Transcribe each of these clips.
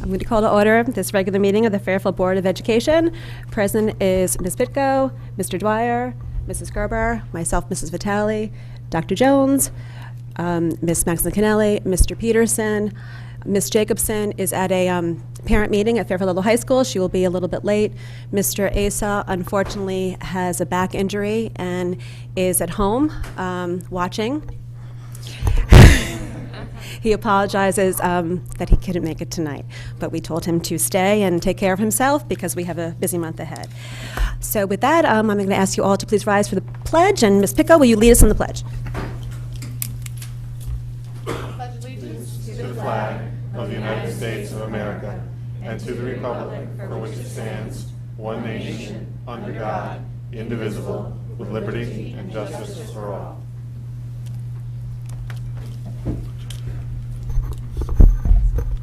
I'm going to call to order this regular meeting of the Fairfield Board of Education. Present is Ms. Pitko, Mr. Dwyer, Mrs. Gerber, myself, Mrs. Vitale, Dr. Jones, Ms. Maxine Canelli, Mr. Peterson. Ms. Jacobson is at a parent meeting at Fairfield High School. She will be a little bit late. Mr. Asa, unfortunately, has a back injury and is at home watching. He apologizes that he couldn't make it tonight, but we told him to stay and take care of himself because we have a busy month ahead. So with that, I'm going to ask you all to please rise for the pledge, and Ms. Pitko, will you lead us in the pledge? Pledge allegiance to the flag of the United States of America and to the republic for which it stands, one nation, under God, indivisible, with liberty and justice for all.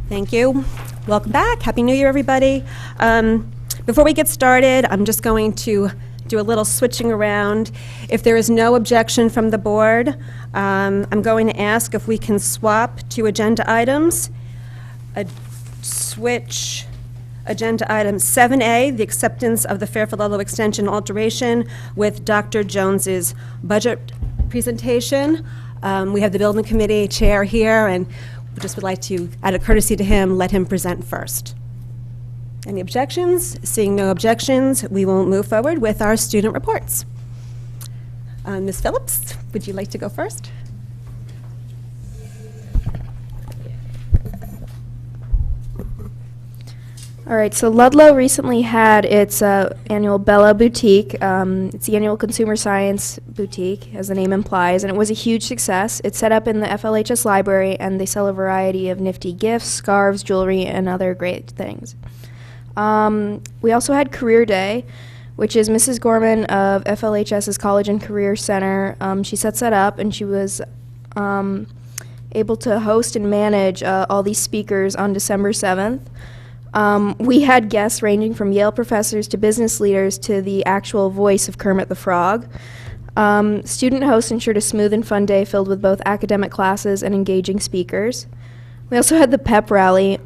Thank you. Welcome back. Happy New Year, everybody. Before we get started, I'm just going to do a little switching around. If there is no objection from the board, I'm going to ask if we can swap two agenda items. Switch agenda item 7A, the acceptance of the Fairfield Ludlow Extension alteration with Dr. Jones's budget presentation. We have the building committee chair here, and we just would like to, out of courtesy to him, let him present first. Any objections? Seeing no objections, we will move forward with our student reports. Ms. Phillips, would you like to go first? All right, so Ludlow recently had its annual Bella Boutique. It's the annual consumer science boutique, as the name implies, and it was a huge success. It's set up in the FLHS library, and they sell a variety of nifty gifts, scarves, jewelry, and other great things. We also had Career Day, which is Mrs. Gorman of FLHS's College and Career Center. She sets that up, and she was able to host and manage all these speakers on December 7th. We had guests ranging from Yale professors to business leaders to the actual voice of Kermit the Frog. Student hosts ensured a smooth and fun day filled with both academic classes and engaging speakers. We also had the pep rally.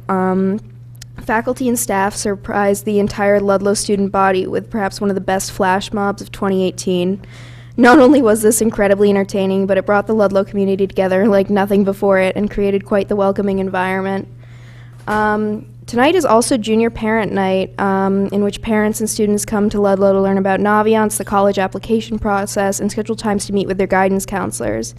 Faculty and staff surprised the entire Ludlow student body with perhaps one of the best flash mobs of 2018. Not only was this incredibly entertaining, but it brought the Ludlow community together like nothing before it and created quite the welcoming environment. Tonight is also Junior Parent Night, in which parents and students come to Ludlow to learn about Naviance, the college application process, and schedule times to meet with their guidance counselors.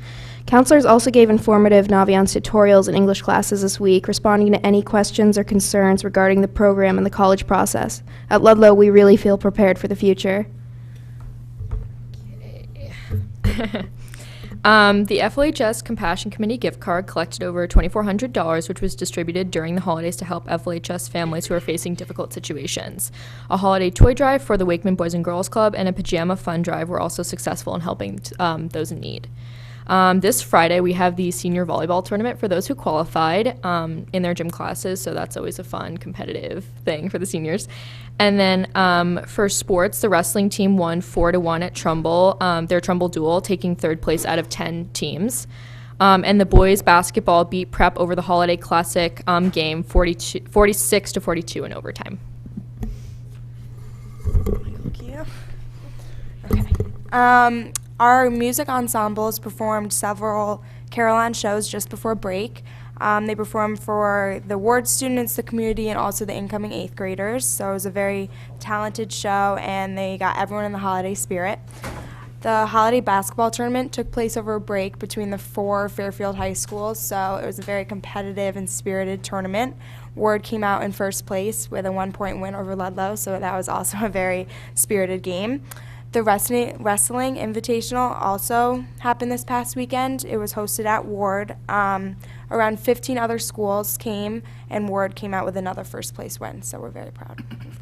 Counselors also gave informative Naviance tutorials in English classes this week, responding to any questions or concerns regarding the program and the college process. At Ludlow, we really feel prepared for the future. The FLHS Compassion Committee gift card collected over $2,400, which was distributed during the holidays to help FLHS families who are facing difficult situations. A holiday toy drive for the Wakeman Boys and Girls Club and a pajama fun drive were also successful in helping those in need. This Friday, we have the senior volleyball tournament for those who qualified in their gym classes, so that's always a fun, competitive thing for the seniors. And then for sports, the wrestling team won 4-1 at Trumbull, their Trumbull duel, taking third place out of 10 teams. And the boys basketball beat Prep over the Holiday Classic game 46-42 in overtime. Thank you. Okay. Our music ensembles performed several Caroline shows just before break. They performed for the ward students, the community, and also the incoming 8th graders. So it was a very talented show, and they got everyone in the holiday spirit. The holiday basketball tournament took place over a break between the 4 Fairfield high schools, so it was a very competitive and spirited tournament. Ward came out in first place with a 1-point win over Ludlow, so that was also a very spirited game. The wrestling invitational also happened this past weekend. It was hosted at Ward. Around 15 other schools came, and Ward came out with another first place win, so we're very proud of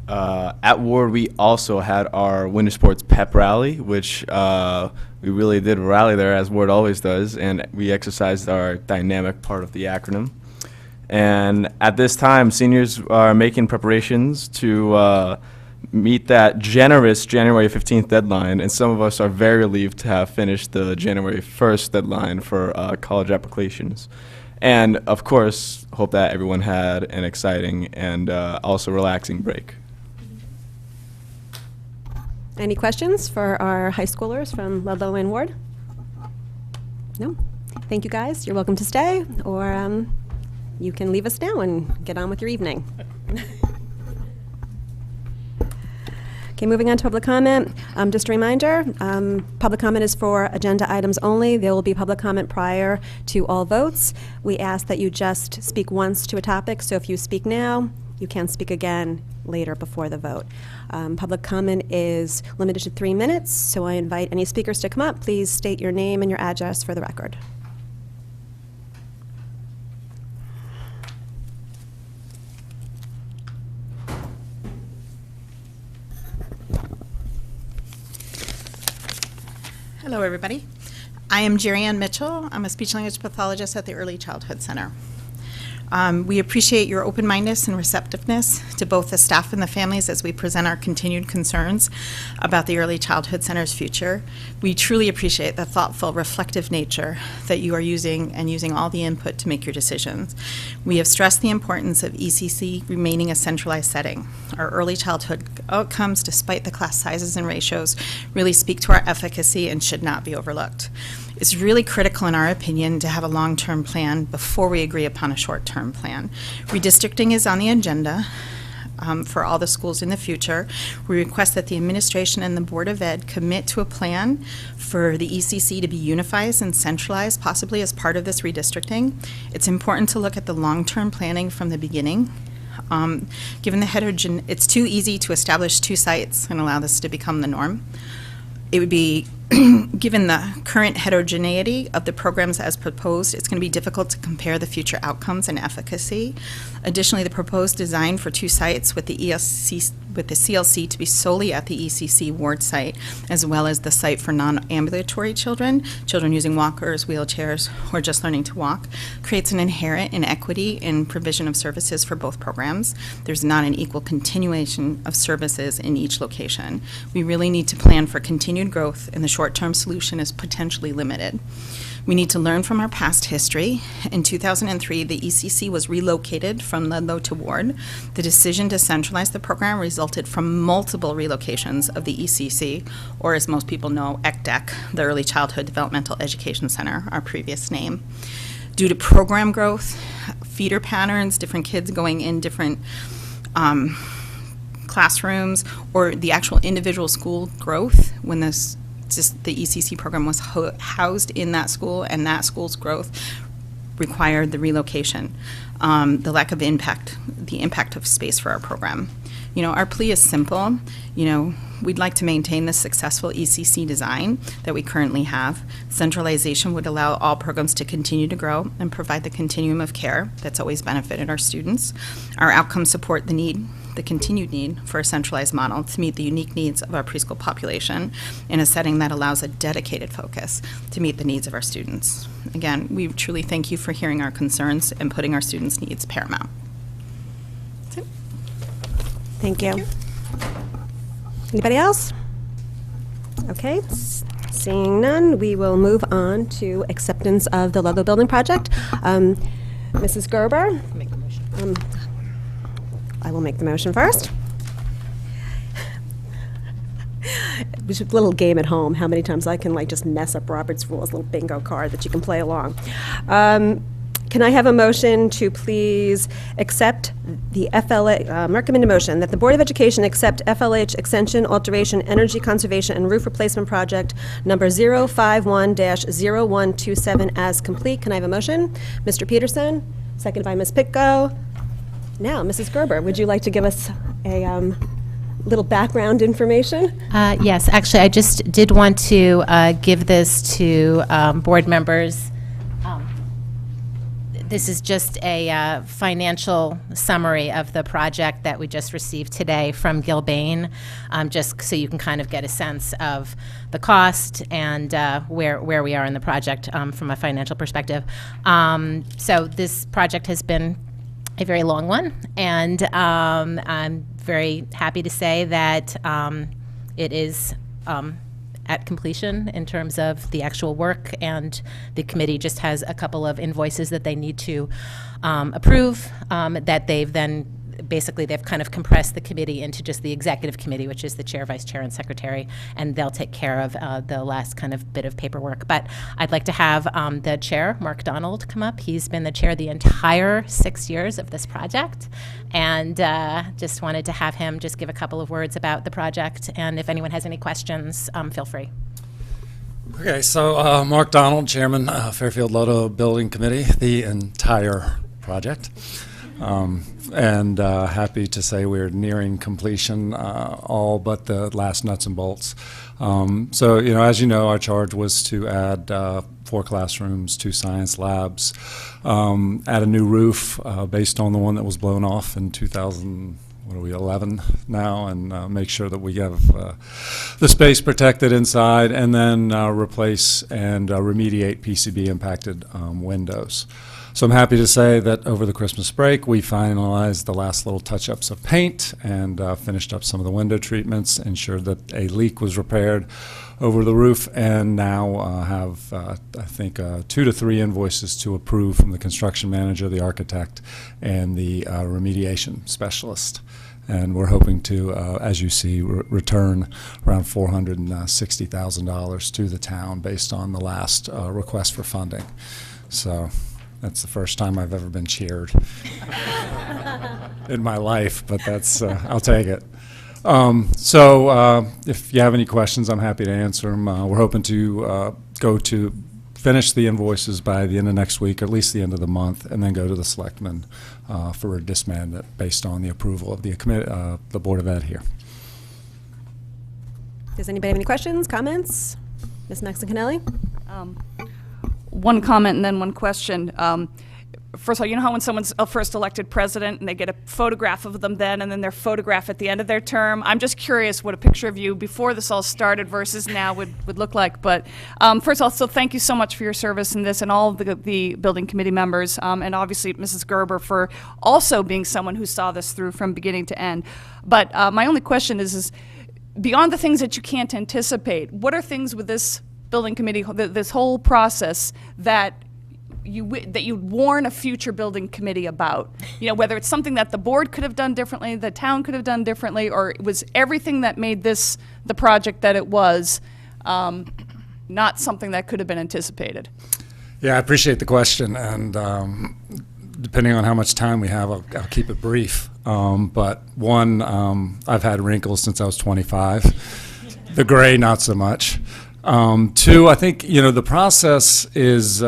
that. At Ward, we also had our Winter Sports Pep Rally, which we really did rally there, as Ward always does, and we exercised our dynamic part of the acronym. And at this time, seniors are making preparations to meet that generous January 15th deadline, and some of us are very relieved to have finished the January 1st deadline for college applications. And of course, hope that everyone had an exciting and also relaxing break. Any questions for our high schoolers from Ludlow and Ward? No? Thank you, guys. You're welcome to stay, or you can leave us now and get on with your evening. Okay, moving on to public comment. Just a reminder, public comment is for agenda items only. There will be public comment prior to all votes. We ask that you just speak once to a topic, so if you speak now, you can speak again later before the vote. Public comment is limited to 3 minutes, so I invite any speakers to come up. Please state your name and your address for the record. Hello, everybody. I am Jerry Ann Mitchell. I'm a speech-language pathologist at the Early Childhood Center. We appreciate your open-mindedness and receptiveness to both the staff and the families as we present our continued concerns about the Early Childhood Center's future. We truly appreciate the thoughtful, reflective nature that you are using and using all the input to make your decisions. We have stressed the importance of ECC remaining a centralized setting. Our early childhood outcomes, despite the class sizes and ratios, really speak to our efficacy and should not be overlooked. It's really critical, in our opinion, to have a long-term plan before we agree upon a short-term plan. Redistricting is on the agenda for all the schools in the future. We request that the administration and the Board of Ed commit to a plan for the ECC to be unified and centralized, possibly as part of this redistricting. It's important to look at the long-term planning from the beginning. Given the it's too easy to establish 2 sites and allow this to become the norm. It would be, given the current heterogeneity of the programs as proposed, it's going to be difficult to compare the future outcomes and efficacy. Additionally, the proposed design for 2 sites with the CLC to be solely at the ECC ward site, as well as the site for non-ambulatory children using walkers, wheelchairs, or just learning to walk, creates an inherent inequity in provision of services for both programs. There's not an equal continuation of services in each location. We really need to plan for continued growth, and the short-term solution is potentially limited. We need to learn from our past history. In 2003, the ECC was relocated from Ludlow to Ward. The decision to centralize the program resulted from multiple relocations of the ECC, or as most people know, ECDEC, the Early Childhood Developmental Education Center, our previous name. Due to program growth, feeder patterns, different kids going in different classrooms, or the actual individual school growth when the ECC program was housed in that school, and that school's growth required the relocation. The lack of impact, the impact of space for our program. You know, our plea is simple. You know, we'd like to maintain the successful ECC design that we currently have. Centralization would allow all programs to continue to grow and provide the continuum of care that's always benefited our students. Our outcomes support the continued need for a centralized model to meet the unique needs of our preschool population in a setting that allows a dedicated focus to meet the needs of our students. Again, we truly thank you for hearing our concerns and putting our students' needs paramount. That's it. Thank you. Anybody else? Okay, seeing none, we will move on to acceptance of the Ludlow Building Project. Mrs. Gerber? Make the motion. I will make the motion first. It's a little game at home, how many times I can just mess up Robert's Rules, little bingo card that you can play along. Can I have a motion to please accept the FLA, recommend a motion that the Board of Education accept FLH Extension, Alteration, Energy Conservation, and Roof Replacement Project number 051-0127 as complete. Can I have a motion? Mr. Peterson, seconded by Ms. Pitko. Now, Mrs. Gerber, would you like to give us a little background information? Yes, actually, I just did want to give this to board members. This is just a financial summary of the project that we just received today from Gilbane, just so you can kind of get a sense of the cost and where we are in the project from a financial perspective. So this project has been a very long one, and I'm very happy to say that it is at completion in terms of the actual work, and the committee just has a couple of invoices that they need to approve, that they've then basically they've kind of compressed the committee into just the executive committee, which is the chair, vice chair, and secretary, and they'll take care of the last kind of bit of paperwork. But I'd like to have the chair, Mark Donald, come up. He's been the chair the entire 6 years of this project, and just wanted to have him just give a couple of words about the project, and if anyone has any questions, feel free. Okay, so Mark Donald, Chairman, Fairfield Lodo Building Committee, the entire project. And happy to say we're nearing completion, all but the last nuts and bolts. So, as you know, our charge was to add 4 classrooms, 2 science labs, add a new roof based on the one that was blown off in 2011 now, and make sure that we have the space protected inside, and then replace and remediate PCB impacted windows. So I'm happy to say that over the Christmas break, we finalized the last little touch-ups of paint and finished up some of the window treatments, ensured that a leak was repaired over the roof, and now have, I think, 2 to 3 invoices to approve from the construction manager, the architect, and the remediation specialist. And we're hoping to, as you see, return around $460,000 to the town based on the last request for funding. So that's the first time I've ever been cheered in my life, but that's I'll take it. So if you have any questions, I'm happy to answer them. We're hoping to go to finish the invoices by the end of next week, or at least the end of the month, and then go to the selectmen for a disbandment based on the approval of the the Board of Ed here. Does anybody have any questions, comments? Ms. Maxon-Cannelli? One comment and then one question. First of all, you know how when someone's first elected president and they get a photograph of them then and then their photograph at the end of their term? I'm just curious what a picture of you before this all started versus now would look like. But first of all, so thank you so much for your service in this, and all of the building committee members, and obviously Mrs. Gerber for also being someone who saw this through from beginning to end. But my only question is beyond the things that you can't anticipate, what are things with this building committee, this whole process, that you'd warn a future building committee about? Whether it's something that the board could have done differently, the town could have done differently, or it was everything that made this the project that it was, not something that could have been anticipated. Yeah, I appreciate the question, and depending on how much time we have, I'll keep it brief. But one, I've had wrinkles since I was 25. The gray, not so much. 2, I think the process is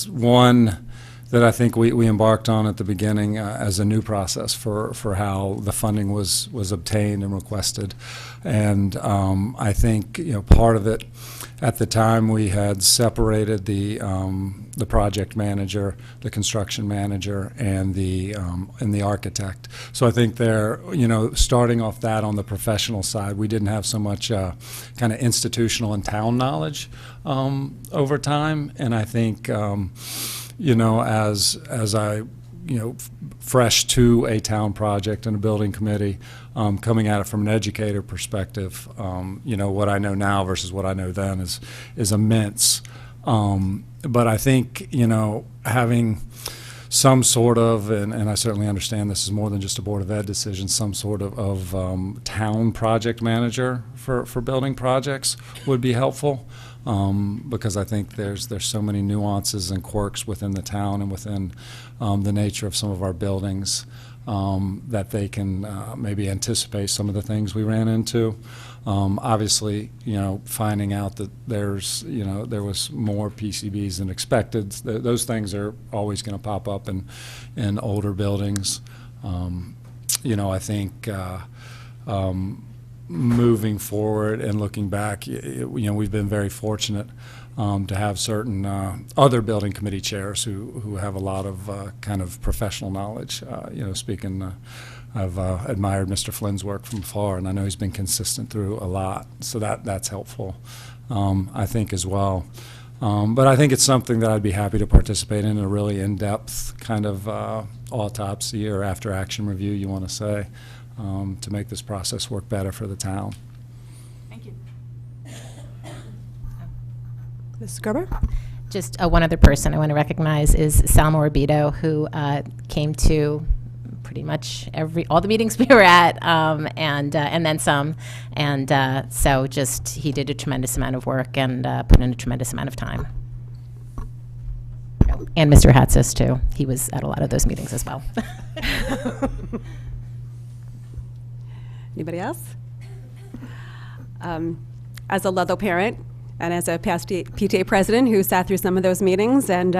one that I think we embarked on at the beginning as a new process for how the funding was obtained and requested, and I think part of it at the time we had separated the project manager, the construction manager, and the architect. So I think they're starting off that on the professional side, we didn't have so much kind of institutional and town knowledge over time, and I think as I fresh to a town project and a building committee, coming at it from an educator perspective, what I know now versus what I know then is immense. But I think, having some sort of, and I certainly understand this is more than just a Board of Ed decision, some sort of town project manager for building projects would be helpful. Because I think there's so many nuances and quirks within the town and within the nature of some of our buildings that they can maybe anticipate some of the things we ran into. Obviously, finding out that there was more PCBs than expected. Those things are always going to pop up in older buildings. I think. Moving forward and looking back, we've been very fortunate to have certain other building committee chairs who have a lot of kind of professional knowledge. Speaking, I've admired Mr. Flynn's work from afar, and I know he's been consistent through a lot, so that's helpful, I think, as well. But I think it's something that I'd be happy to participate in a really in-depth kind of autopsy or after-action review, you want to say, to make this process work better for the town. Thank you. Mrs. Gerber? Just one other person I want to recognize is Sal Morabito, who came to pretty much all the meetings we were at, and then some. And so just he did a tremendous amount of work and put in a tremendous amount of time. And Mr. Hatzis, too. He was at a lot of those meetings as well. Anybody else? As a Ludlow parent and as a past PTA president who sat through some of those meetings and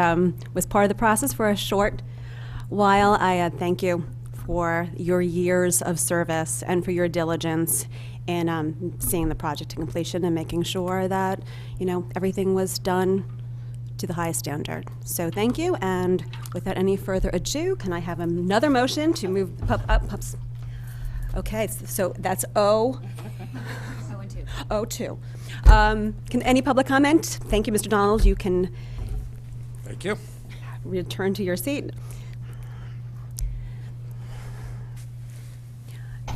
was part of the process for a short while, I thank you for your years of service and for your diligence in seeing the project to completion and making sure that, everything was done to the highest standard. So thank you, and without any further ado, can I have another motion to move pups? Okay, so that's O2. Can any public comment? Thank you, Mr. Donald. You can Thank you. return to your seat.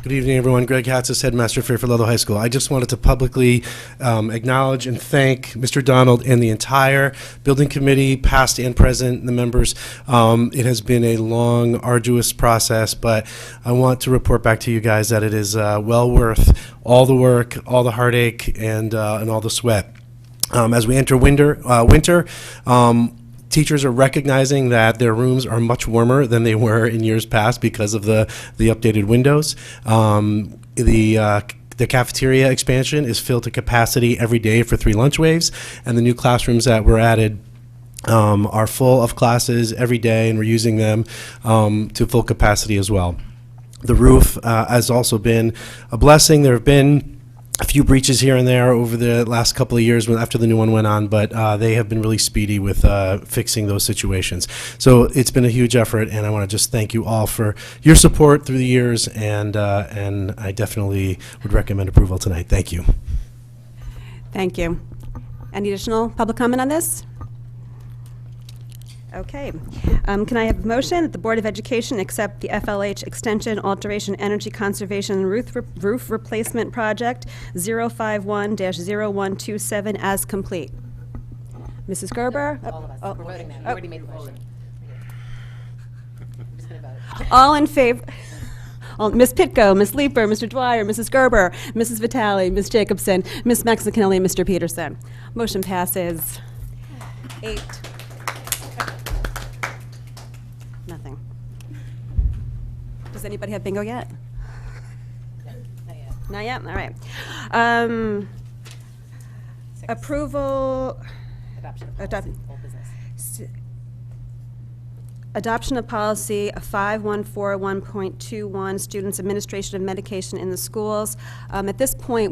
Good evening, everyone. Greg Hatzis, Headmaster, Fairfield Ludlow High School. I just wanted to publicly acknowledge and thank Mr. Donald and the entire building committee, past and present, the members. It has been a long, arduous process, but I want to report back to you guys that it is well worth all the work, all the heartache, and all the sweat. As we enter winter, teachers are recognizing that their rooms are much warmer than they were in years past because of the updated windows. The cafeteria expansion is filled to capacity every day for 3 lunch waves, and the new classrooms that were added are full of classes every day, and we're using them to full capacity as well. The roof has also been a blessing. There have been a few breaches here and there over the last couple of years after the new one went on, but they have been really speedy with fixing those situations. So it's been a huge effort, and I want to just thank you all for your support through the years, and I definitely would recommend approval tonight. Thank you. Thank you. Any additional public comment on this? Okay. Can I have a motion that the Board of Education accept the FLH Extension, Alteration, Energy Conservation, and Roof Replacement Project 051-0127 as complete? Mrs. Gerber? All of us. We're voting now. You already made the motion. I'm just going to vote. All in favor? Ms. Pitko, Ms. Leeper, Mr. Dwyer, Mrs. Gerber, Mrs. Vitale, Ms. Jacobson, Ms. Maxicanelli, and Mr. Peterson. Motion passes 8. Nothing. Does anybody have bingo yet? Not yet. Not yet? All right. Approval. Adoption of Adopt- policy, old business. Adoption of policy 5141.21, students' administration of medication in the schools. At this point,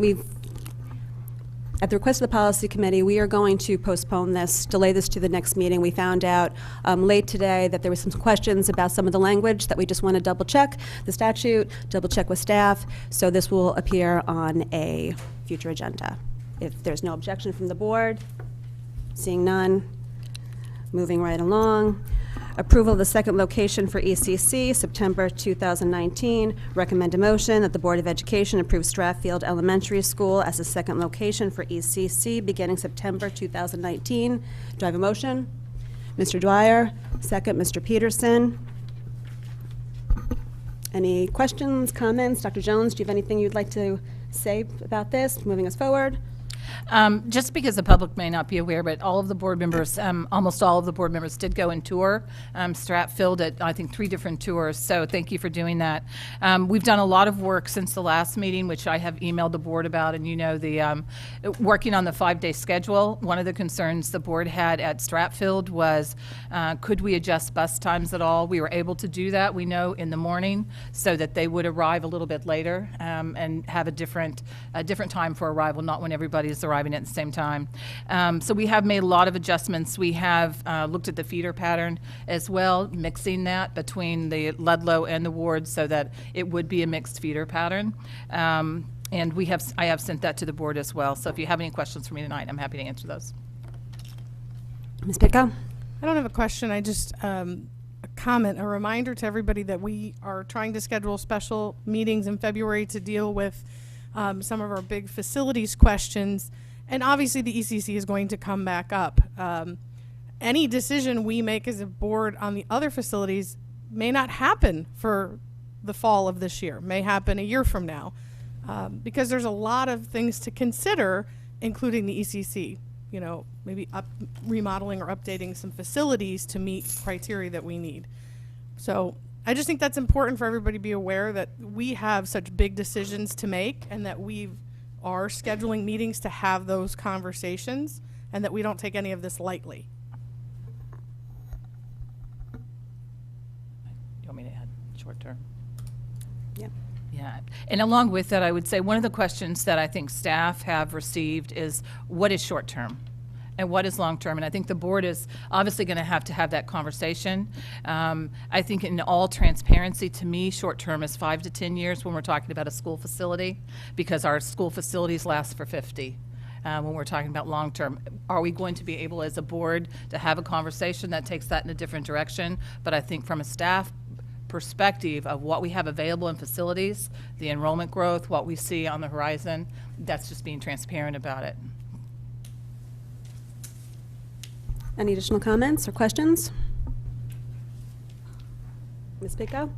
at the request of the policy committee, we are going to postpone this, delay this to the next meeting. We found out late today that there were some questions about some of the language that we just want to double check the statute, double check with staff. So this will appear on a future agenda. If there's no objection from the board, seeing none, moving right along. Approval of the second location for ECC, September 2019. Recommend a motion that the Board of Education approve Strathfield Elementary School as the second location for ECC beginning September 2019. Do I have a motion? Mr. Dwyer, second, Mr. Peterson. Any questions, comments? Dr. Jones, do you have anything you'd like to say about this, moving us forward? Just because the public may not be aware, but all of the board members, almost all of the board members did go and tour Stratfield at, I think, 3 different tours, so thank you for doing that. We've done a lot of work since the last meeting, which I have emailed the board about, and the working on the 5-day schedule. One of the concerns the board had at Stratfield was, could we adjust bus times at all? We were able to do that, we know, in the morning, so that they would arrive a little bit later and have a different time for arrival, not when everybody's arriving at the same time. So we have made a lot of adjustments. We have looked at the feeder pattern as well, mixing that between the Ludlow and the wards so that it would be a mixed feeder pattern. And I have sent that to the board as well. So if you have any questions for me tonight, I'm happy to answer those. Ms. Pitko? I don't have a question. I just a comment, a reminder to everybody that we are trying to schedule special meetings in February to deal with some of our big facilities questions. And obviously the ECC is going to come back up. Any decision we make as a board on the other facilities may not happen for the fall of this year, may happen a year from now, because there's a lot of things to consider, including the ECC. You know, maybe remodeling or updating some facilities to meet criteria that we need. So I just think that's important for everybody to be aware that we have such big decisions to make and that we are scheduling meetings to have those conversations and that we don't take any of this lightly. You want me to add short term? Yeah. Yeah, and along with that, I would say one of the questions that I think staff have received is what is short term and what is long term? And I think the board is obviously going to have that conversation. I think in all transparency, to me, short term is 5 to 10 years when we're talking about a school facility, because our school facilities last for 50. When we're talking about long term, are we going to be able as a board to have a conversation that takes that in a different direction? But I think from a staff perspective of what we have available in facilities, the enrollment growth, what we see on the horizon, that's just being transparent about it. Any additional comments or questions? Ms. Pitko?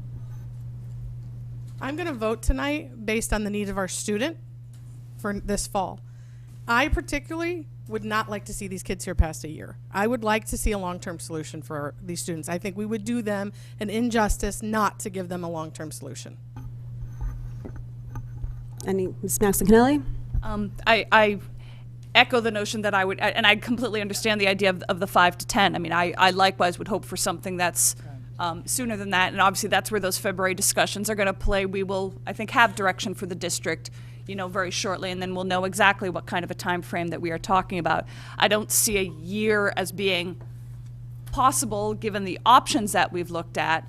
I'm going to vote tonight based on the needs of our student for this fall. I particularly would not like to see these kids here past a year. I would like to see a long-term solution for these students. I think we would do them an injustice not to give them a long-term solution. Any, Ms. Maxon-Kennelly? I echo the notion that I would, and I completely understand the idea of the 5 to 10. I mean, I likewise would hope for something that's sooner than that, and obviously that's where those February discussions are going to play. We will, I think, have direction for the district, you know, very shortly, and then we'll know exactly what kind of a time frame that we are talking about. I don't see a year as being possible given the options that we've looked at.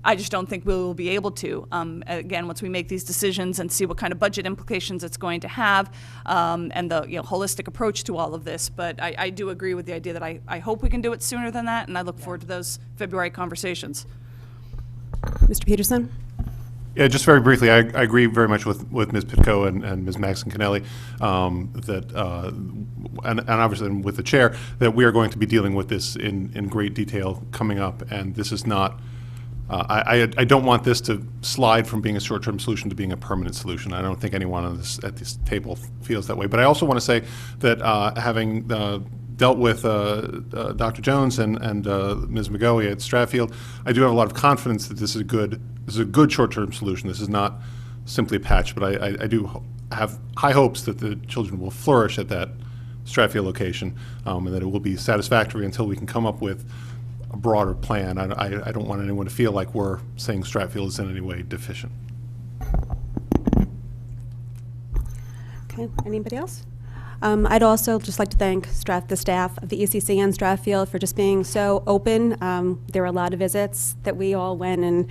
I just don't think we will be able to. Again, once we make these decisions and see what kind of budget implications it's going to have, and the holistic approach to all of this. But I do agree with the idea that I hope we can do it sooner than that, and I look forward to those February conversations. Mr. Peterson? Yeah, just very briefly, I agree very much with Ms. Pitko and Ms. Maxon-Kennelly and obviously with the chair, that we are going to be dealing with this in great detail coming up, and this is not, I don't want this to slide from being a short-term solution to being a permanent solution. I don't think anyone on at this table feels that way. But I also want to say that having dealt with Dr. Jones and Ms. McGoey at Stratfield, I do have a lot of confidence that this is a good short-term solution. This is not simply a patch, but I do have high hopes that the children will flourish at that Stratfield location, and that it will be satisfactory until we can come up with a broader plan. I don't want anyone to feel like we're saying Stratfield is in any way deficient. Okay, anybody else? I'd also just like to thank the staff of the ECC and Stratfield for just being so open. There were a lot of visits that we all went and,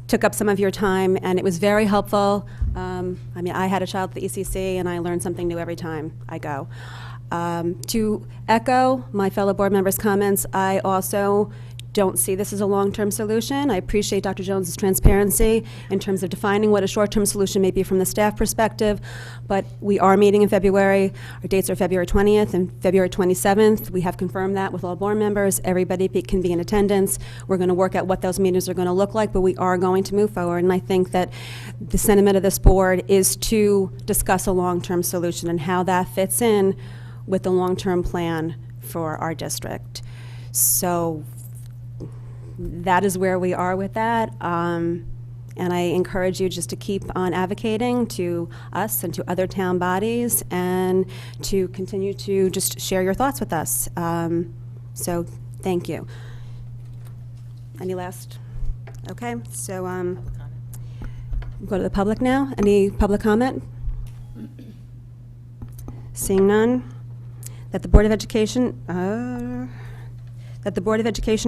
took up some of your time, and it was very helpful. I mean, I had a child at the ECC, and I learn something new every time I go. To echo my fellow board members' comments, I also don't see this as a long-term solution. I appreciate Dr. Jones's transparency in terms of defining what a short-term solution may be from the staff perspective, but we are meeting in February. Our dates are February 20th and February 27th. We have confirmed that with all board members. Everybody can be in attendance. We're going to work out what those meetings are going to look like, but we are going to move forward, and I think that the sentiment of this board is to discuss a long-term solution and how that fits in with the long-term plan for our district. So that is where we are with that, and I encourage you just to keep on advocating to us and to other town bodies and to continue to just share your thoughts with us. So thank you. Any last? Okay, so we'll go to the public now. Any public comment? Seeing none. That the Board of Education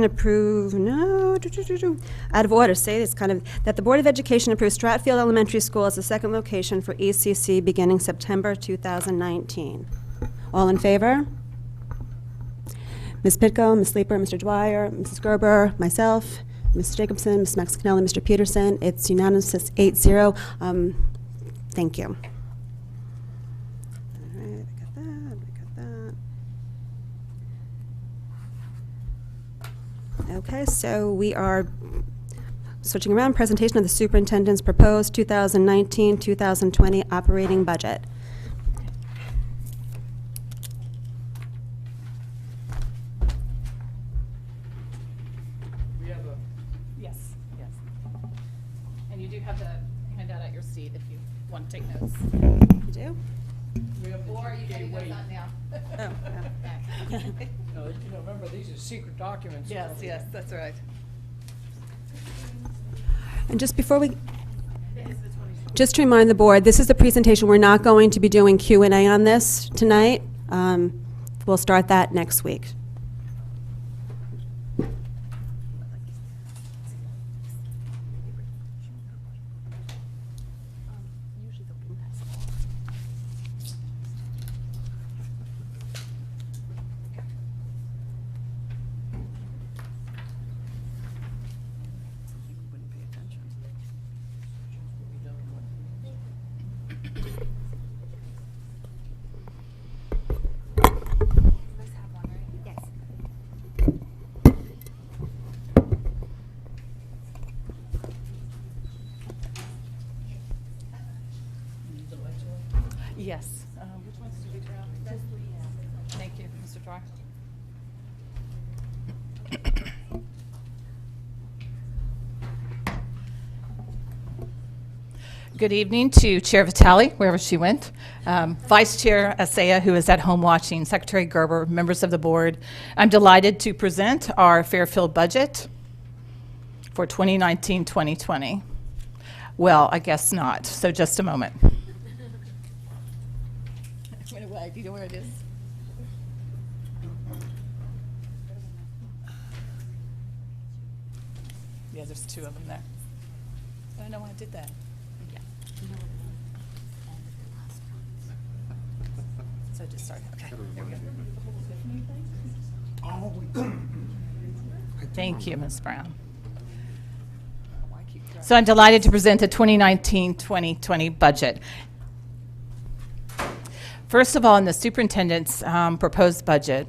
approve, out of order, say this kind of, that the Board of Education approves Stratfield Elementary School as the second location for ECC beginning September 2019. All in favor? Ms. Pitko, Ms. Leeper, Mr. Dwyer, Mrs. Gerber, myself, Mr. Jacobson, Ms. Maxinelli, Mr. Peterson. It's unanimous, 8-0. Thank you. All right, I got that, I got that. Okay, so we are switching around. Presentation of the superintendent's proposed 2019-2020 operating budget. Yes, yes. And you do have the handout at your seat if you want to take notes. You do? Or you can go now. Oh, Remember, these are secret documents. Yes, yes, that's right. And just before we, just to remind the board, this is the presentation. We're not going to be doing Q&A on this tonight. We'll start that next week. Yes. Which ones do we grab? Thank you, Mr. Dwyer. Good evening to Chair Vitale, wherever she went, Vice Chair Asaya, who is at home watching, Secretary Gerber, members of the board. I'm delighted to present our Fairfield budget for 2019-2020. Well, I guess not, so just a moment. Do you know where it is? Yeah, there's two of them there. I don't know why I did that. Yeah. So just start. Okay. There we go. Thank you, Ms. Brown. So I'm delighted to present the 2019-2020 budget. First of all, in the superintendent's proposed budget,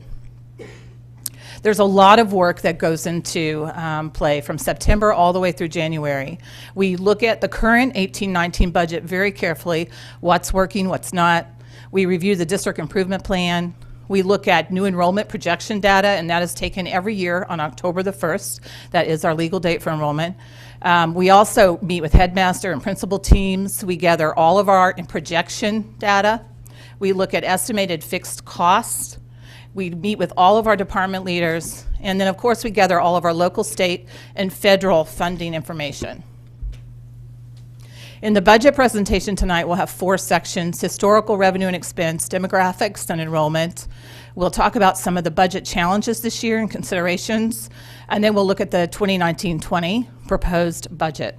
there's a lot of work that goes into play from September all the way through January. We look at the current 18-19 budget very carefully, what's working, what's not. We review the district improvement plan. We look at new enrollment projection data, and that is taken every year on October the 1st. That is our legal date for enrollment. We also meet with headmaster and principal teams. We gather all of our projection data. We look at estimated fixed costs. We meet with all of our department leaders. And then, of course, we gather all of our local, state, and federal funding information. In the budget presentation tonight, we'll have 4 sections: historical revenue and expense, demographics, and enrollment. We'll talk about some of the budget challenges this year and considerations. And then we'll look at the 2019-20 proposed budget.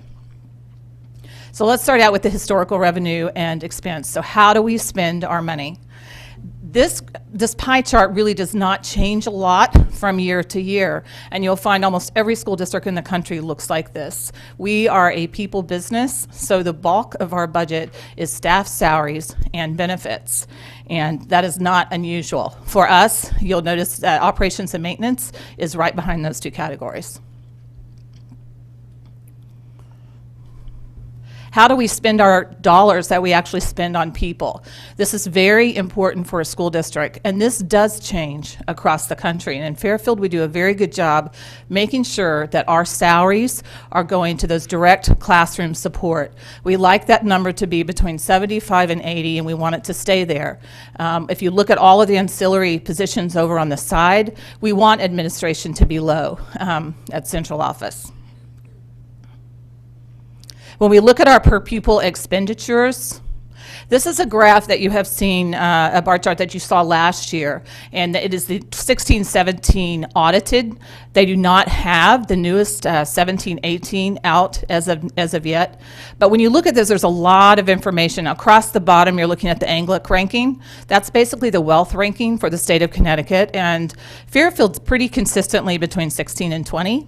So let's start out with the historical revenue and expense. So how do we spend our money? This pie chart really does not change a lot from year to year, and you'll find almost every school district in the country looks like this. We are a people business, so the bulk of our budget is staff salaries and benefits, and that is not unusual. For us, you'll notice that operations and maintenance is right behind those two categories. How do we spend our dollars that we actually spend on people? This is very important for a school district, and this does change across the country. And in Fairfield, we do a very good job making sure that our salaries are going to those direct classroom support. We like that number to be between 75 and 80, and we want it to stay there. If you look at all of the ancillary positions over on the side, we want administration to be low at central office. When we look at our per-pupil expenditures, This is a graph that you have seen, a bar chart that you saw last year, and it is the 16-17 audited. They do not have the newest 17-18 out as of yet. But when you look at this, there's a lot of information. Across the bottom, you're looking at the ANGLIC ranking. That's basically the wealth ranking for the state of Connecticut, and Fairfield's pretty consistently between 16 and 20.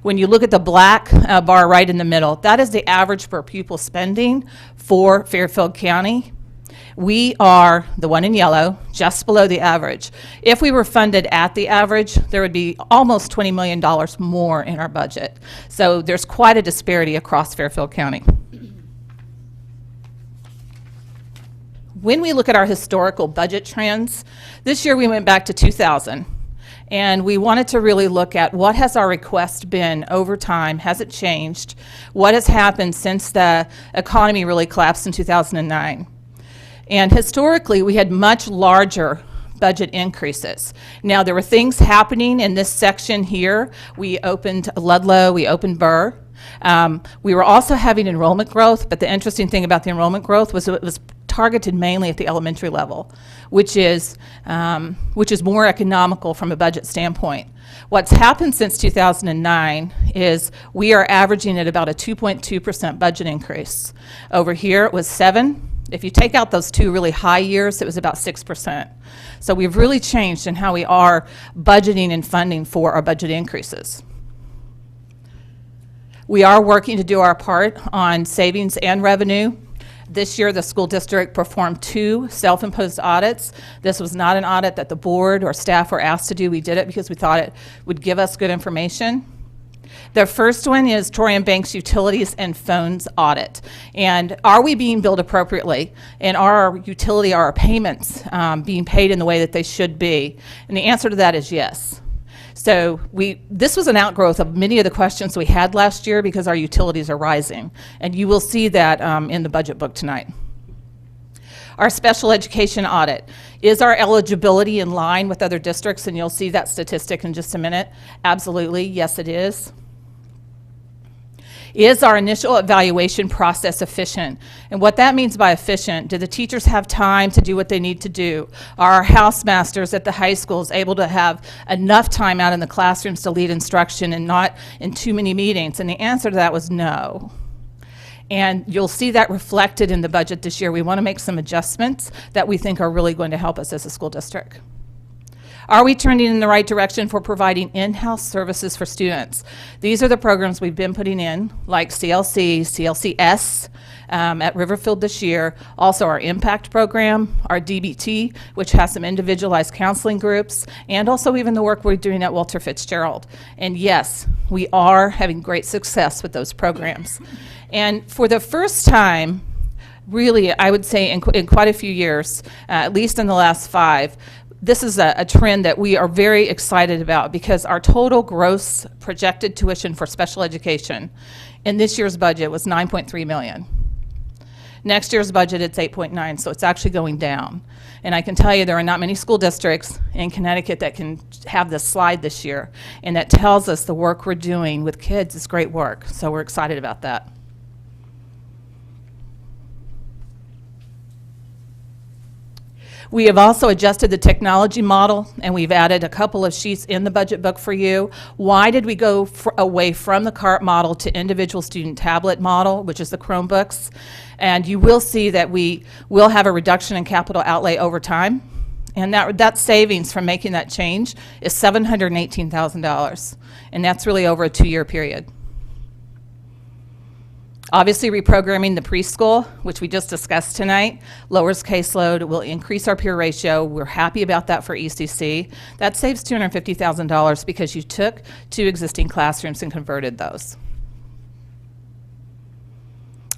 When you look at the black bar right in the middle, that is the average per pupil spending for Fairfield County. We are the one in yellow, just below the average. If we were funded at the average, there would be almost $20 million more in our budget. So there's quite a disparity across Fairfield County. When we look at our historical budget trends, this year we went back to 2000. And we wanted to really look at what has our request been over time, has it changed, what has happened since the economy really collapsed in 2009. And historically, we had much larger budget increases. Now, there were things happening in this section here. We opened Ludlow, we opened Burr. We were also having enrollment growth, but the interesting thing about the enrollment growth was it was targeted mainly at the elementary level, which is more economical from a budget standpoint. What's happened since 2009 is we are averaging at about a 2.2% budget increase. Over here it was 7%. If you take out those two really high years, it was about 6%. So we've really changed in how we are budgeting and funding for our budget increases. We are working to do our part on savings and revenue. This year, the school district performed 2 self-imposed audits. This was not an audit that the board or staff were asked to do. We did it because we thought it would give us good information. The first one is Torian Bank's Utilities and Phones Audit. And are we being billed appropriately? And are our payments being paid in the way that they should be? And the answer to that is yes. So this was an outgrowth of many of the questions we had last year because our utilities are rising. And you will see that in the budget book tonight. Our special education audit. Is our eligibility in line with other districts? And you'll see that statistic in just a minute. Absolutely, yes it is. Is our initial evaluation process efficient? And what that means by efficient, do the teachers have time to do what they need to do? Are our house masters at the high schools able to have enough time out in the classrooms to lead instruction and not in too many meetings? And the answer to that was no. And you'll see that reflected in the budget this year. We want to make some adjustments that we think are really going to help us as a school district. Are we turning in the right direction for providing in-house services for students? These are the programs we've been putting in, like CLC, CLCS at Riverfield this year, also our Impact program, our DBT, which has some individualized counseling groups, and also even the work we're doing at Walter Fitzgerald. And yes, we are having great success with those programs. And for the first time, really, I would say in quite a few years, at least in the last 5, this is a trend that we are very excited about because our total gross projected tuition for special education in this year's budget was $9.3 million. Next year's budget, it's 8.9, so it's actually going down. And I can tell you there are not many school districts in Connecticut that can have this slide this year, and that tells us the work we're doing with kids is great work, so we're excited about that. We have also adjusted the technology model, and we've added a couple of sheets in the budget book for you. Why did we go away from the CART model to individual student tablet model, which is the Chromebooks? And you will see that we will have a reduction in capital outlay over time. And that savings from making that change is $718,000. And that's really over a 2-year period. Obviously, reprogramming the preschool, which we just discussed tonight, lowers caseload, will increase our peer ratio. We're happy about that for ECC. That saves $250,000 because you took 2 existing classrooms and converted those.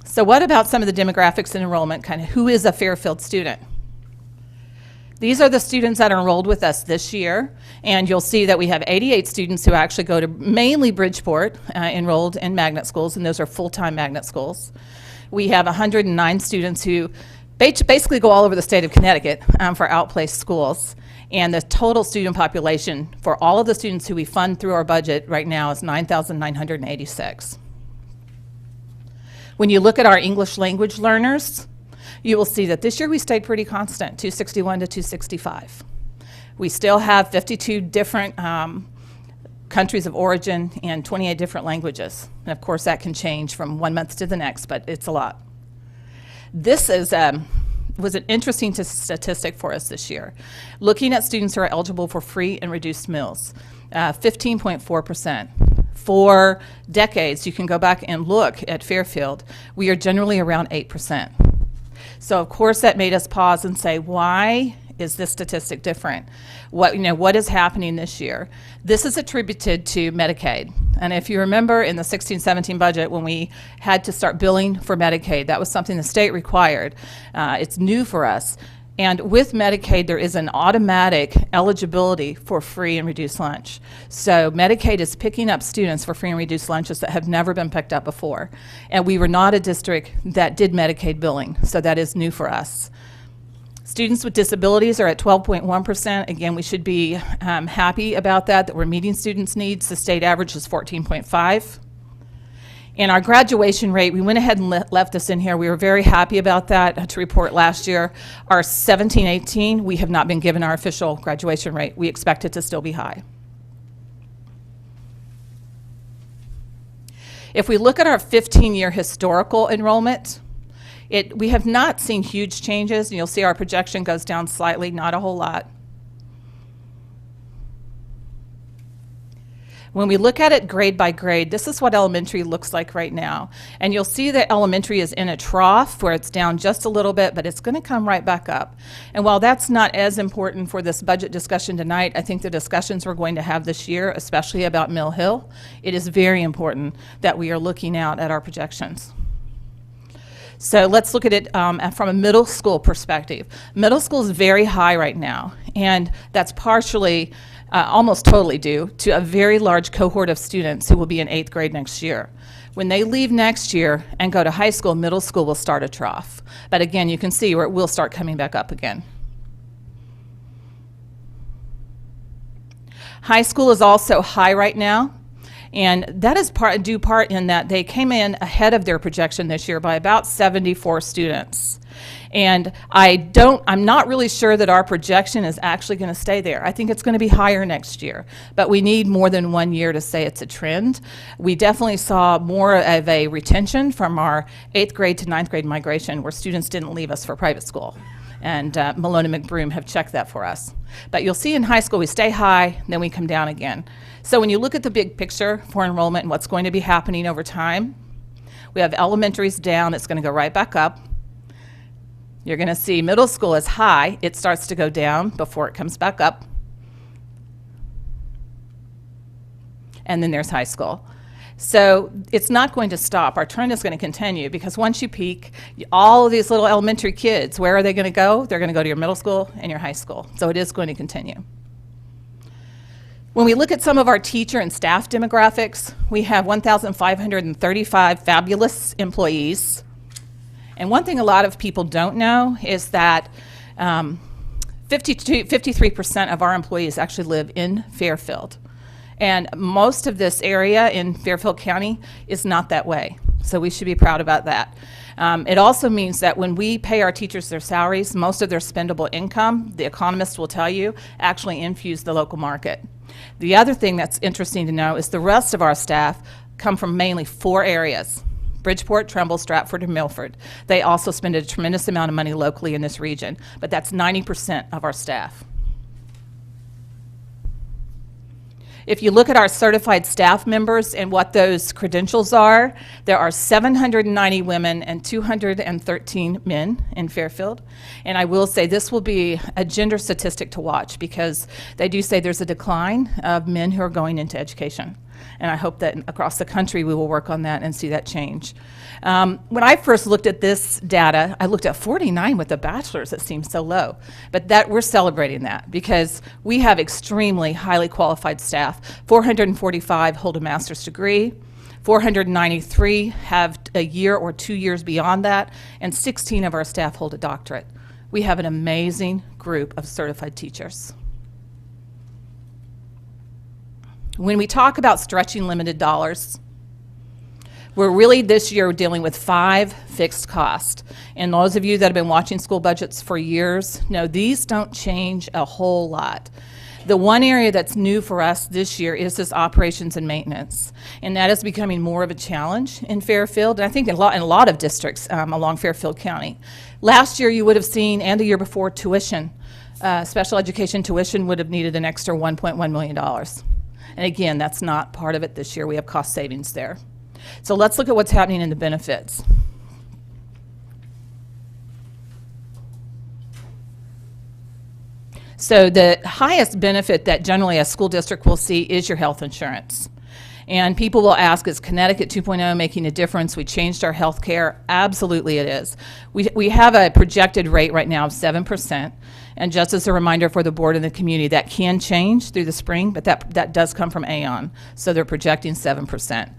So what about some of the demographics and enrollment, kind of who is a Fairfield student? These are the students that are enrolled with us this year, and you'll see that we have 88 students who actually go to mainly Bridgeport, enrolled in magnet schools, and those are full-time magnet schools. We have 109 students who basically go all over the state of Connecticut for outplaced schools, and the total student population for all of the students who we fund through our budget right now is 9,986. When you look at our English language learners, you will see that this year we stayed pretty constant, 261 to 265. We still have 52 different countries of origin and 28 different languages. And of course that can change from one month to the next, but it's a lot. This is was an interesting statistic for us this year. Looking at students who are eligible for free and reduced meals, 15.4%. For decades, you can go back and look at Fairfield, we are generally around 8%. So of course that made us pause and say, why is this statistic different? What is happening this year? This is attributed to Medicaid. And if you remember in the 16-17 budget when we had to start billing for Medicaid, that was something the state required. It's new for us. And with Medicaid, there is an automatic eligibility for free and reduced lunch. So Medicaid is picking up students for free and reduced lunches that have never been picked up before. And we were not a district that did Medicaid billing, so that is new for us. Students with disabilities are at 12.1%. Again, we should be happy about that we're meeting students' needs. The state average is 14.5. And our graduation rate, we went ahead and left this in here. We were very happy about that to report last year. Our 17-18, we have not been given our official graduation rate. We expect it to still be high. If we look at our 15-year historical enrollment, we have not seen huge changes. And you'll see our projection goes down slightly, not a whole lot. When we look at it grade by grade, this is what elementary looks like right now. And you'll see that elementary is in a trough where it's down just a little bit, but it's going to come right back up. And while that's not as important for this budget discussion tonight, I think the discussions we're going to have this year, especially about Mill Hill, it is very important that we are looking out at our projections. So let's look at it from a middle school perspective. Middle school is very high right now, and that's partially almost totally due to a very large cohort of students who will be in 8th grade next year. When they leave next year and go to high school, middle school will start a trough. But again, you can see where it will start coming back up again. High school is also high right now, and that is due part in that they came in ahead of their projection this year by about 74 students. And I'm not really sure that our projection is actually going to stay there. I think it's going to be higher next year, but we need more than 1 year to say it's a trend. We definitely saw more of a retention from our 8th grade to 9th grade migration where students didn't leave us for private school. And Malone and McBroom have checked that for us. But you'll see in high school we stay high, then we come down again. So when you look at the big picture for enrollment and what's going to be happening over time, we have elementaries down, it's going to go right back up. You're going to see middle school is high, it starts to go down before it comes back up. And then there's high school. So it's not going to stop. Our trend is going to continue because once you peak, all of these little elementary kids, where are they going to go? They're going to go to your middle school and your high school. So it is going to continue. When we look at some of our teacher and staff demographics, we have 1,535 fabulous employees. And one thing a lot of people don't know is that 53% of our employees actually live in Fairfield. And most of this area in Fairfield County is not that way. So we should be proud about that. It also means that when we pay our teachers their salaries, most of their spendable income, the economists will tell you, actually infuse the local market. The other thing that's interesting to know is the rest of our staff come from mainly 4 areas: Bridgeport, Trumbull, Stratford, and Milford. They also spend a tremendous amount of money locally in this region, but that's 90% of our staff. If you look at our certified staff members and what those credentials are, there are 790 women and 213 men in Fairfield. And I will say this will be a gender statistic to watch because they do say there's a decline of men who are going into education. And I hope that across the country we will work on that and see that change. When I first looked at this data, I looked at 49 with a bachelor's. It seems so low. But that we're celebrating that because we have extremely highly qualified staff. 445 hold a master's degree. 493 have a year or 2 years beyond that. And 16 of our staff hold a doctorate. We have an amazing group of certified teachers. When we talk about stretching limited dollars, We're really this year dealing with 5 fixed costs. And those of you that have been watching school budgets for years know these don't change a whole lot. The one area that's new for us this year is this operations and maintenance, and that is becoming more of a challenge in Fairfield, and I think in a lot of districts along Fairfield County. Last year you would have seen, and the year before, tuition. Special education tuition would have needed an extra $1.1 million. And again, that's not part of it this year. We have cost savings there. So let's look at what's happening in the benefits. So the highest benefit that generally a school district will see is your health insurance. And people will ask, is Connecticut 2.0 making a difference? We changed our health care. Absolutely it is. We have a projected rate right now of 7%. And just as a reminder for the board and the community, that can change through the spring, but that does come from Aon. So they're projecting 7%.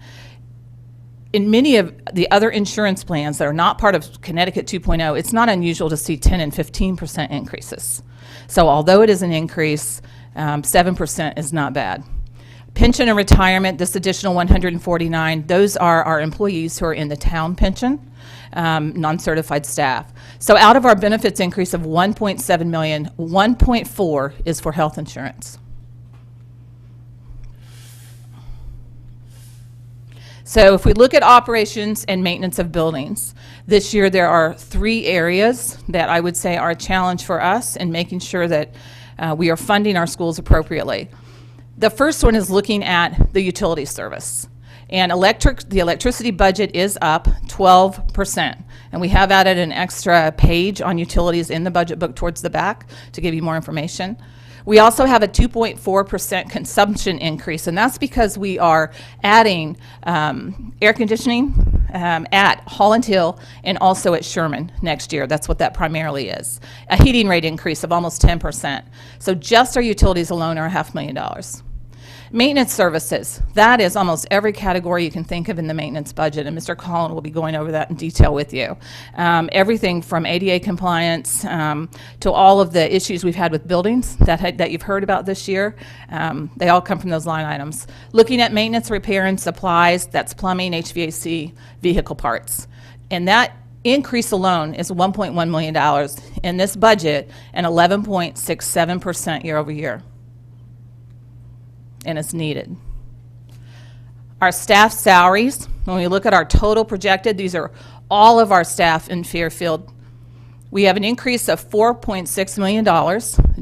In many of the other insurance plans that are not part of Connecticut 2.0, it's not unusual to see 10 and 15% increases. So although it is an increase, 7% is not bad. Pension and retirement, this additional 149, those are our employees who are in the town pension, non-certified staff. So out of our benefits increase of 1.7 million, 1.4 is for health insurance. So if we look at operations and maintenance of buildings, this year there are 3 areas that I would say are a challenge for us in making sure that we are funding our schools appropriately. The first one is looking at the utility service. And the electricity budget is up 12%. And we have added an extra page on utilities in the budget book towards the back to give you more information. We also have a 2.4% consumption increase, and that's because we are adding air conditioning at Holland Hill and also at Sherman next year. That's what that primarily is. A heating rate increase of almost 10%. So just our utilities alone are $500,000. Maintenance services, that is almost every category you can think of in the maintenance budget, and Mr. Collin will be going over that in detail with you. Everything from ADA compliance to all of the issues we've had with buildings that you've heard about this year, they all come from those line items. Looking at maintenance, repair, and supplies, that's plumbing, HVAC, vehicle parts. And that increase alone is $1.1 million in this budget and 11.67% year over year. And it's needed. Our staff salaries, when we look at our total projected, these are all of our staff in Fairfield. We have an increase of $4.6 million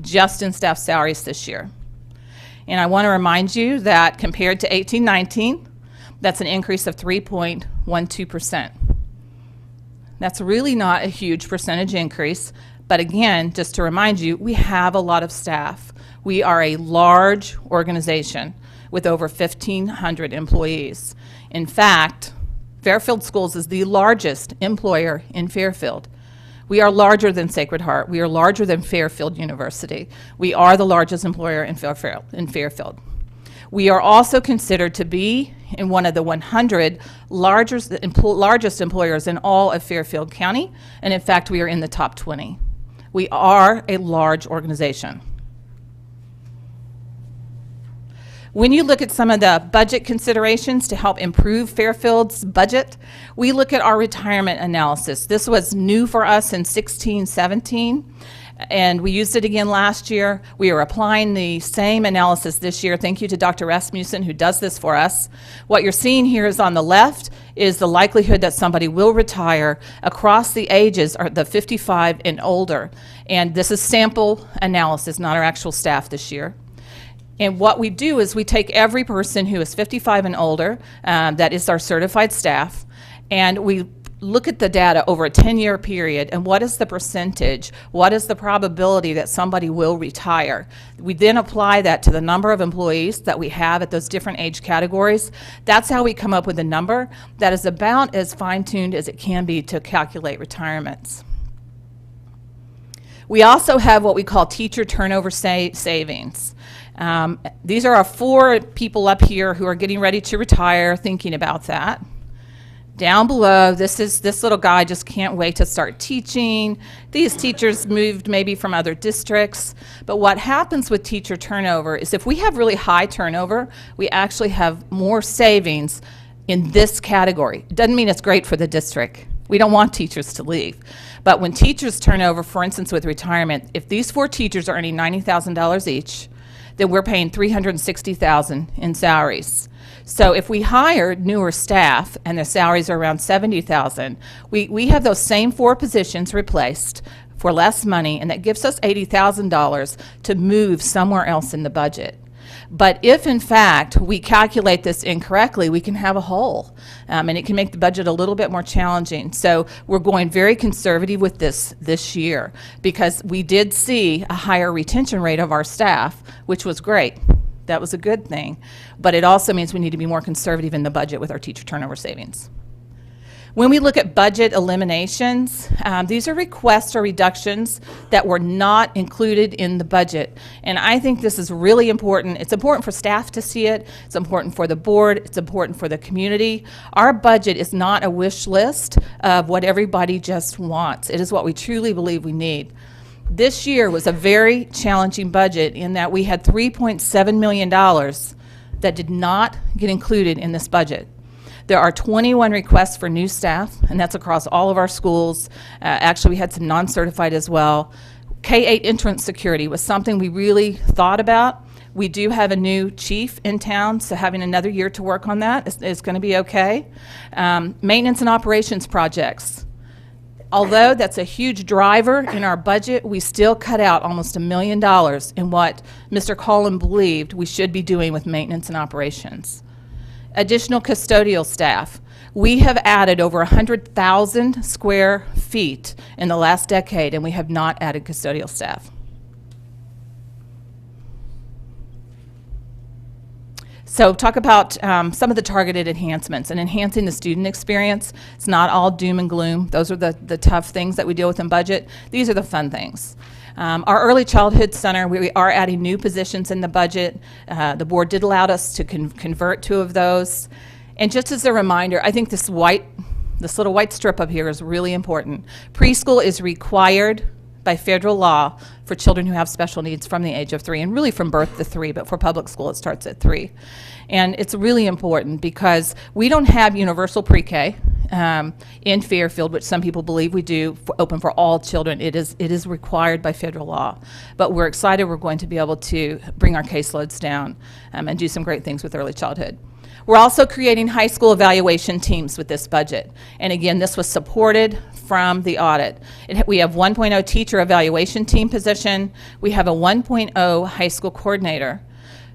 just in staff salaries this year. And I want to remind you that compared to 18-19, that's an increase of 3.12%. That's really not a huge percentage increase, but again, just to remind you, we have a lot of staff. We are a large organization with over 1,500 employees. In fact, Fairfield Schools is the largest employer in Fairfield. We are larger than Sacred Heart. We are larger than Fairfield University. We are the largest employer in Fairfield. We are also considered to be in one of the 100 largest employers in all of Fairfield County, and in fact, we are in the top 20. We are a large organization. When you look at some of the budget considerations to help improve Fairfield's budget, we look at our retirement analysis. This was new for us in 16-17, and we used it again last year. We are applying the same analysis this year. Thank you to Dr. Rasmussen, who does this for us. What you're seeing here is on the left is the likelihood that somebody will retire across the ages, or the 55 and older. And this is sample analysis, not our actual staff this year. And what we do is we take every person who is 55 and older, that is our certified staff, and we look at the data over a 10-year period, and what is the percentage, what is the probability that somebody will retire. We then apply that to the number of employees that we have at those different age categories. That's how we come up with a number that is about as fine-tuned as it can be to calculate retirements. We also have what we call teacher turnover savings. These are our 4 people up here who are getting ready to retire, thinking about that. Down below, this little guy just can't wait to start teaching. These teachers moved maybe from other districts. But what happens with teacher turnover is if we have really high turnover, we actually have more savings in this category. It doesn't mean it's great for the district. We don't want teachers to leave. But when teachers turn over, for instance, with retirement, if these 4 teachers are earning $90,000 each, then we're paying $360,000 in salaries. So if we hire newer staff and their salaries are around $70,000, we have those same 4 positions replaced for less money, and that gives us $80,000 to move somewhere else in the budget. But if, in fact, we calculate this incorrectly, we can have a hole, and it can make the budget a little bit more challenging. So we're going very conservative with this year because we did see a higher retention rate of our staff, which was great. That was a good thing. But it also means we need to be more conservative in the budget with our teacher turnover savings. When we look at budget eliminations, these are requests or reductions that were not included in the budget. And I think this is really important. It's important for staff to see it. It's important for the board. It's important for the community. Our budget is not a wish list of what everybody just wants. It is what we truly believe we need. This year was a very challenging budget in that we had $3.7 million that did not get included in this budget. There are 21 requests for new staff, and that's across all of our schools. Actually, we had some non-certified as well. K-8 entrance security was something we really thought about. We do have a new chief in town, so having another year to work on that is going to be okay. Maintenance and operations projects. Although that's a huge driver in our budget, we still cut out almost $1 million in what Mr. Collin believed we should be doing with maintenance and operations. Additional custodial staff. We have added over 100,000 square feet in the last decade, and we have not added custodial staff. So talk about some of the targeted enhancements and enhancing the student experience. It's not all doom and gloom. Those are the tough things that we deal with in budget. These are the fun things. Our Early Childhood Center, we are adding new positions in the budget. The board did allow us to convert 2 of those. And just as a reminder, I think this little white strip up here is really important. Preschool is required by federal law for children who have special needs from the age of 3, and really from birth to 3, but for public school it starts at 3. And it's really important because we don't have universal pre-K in Fairfield, which some people believe we do, open for all children. It is required by federal law. But we're excited we're going to be able to bring our caseloads down and do some great things with early childhood. We're also creating high school evaluation teams with this budget. And again, this was supported from the audit. We have 1.0 teacher evaluation team position. We have a 1.0 high school coordinator.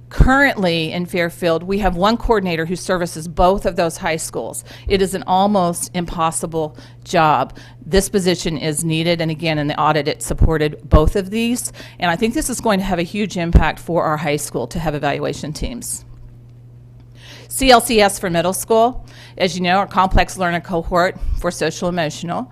Currently in Fairfield, we have 1 coordinator who services both of those high schools. It is an almost impossible job. This position is needed, and again, in the audit, it supported both of these. And I think this is going to have a huge impact for our high school to have evaluation teams. CLCS for middle school, as you know, our complex learner cohort for social emotional.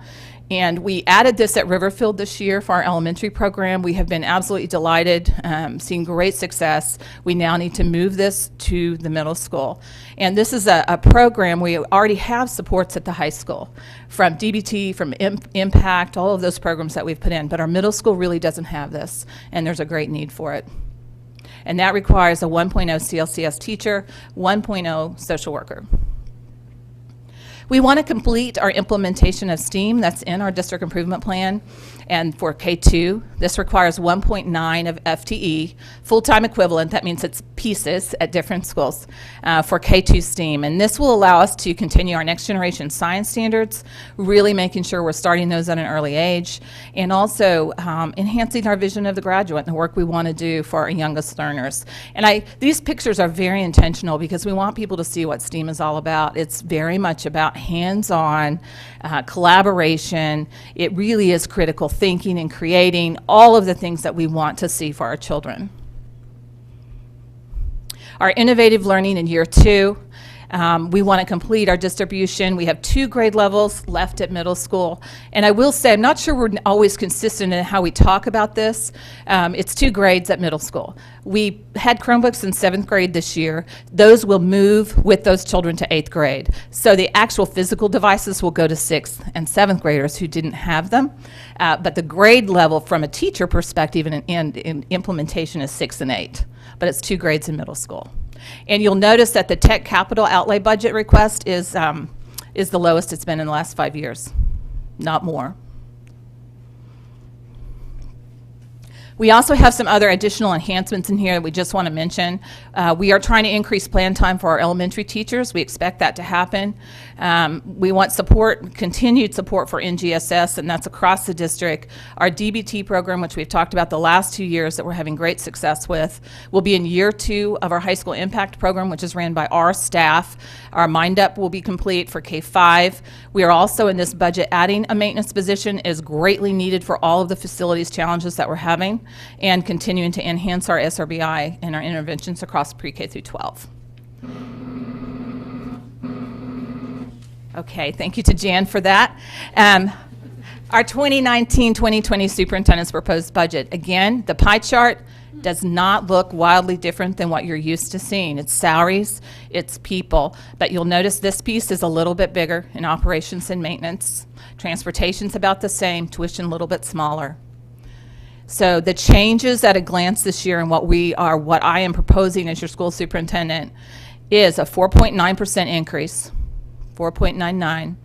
And we added this at Riverfield this year for our elementary program. We have been absolutely delighted, seeing great success. We now need to move this to the middle school. And this is a program we already have supports at the high school, from DBT, from Impact, all of those programs that we've put in. But our middle school really doesn't have this, and there's a great need for it. And that requires a 1.0 CLCS teacher, 1.0 social worker. We want to complete our implementation of STEAM. That's in our district improvement plan. And for K2, this requires 1.9 of FTE, full-time equivalent. That means it's pieces at different schools for K2 STEAM. And this will allow us to continue our next generation science standards, really making sure we're starting those at an early age, and also enhancing our vision of the graduate and the work we want to do for our youngest learners. And these pictures are very intentional because we want people to see what STEAM is all about. It's very much about hands-on collaboration. It really is critical thinking and creating all of the things that we want to see for our children. Our innovative learning in year 2. We want to complete our distribution. We have 2 grade levels left at middle school. And I will say, I'm not sure we're always consistent in how we talk about this. It's 2 grades at middle school. We had Chromebooks in 7th grade this year. Those will move with those children to 8th grade. So the actual physical devices will go to 6th and 7th graders who didn't have them. But the grade level from a teacher perspective and in implementation is 6 and 8. But it's 2 grades in middle school. And you'll notice that the tech capital outlay budget request is the lowest it's been in the last 5 years, not more. We also have some other additional enhancements in here that we just want to mention. We are trying to increase plan time for our elementary teachers. We expect that to happen. We want support, continued support for NGSS, and that's across the district. Our DBT program, which we've talked about the last 2 years that we're having great success with, will be in year 2 of our high school impact program, which is ran by our staff. Our Mind Up will be complete for K-5. We are also in this budget adding a maintenance position is greatly needed for all of the facilities challenges that we're having, and continuing to enhance our SRBI and our interventions across pre-K through 12. Okay, thank you to Jan for that. Our 2019-2020 superintendent's proposed budget. Again, the pie chart does not look wildly different than what you're used to seeing. It's salaries, it's people, but you'll notice this piece is a little bit bigger in operations and maintenance. Transportation's about the same, tuition a little bit smaller. So the changes at a glance this year and what I am proposing as your school superintendent is a 4.9% increase, 4.99.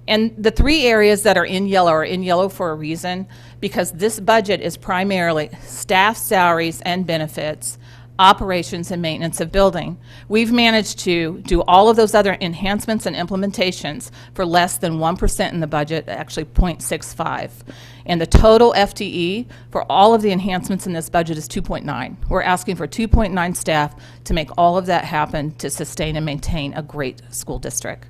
And the 3 areas that are in yellow for a reason, because this budget is primarily staff salaries and benefits, operations and maintenance of building. We've managed to do all of those other enhancements and implementations for less than 1% in the budget, actually 0.65. And the total FTE for all of the enhancements in this budget is 2.9. We're asking for 2.9 staff to make all of that happen to sustain and maintain a great school district.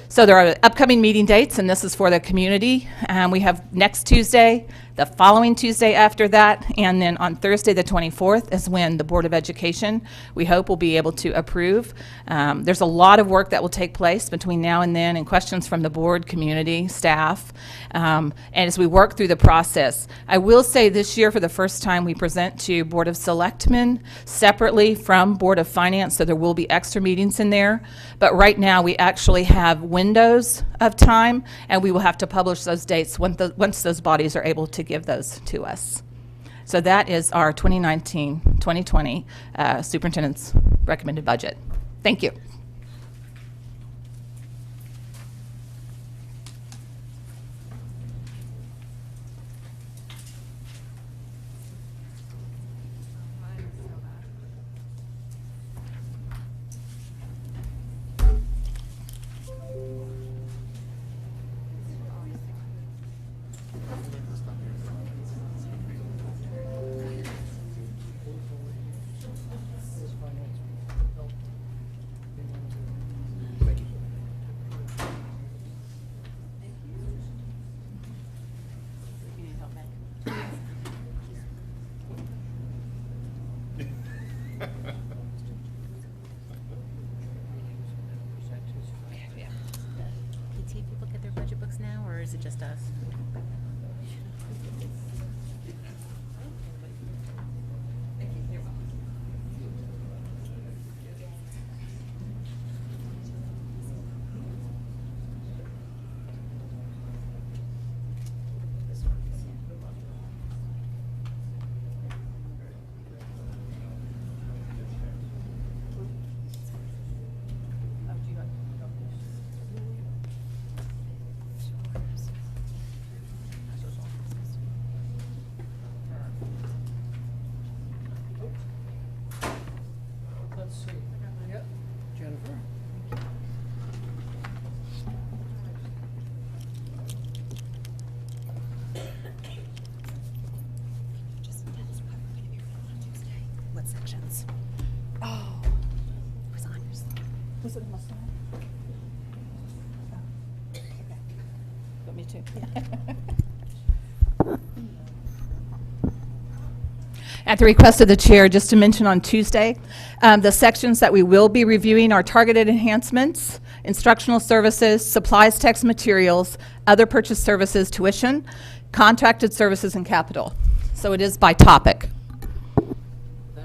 So there are upcoming meeting dates, and this is for the community. We have next Tuesday, the following Tuesday after that, and then on Thursday the 24th is when the Board of Education, we hope, will be able to approve. There's a lot of work that will take place between now and then, and questions from the board, community, staff, and as we work through the process. I will say this year, for the first time, we present to Board of Selectmen separately from Board of Finance, so there will be extra meetings in there. But right now, we actually have windows of time, and we will have to publish those dates once those bodies are able to give those to us. So that is our 2019-2020 superintendent's recommended budget. Thank you. People get their budget books now, or is it just us? Let's see. Yep, Jennifer. What sections? Oh, it was on yours. Was it my slide? Got me too. At the request of the chair, just to mention on Tuesday, the sections that we will be reviewing are targeted enhancements, instructional services, supplies, text materials, other purchase services, tuition, contracted services, and capital. So it is by topic. The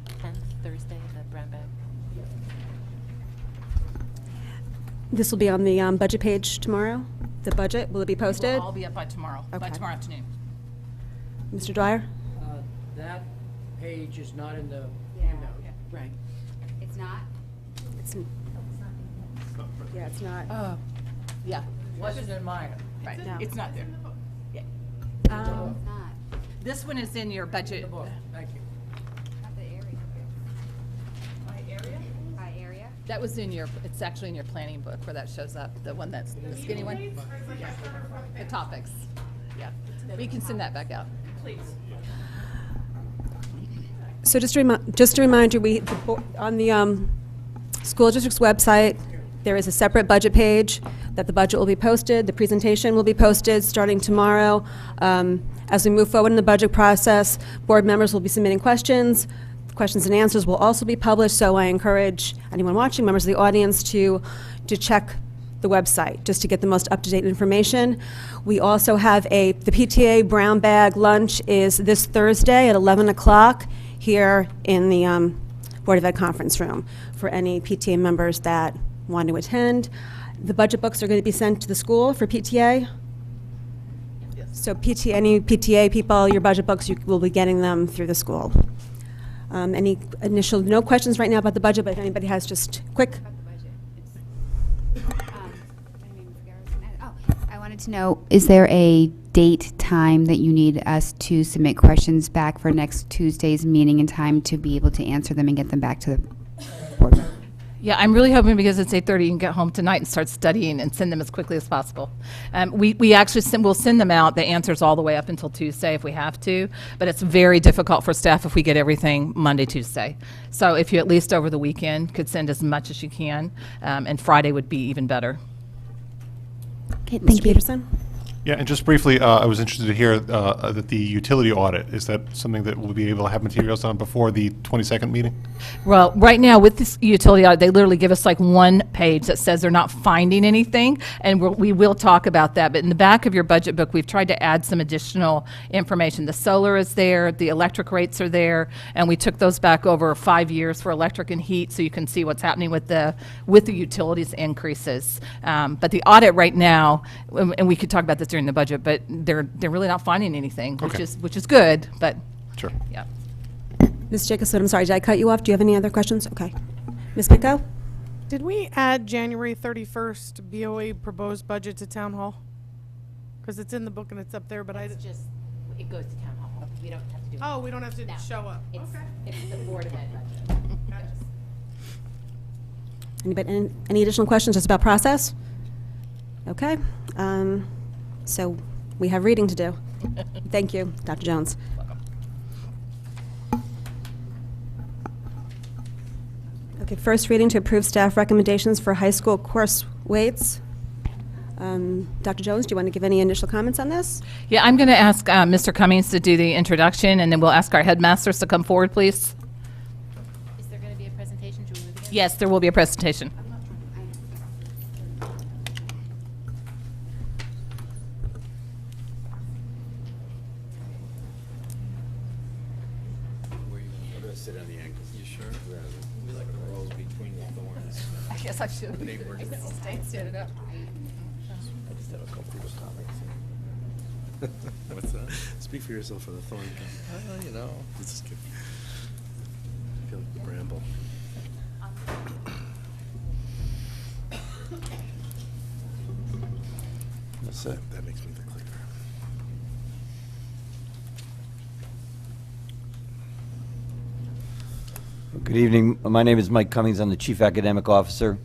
10th, Thursday, the brown bag. This will be on the budget page tomorrow? The budget, will it be posted? I'll be up by tomorrow, by Okay. tomorrow afternoon. Mr. Dwyer? That page is not in the Yeah. handout. Right. It's not? It's, yeah, it's not. Yeah. Wasn't in mine. Right. No. It's not there. It's not. This one is in your budget. Thank you. Not the area. By area? That was in your, it's actually in your planning book where that shows up, the one that's, the skinny one? The topics. Yeah. We can send that back out. So just to remind you, on the school district's website, there is a separate budget page that the budget will be posted. The presentation will be posted starting tomorrow. As we move forward in the budget process, board members will be submitting questions. Questions and answers will also be published, so I encourage anyone watching, members of the audience, to check the website just to get the most up-to-date information. We also have the PTA brown bag lunch is this Thursday at 11 o'clock here in the Board of Ed conference room for any PTA members that want to attend. The budget books are going to be sent to the school for PTA. Yes. So any PTA people, your budget books, you will be getting them through the school. No questions right now about the budget, but if anybody has just quick. About the budget. I wanted to know, is there a date, time that you need us to submit questions back for next Tuesday's meeting in time to be able to answer them and get them back to the board? Yeah, I'm really hoping because it's 8:30 you can get home tonight and start studying and send them as quickly as possible. We actually we'll send them out, the answers all the way up until Tuesday if we have to, but it's very difficult for staff if we get everything Monday, Tuesday. So if you at least over the weekend could send as much as you can, and Friday would be even better. Okay, Mr. thank you. Peterson? Yeah, and just briefly, I was interested to hear that the utility audit, is that something that we'll be able to have materials on before the 22nd meeting? Well, right now with this utility audit, they literally give us like one page that says they're not finding anything, and we will talk about that. But in the back of your budget book, we've tried to add some additional information. The solar is there, the electric rates are there, and we took those back over 5 years for electric and heat, so you can see what's happening with the utilities increases. But the audit right now, and we could talk about this during the budget, but they're really not finding anything, which is good, but Sure. yeah. Ms. Jacobson, I'm sorry, did I cut you off? Do you have any other questions? Okay. Ms. Pitko? Did we add January 31st BOA proposed budget to town hall? Because it's in the book and it's up there, but It goes to town hall. We don't have to do it. Oh, we don't have to No. show up. It's, Okay. it's the Board of Ed budget. Gotcha. Anybody, any additional questions just about process? Okay. So we have reading to do. Thank you, Dr. Jones. Okay, first reading to approve staff recommendations for high school course weights. Dr. Jones, do you want to give any initial comments on this? Yeah, I'm going to ask Mr. Cummings to do the introduction, and then we'll ask our headmasters to come forward, please. Is there going to be a presentation? Should we move again? Yes, there will be a presentation. Sit on the ankle. You sure? We like rolls between the thorns. I guess I should. Stand up. I just have a couple of comments. What's that? Speak for yourself for the thorn. You know. This is good. I feel like the bramble. That's it. That makes me the cleaner. Good evening. My name is Mike Cummings. I'm the Chief Academic Officer.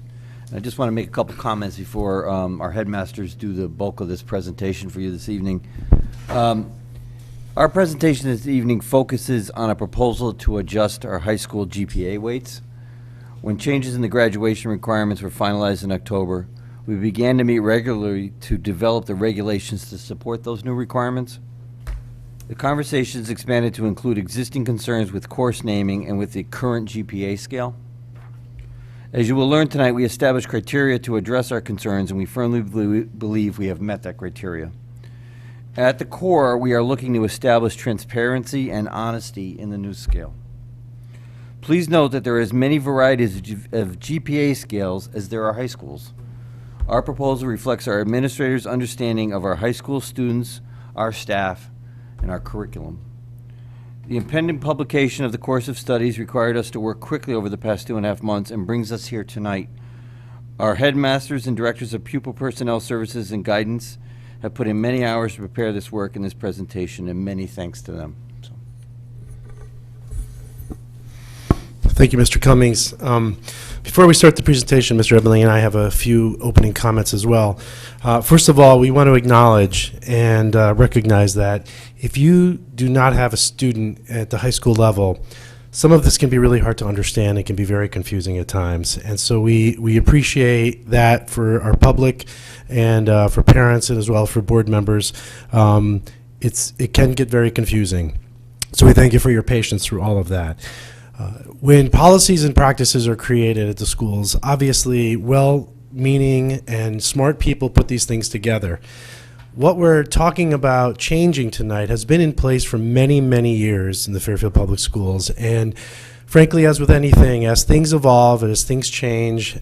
And I just want to make a couple comments before our headmasters do the bulk of this presentation for you this evening. Our presentation this evening focuses on a proposal to adjust our high school GPA weights. When changes in the graduation requirements were finalized in October, we began to meet regularly to develop the regulations to support those new requirements. The conversations expanded to include existing concerns with course naming and with the current GPA scale. As you will learn tonight, we established criteria to address our concerns, and we firmly believe we have met that criteria. At the core, we are looking to establish transparency and honesty in the new scale. Please note that there are as many varieties of GPA scales as there are high schools. Our proposal reflects our administrators' understanding of our high school students, our staff, and our curriculum. The impending publication of the course of studies required us to work quickly over the past 2.5 months and brings us here tonight. Our headmasters and directors of pupil personnel services and guidance have put in many hours to prepare this work and this presentation, and many thanks to them. So. Thank you, Mr. Cummings. Before we start the presentation, Mr. Ebeling and I have a few opening comments as well. First of all, we want to acknowledge and recognize that if you do not have a student at the high school level, some of this can be really hard to understand. It can be very confusing at times. And so we appreciate that for our public and for parents and as well for board members. It can get very confusing. So we thank you for your patience through all of that. When policies and practices are created at the schools, obviously well-meaning and smart people put these things together. What we're talking about changing tonight has been in place for many, many years in the Fairfield Public Schools. And frankly, as with anything, as things evolve and as things change,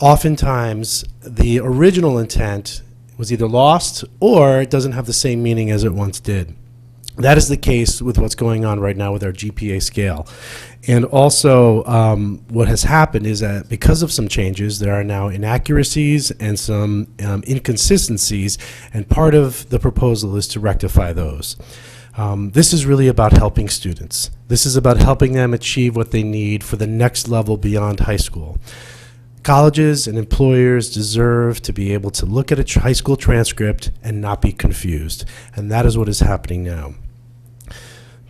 oftentimes the original intent was either lost or it doesn't have the same meaning as it once did. That is the case with what's going on right now with our GPA scale. And also what has happened is that because of some changes, there are now inaccuracies and some inconsistencies, and part of the proposal is to rectify those. This is really about helping students. This is about helping them achieve what they need for the next level beyond high school. Colleges and employers deserve to be able to look at a high school transcript and not be confused, and that is what is happening now.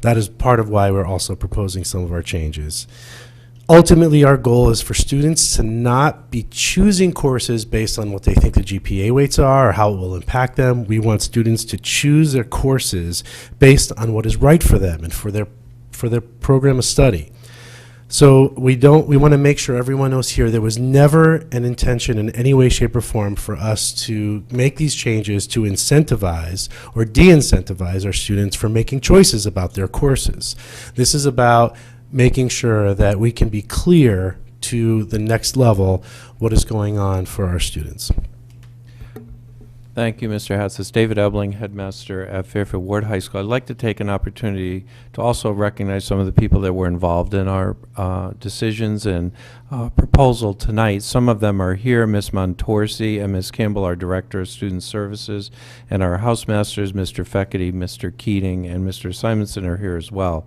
That is part of why we're also proposing some of our changes. Ultimately, our goal is for students to not be choosing courses based on what they think the GPA weights are or how it will impact them. We want students to choose their courses based on what is right for them and for their program of study. So we want to make sure everyone knows here there was never an intention in any way, shape, or form for us to make these changes to incentivize or de-incentivize our students for making choices about their courses. This is about making sure that we can be clear to the next level what is going on for our students. Thank you, Mr. Hatsis. David Ebling, headmaster at Fairfield Ward High School. I'd like to take an opportunity to also recognize some of the people that were involved in our decisions and proposal tonight. Some of them are here, Ms. Montorsi and Ms. Campbell, our Director of Student Services, and our Housemasters, Mr. Feckety, Mr. Keating, and Mr. Simonson are here as well.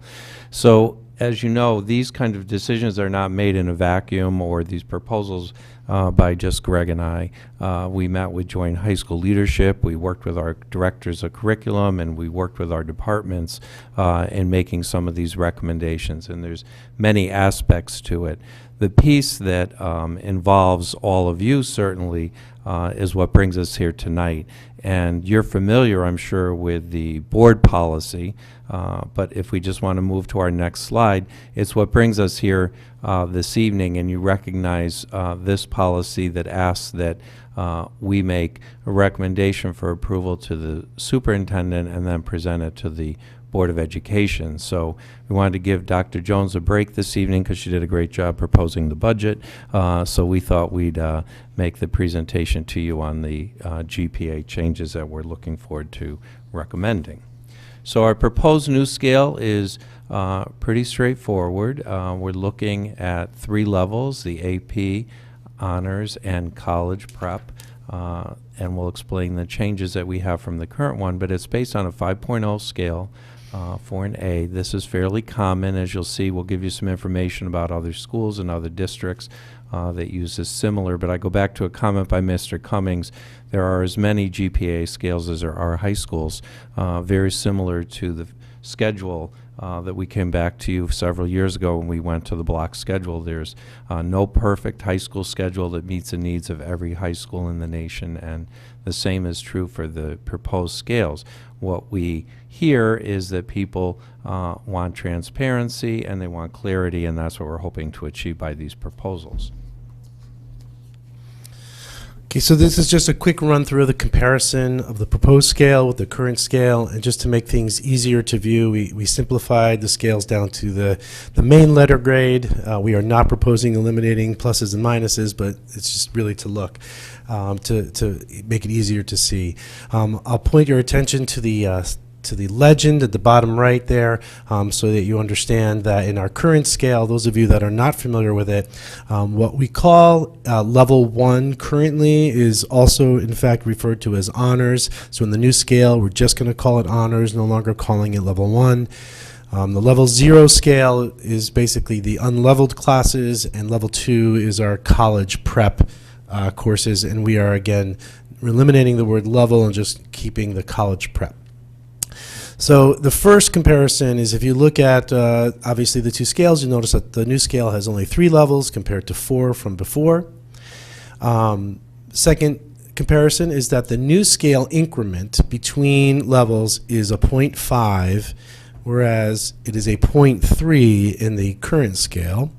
So, as you know, these kind of decisions are not made in a vacuum, or these proposals by just Greg and I. We met with joint high school leadership, we worked with our directors of curriculum, and we worked with our departments in making some of these recommendations, and there's many aspects to it. The piece that involves all of you certainly is what brings us here tonight. And you're familiar, I'm sure, with the board policy, but if we just want to move to our next slide, it's what brings us here this evening, and you recognize this policy that asks that we make a recommendation for approval to the superintendent and then present it to the Board of Education. So we wanted to give Dr. Jones a break this evening because she did a great job proposing the budget. So we thought we'd make the presentation to you on the GPA changes that we're looking forward to recommending. So our proposed new scale is pretty straightforward. We're looking at 3 levels, the AP, honors, and college prep. And we'll explain the changes that we have from the current one, but it's based on a 5.0 scale for an A. This is fairly common. As you'll see, we'll give you some information about other schools and other districts that use this similar, but I go back to a comment by Mr. Cummings. There are as many GPA scales as there are high schools, very similar to the schedule that we came back to you several years ago when we went to the block schedule. There's no perfect high school schedule that meets the needs of every high school in the nation, and the same is true for the proposed scales. What we hear is that people want transparency and they want clarity, and that's what we're hoping to achieve by these proposals. Okay, so this is just a quick run through of the comparison of the proposed scale with the current scale, and just to make things easier to view, we simplified the scales down to the main letter grade. We are not proposing eliminating pluses and minuses, but it's just really to look, to make it easier to see. I'll point your attention to the to the legend at the bottom right there, so that you understand that in our current scale, those of you that are not familiar with it, what we call level 1 currently is also in fact referred to as honors. So in the new scale, we're just going to call it honors, no longer calling it level 1. The level 0 scale is basically the unleveled classes, and level 2 is our college prep courses, and we are again eliminating the word level and just keeping the college prep. So the first comparison is if you look at obviously the two scales, you notice that the new scale has only 3 levels compared to 4 from before. Second comparison is that the new scale increment between levels is a 0.5, whereas it is a 0.3 in the current scale.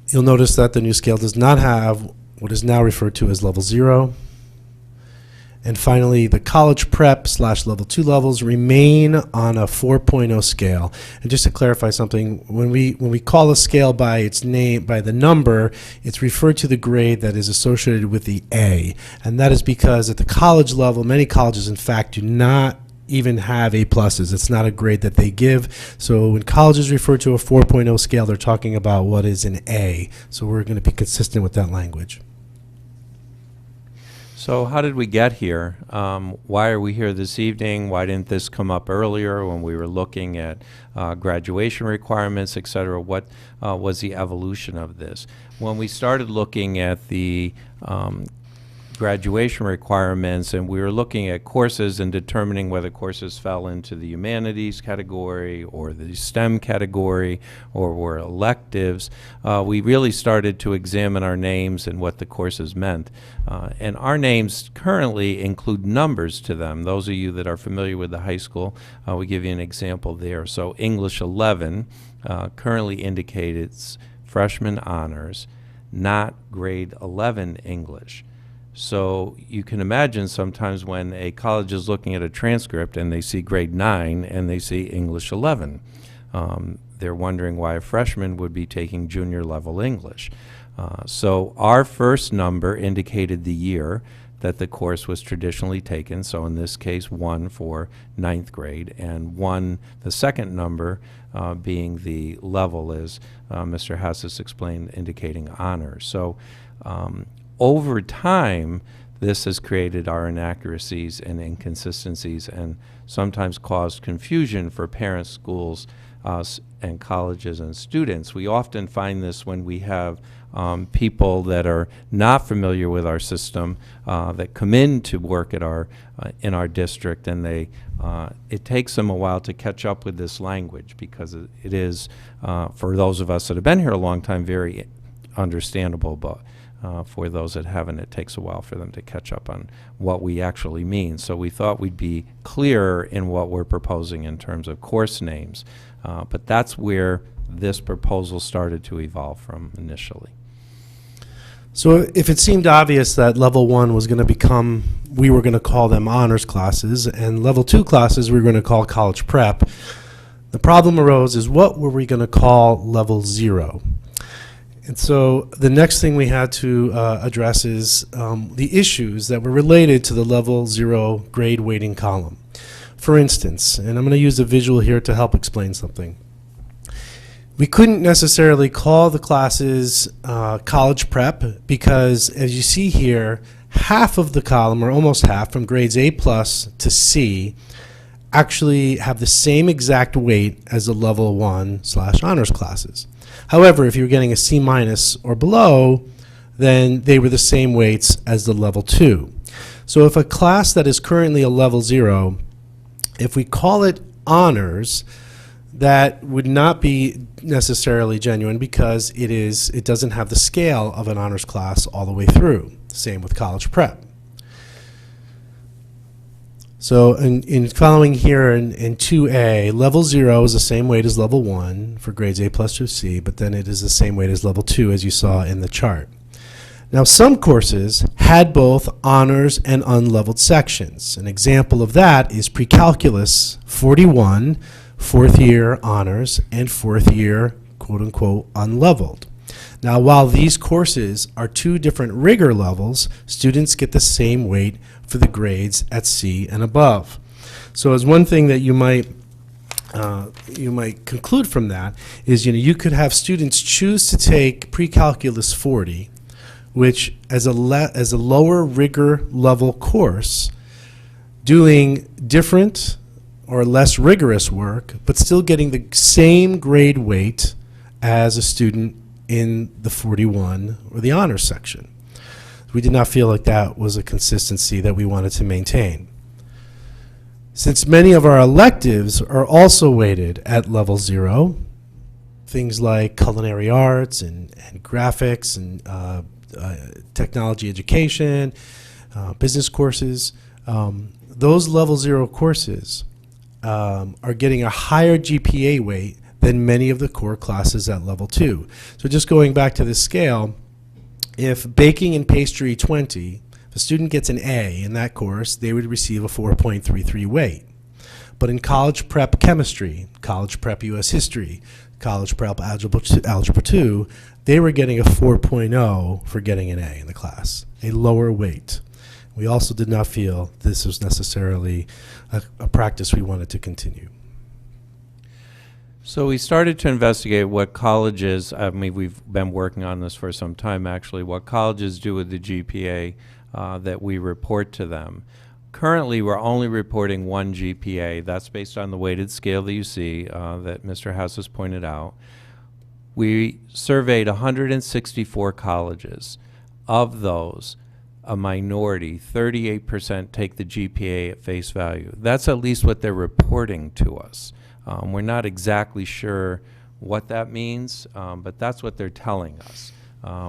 You'll notice that the new scale does not have what is now referred to as level 0. And finally, the college prep / level 2 levels remain on a 4.0 scale. And just to clarify something, when we call a scale by its name, by the number, it's referred to the grade that is associated with the A. And that is because at the college level, many colleges in fact do not even have A pluses. It's not a grade that they give. So when colleges refer to a 4.0 scale, they're talking about what is an A. So we're going to be consistent with that language. So how did we get here? Why are we here this evening? Why didn't this come up earlier when we were looking at graduation requirements, et cetera? What was the evolution of this? When we started looking at the graduation requirements and we were looking at courses and determining whether courses fell into the humanities category or the STEM category or were electives, we really started to examine our names and what the courses meant. And our names currently include numbers to them. Those of you that are familiar with the high school, we give you an example there. So English 11 currently indicates freshman honors, not grade 11 English. So you can imagine sometimes when a college is looking at a transcript and they see grade 9 and they see English 11, they're wondering why a freshman would be taking junior level English. So our first number indicated the year that the course was traditionally taken, so in this case 1 for 9th grade, and 1, the second number being the level, as Mr. Hess has explained, indicating honors. So over time, this has created our inaccuracies and inconsistencies and sometimes caused confusion for parents, schools, and colleges and students. We often find this when we have people that are not familiar with our system that come in to work at in our district, and it takes them a while to catch up with this language because it is, for those of us that have been here a long time, very understandable, but for those that haven't, it takes a while for them to catch up on what we actually mean. So we thought we'd be clearer in what we're proposing in terms of course names. But that's where this proposal started to evolve from initially. So if it seemed obvious that level 1 was going to become, we were going to call them honors classes, and level 2 classes we were going to call college prep, the problem arose is what were we going to call level 0? And so the next thing we had to address is the issues that were related to the level 0 grade weighting column. For instance, and I'm going to use a visual here to help explain something. We couldn't necessarily call the classes college prep because, as you see here, half of the column, or almost half, from grades A plus to C, actually have the same exact weight as the level 1 / honors classes. However, if you were getting a C- or below, then they were the same weights as the level 2. So if a class that is currently a level 0, if we call it honors, that would not be necessarily genuine because it doesn't have the scale of an honors class all the way through. Same with college prep. So in following here in 2A, level 0 is the same weight as level 1 for grades A plus through C, but then it is the same weight as level 2 as you saw in the chart. Now some courses had both honors and unleveled sections. An example of that is pre-calculus 41, 4th year honors, and 4th year quote-unquote unleveled. Now while these courses are 2 different rigor levels, students get the same weight for the grades at C and above. So as one thing that you might conclude from that is, you could have students choose to take pre-calculus 40, which as a lower rigor level course, doing different or less rigorous work, but still getting the same grade weight as a student in the 41 or the honors section. We did not feel like that was a consistency that we wanted to maintain. Since many of our electives are also weighted at level 0, things like culinary arts and graphics and technology education, business courses, those level 0 courses are getting a higher GPA weight than many of the core classes at level 2. So just going back to this scale, if baking and pastry 20, if a student gets an A in that course, they would receive a 4.33 weight. But in college prep chemistry, college prep US history, college prep algebra 2, they were getting a 4.0 for getting an A in the class, a lower weight. We also did not feel this was necessarily a practice we wanted to continue. So we started to investigate what colleges, we've been working on this for some time actually, what colleges do with the GPA that we report to them. Currently, we're only reporting one GPA. That's based on the weighted scale that you see that Mr. House has pointed out. We surveyed 164 colleges. Of those, a minority, 38%, take the GPA at face value. That's at least what they're reporting to us. We're not exactly sure what that means, but that's what they're telling us.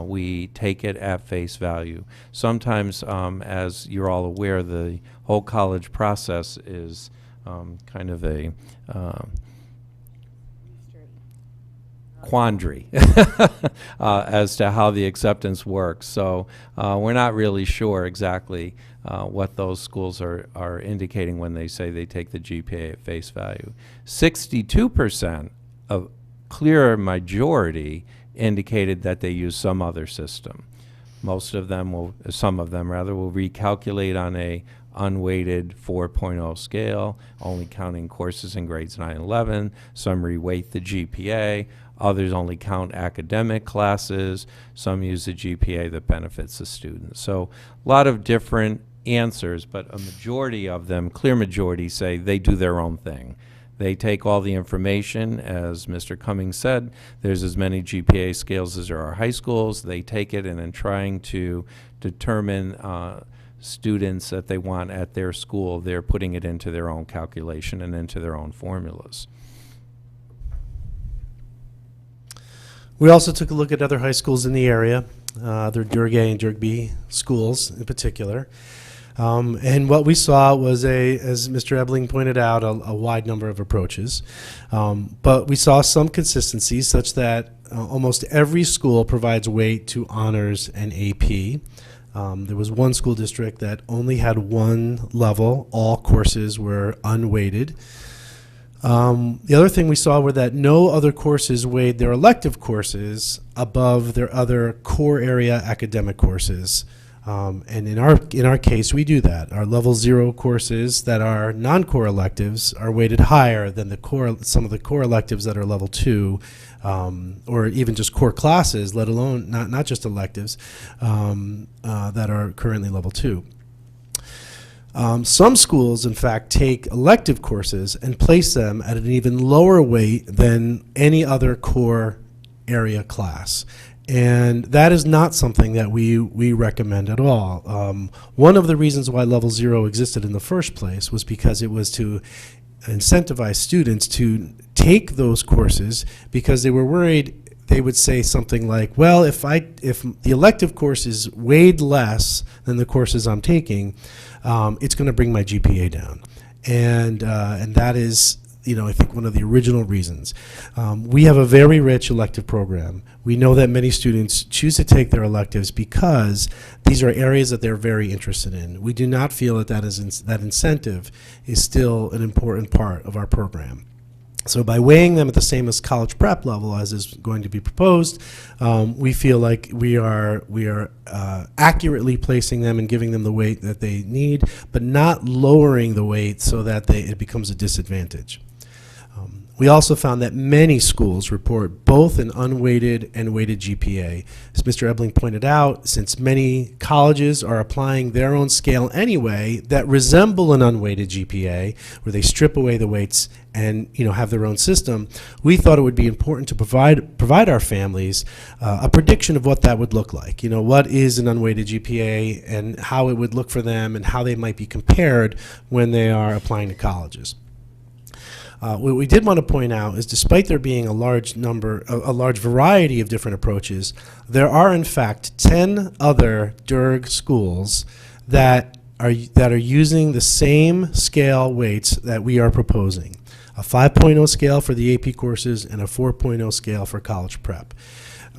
We take it at face value. Sometimes, as you're all aware, the whole college process is kind of a quandary as to how the acceptance works. So we're not really sure exactly what those schools are indicating when they say they take the GPA at face value. 62% of clear majority indicated that they use some other system. Most of them will, some of them rather, will recalculate on a unweighted 4.0 scale, only counting courses in grades 9 and 11. Some reweight the GPA. Others only count academic classes. Some use the GPA that benefits the students. So a lot of different answers, but a majority of them, clear majority, say they do their own thing. They take all the information, as Mr. Cummings said, there's as many GPA scales as there are high schools. They take it and in trying to determine students that they want at their school, they're putting it into their own calculation and into their own formulas. We also took a look at other high schools in the area, their Durg A and Durg B schools in particular. And what we saw was, as Mr. Ebling pointed out, a wide number of approaches. But we saw some consistencies such that almost every school provides weight to honors and AP. There was one school district that only had one level. All courses were unweighted. The other thing we saw were that no other courses weighed their elective courses above their other core area academic courses. And in our case, we do that. Our level 0 courses that are non-core electives are weighted higher than some of the core electives that are level 2, or even just core classes, let alone not just electives, that are currently level 2. Some schools, in fact, take elective courses and place them at an even lower weight than any other core area class. And that is not something that we recommend at all. One of the reasons why level 0 existed in the first place was because it was to incentivize students to take those courses because they were worried they would say something like, well, if the elective course is weighed less than the courses I'm taking, it's going to bring my GPA down. And that is, I think one of the original reasons. We have a very rich elective program. We know that many students choose to take their electives because these are areas that they're very interested in. We do not feel that that incentive is still an important part of our program. So by weighing them at the same as college prep level as is going to be proposed, we feel like we are accurately placing them and giving them the weight that they need, but not lowering the weight so that it becomes a disadvantage. We also found that many schools report both an unweighted and weighted GPA. As Mr. Ebling pointed out, since many colleges are applying their own scale anyway that resemble an unweighted GPA, where they strip away the weights and have their own system, we thought it would be important to provide our families a prediction of what that would look like. What is an unweighted GPA and how it would look for them and how they might be compared when they are applying to colleges. What we did want to point out is, despite there being a large variety of different approaches, there are in fact 10 other DERG schools that are using the same scale weights that we are proposing: a 5.0 scale for the AP courses and a 4.0 scale for college prep.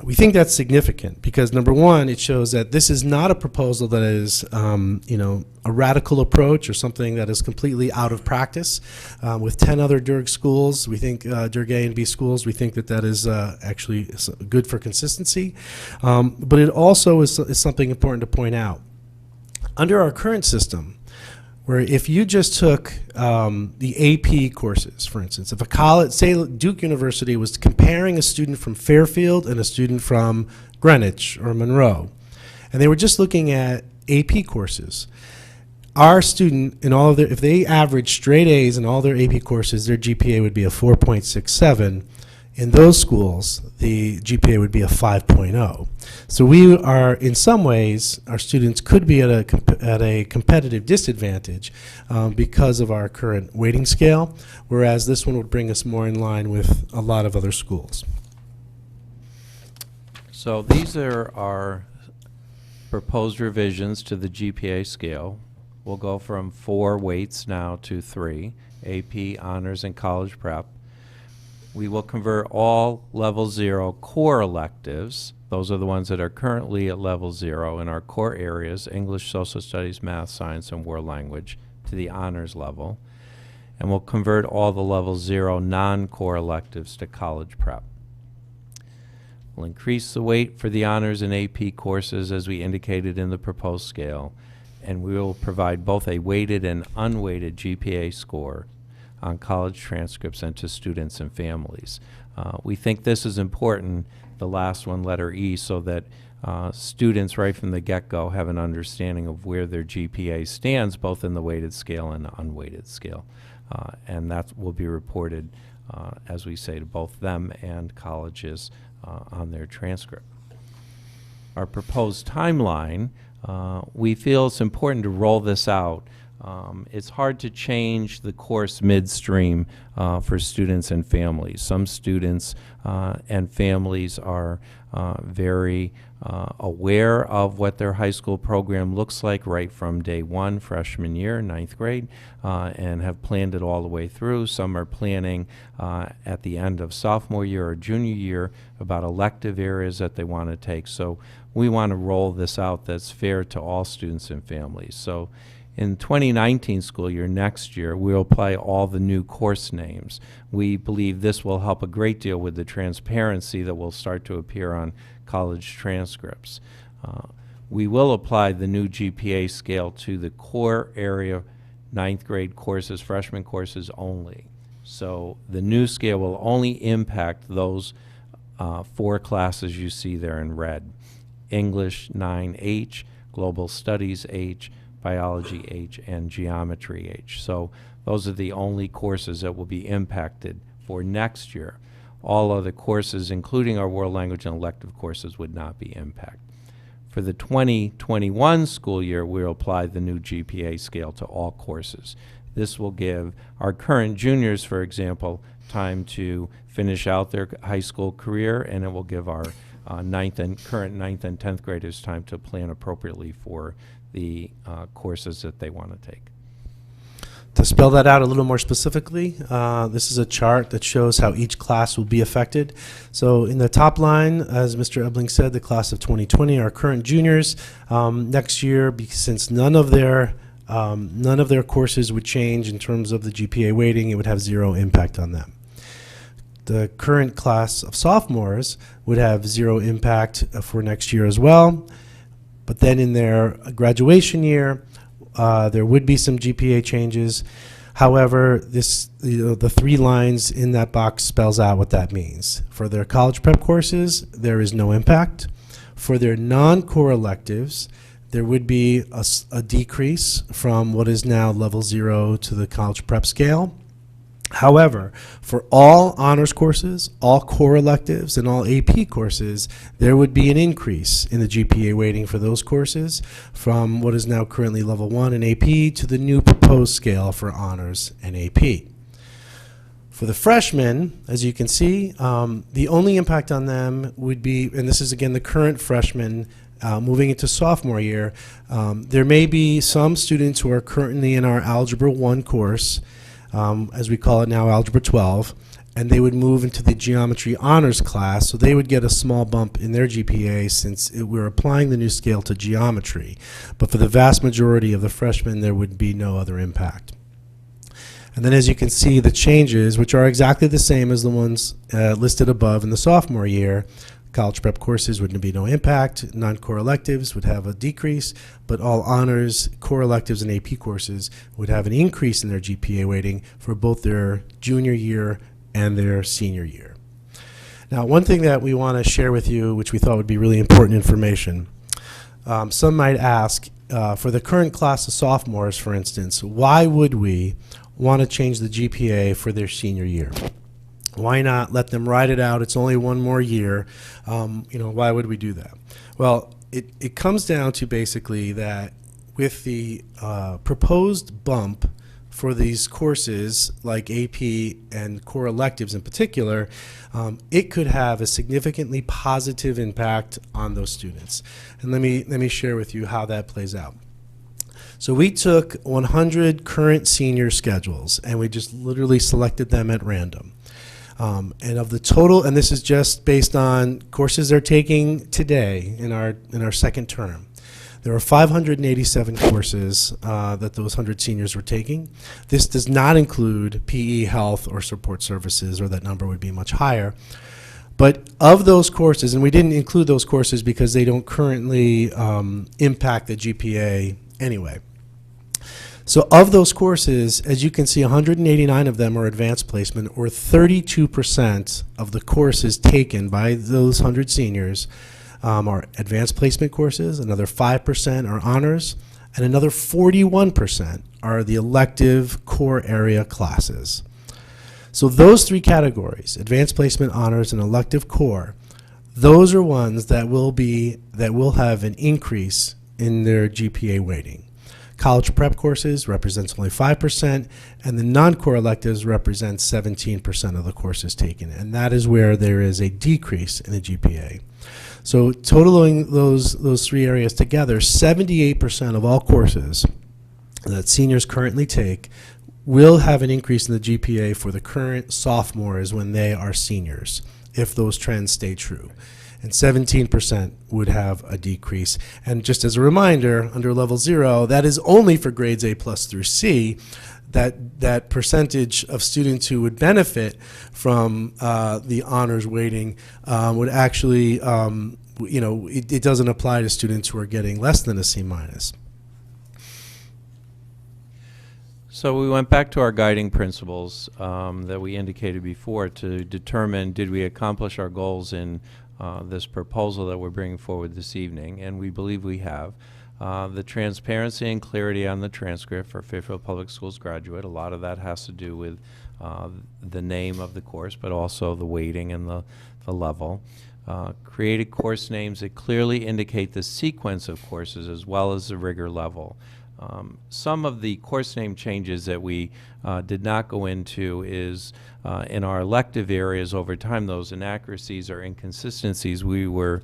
We think that's significant because, number one, it shows that this is not a proposal that is, a radical approach or something that is completely out of practice. With 10 other DERG schools, we think DERG A and B schools, we think that is actually good for consistency. But it also is something important to point out. Under our current system, where if you just took the AP courses, for instance, if a college, say Duke University, was comparing a student from Fairfield and a student from Greenwich or Monroe, and they were just looking at AP courses, our student, in all of if they averaged straight A's in all their AP courses, their GPA would be a 4.67. In those schools, the GPA would be a 5.0. So we are, in some ways, our students could be at a competitive disadvantage because of our current weighting scale, whereas this one would bring us more in line with a lot of other schools. So these are our proposed revisions to the GPA scale. We'll go from 4 weights now to 3, AP, honors, and college prep. We will convert all level 0 core electives. Those are the ones that are currently at level 0 in our core areas: English, social studies, math, science, and world language, to the honors level. And we'll convert all the level 0 non-core electives to college prep. We'll increase the weight for the honors and AP courses as we indicated in the proposed scale, and we will provide both a weighted and unweighted GPA score on college transcripts and to students and families. We think this is important, the last one, letter E, so that students right from the get-go have an understanding of where their GPA stands, both in the weighted scale and the unweighted scale. And that will be reported, as we say, to both them and colleges on their transcript. Our proposed timeline, we feel it's important to roll this out. It's hard to change the course midstream for students and families. Some students and families are very aware of what their high school program looks like right from day one, freshman year, 9th grade, and have planned it all the way through. Some are planning at the end of sophomore year or junior year about elective areas that they want to take. So we want to roll this out that's fair to all students and families. So in 2019 school year, next year, we'll apply all the new course names. We believe this will help a great deal with the transparency that will start to appear on college transcripts. We will apply the new GPA scale to the core area 9th grade courses, freshman courses only. So the new scale will only impact those 4 classes you see there in red: English 9H, Global Studies H, Biology H, and Geometry H. So those are the only courses that will be impacted for next year. All other courses, including our world language and elective courses, would not be impacted. For the 2021 school year, we'll apply the new GPA scale to all courses. This will give our current juniors, for example, time to finish out their high school career, and it will give our current 9th and 10th graders time to plan appropriately for the courses that they want to take. To spell that out a little more specifically, this is a chart that shows how each class will be affected. So in the top line, as Mr. Ebling said, the class of 2020, our current juniors, next year, since none of their courses would change in terms of the GPA weighting, it would have 0 impact on them. The current class of sophomores would have zero impact for next year as well. But then in their graduation year, there would be some GPA changes. However, the 3 lines in that box spells out what that means. For their college prep courses, there is no impact. For their non-core electives, there would be a decrease from what is now level 0 to the college prep scale. However, for all honors courses, all core electives, and all AP courses, there would be an increase in the GPA weighting for those courses from what is now currently level 1 in AP to the new proposed scale for honors and AP. For the freshmen, as you can see, the only impact on them would be, and this is again the current freshmen moving into sophomore year, there may be some students who are currently in our Algebra 1 course, as we call it now, Algebra 12, and they would move into the Geometry Honors class, so they would get a small bump in their GPA since we're applying the new scale to geometry. But for the vast majority of the freshmen, there would be no other impact. And then as you can see, the changes, which are exactly the same as the ones listed above in the sophomore year, college prep courses would be no impact, non-core electives would have a decrease, but all honors, core electives, and AP courses would have an increase in their GPA weighting for both their junior year and their senior year. Now, one thing that we want to share with you, which we thought would be really important information, some might ask, for the current class of sophomores, for instance, why would we want to change the GPA for their senior year? Why not let them ride it out? It's only one more year. Why would we do that? Well, it comes down to basically that with the proposed bump for these courses like AP and core electives in particular, it could have a significantly positive impact on those students. And let me share with you how that plays out. So we took 100 current senior schedules and we just literally selected them at random. And of the total, and this is just based on courses they're taking today in our second term, there are 587 courses that those 100 seniors were taking. This does not include PE, health, or support services, or that number would be much higher. But of those courses, and we didn't include those courses because they don't currently impact the GPA anyway. So of those courses, as you can see, 189 of them are advanced placement, or 32% of the courses taken by those 100 seniors are advanced placement courses, another 5% are honors, and another 41% are the elective core area classes. So those 3 categories, advanced placement, honors, and elective core, those are ones that will have an increase in their GPA weighting. College prep courses represents only 5%, and the non-core electives represent 17% of the courses taken, and that is where there is a decrease in the GPA. So totaling those 3 areas together, 78% of all courses that seniors currently take will have an increase in the GPA for the current sophomores when they are seniors, if those trends stay true. And 17% would have a decrease. And just as a reminder, under level 0, that is only for grades A+ through C. That percentage of students who would benefit from the honors weighting would actually, it doesn't apply to students who are getting less than a C-. So we went back to our guiding principles that we indicated before to determine, did we accomplish our goals in this proposal that we're bringing forward this evening, and we believe we have. The transparency and clarity on the transcript for Fairfield Public Schools graduate, a lot of that has to do with the name of the course, but also the weighting and the level. Created course names that clearly indicate the sequence of courses as well as the rigor level. Some of the course name changes that we did not go into is in our elective areas over time, those inaccuracies or inconsistencies. We were,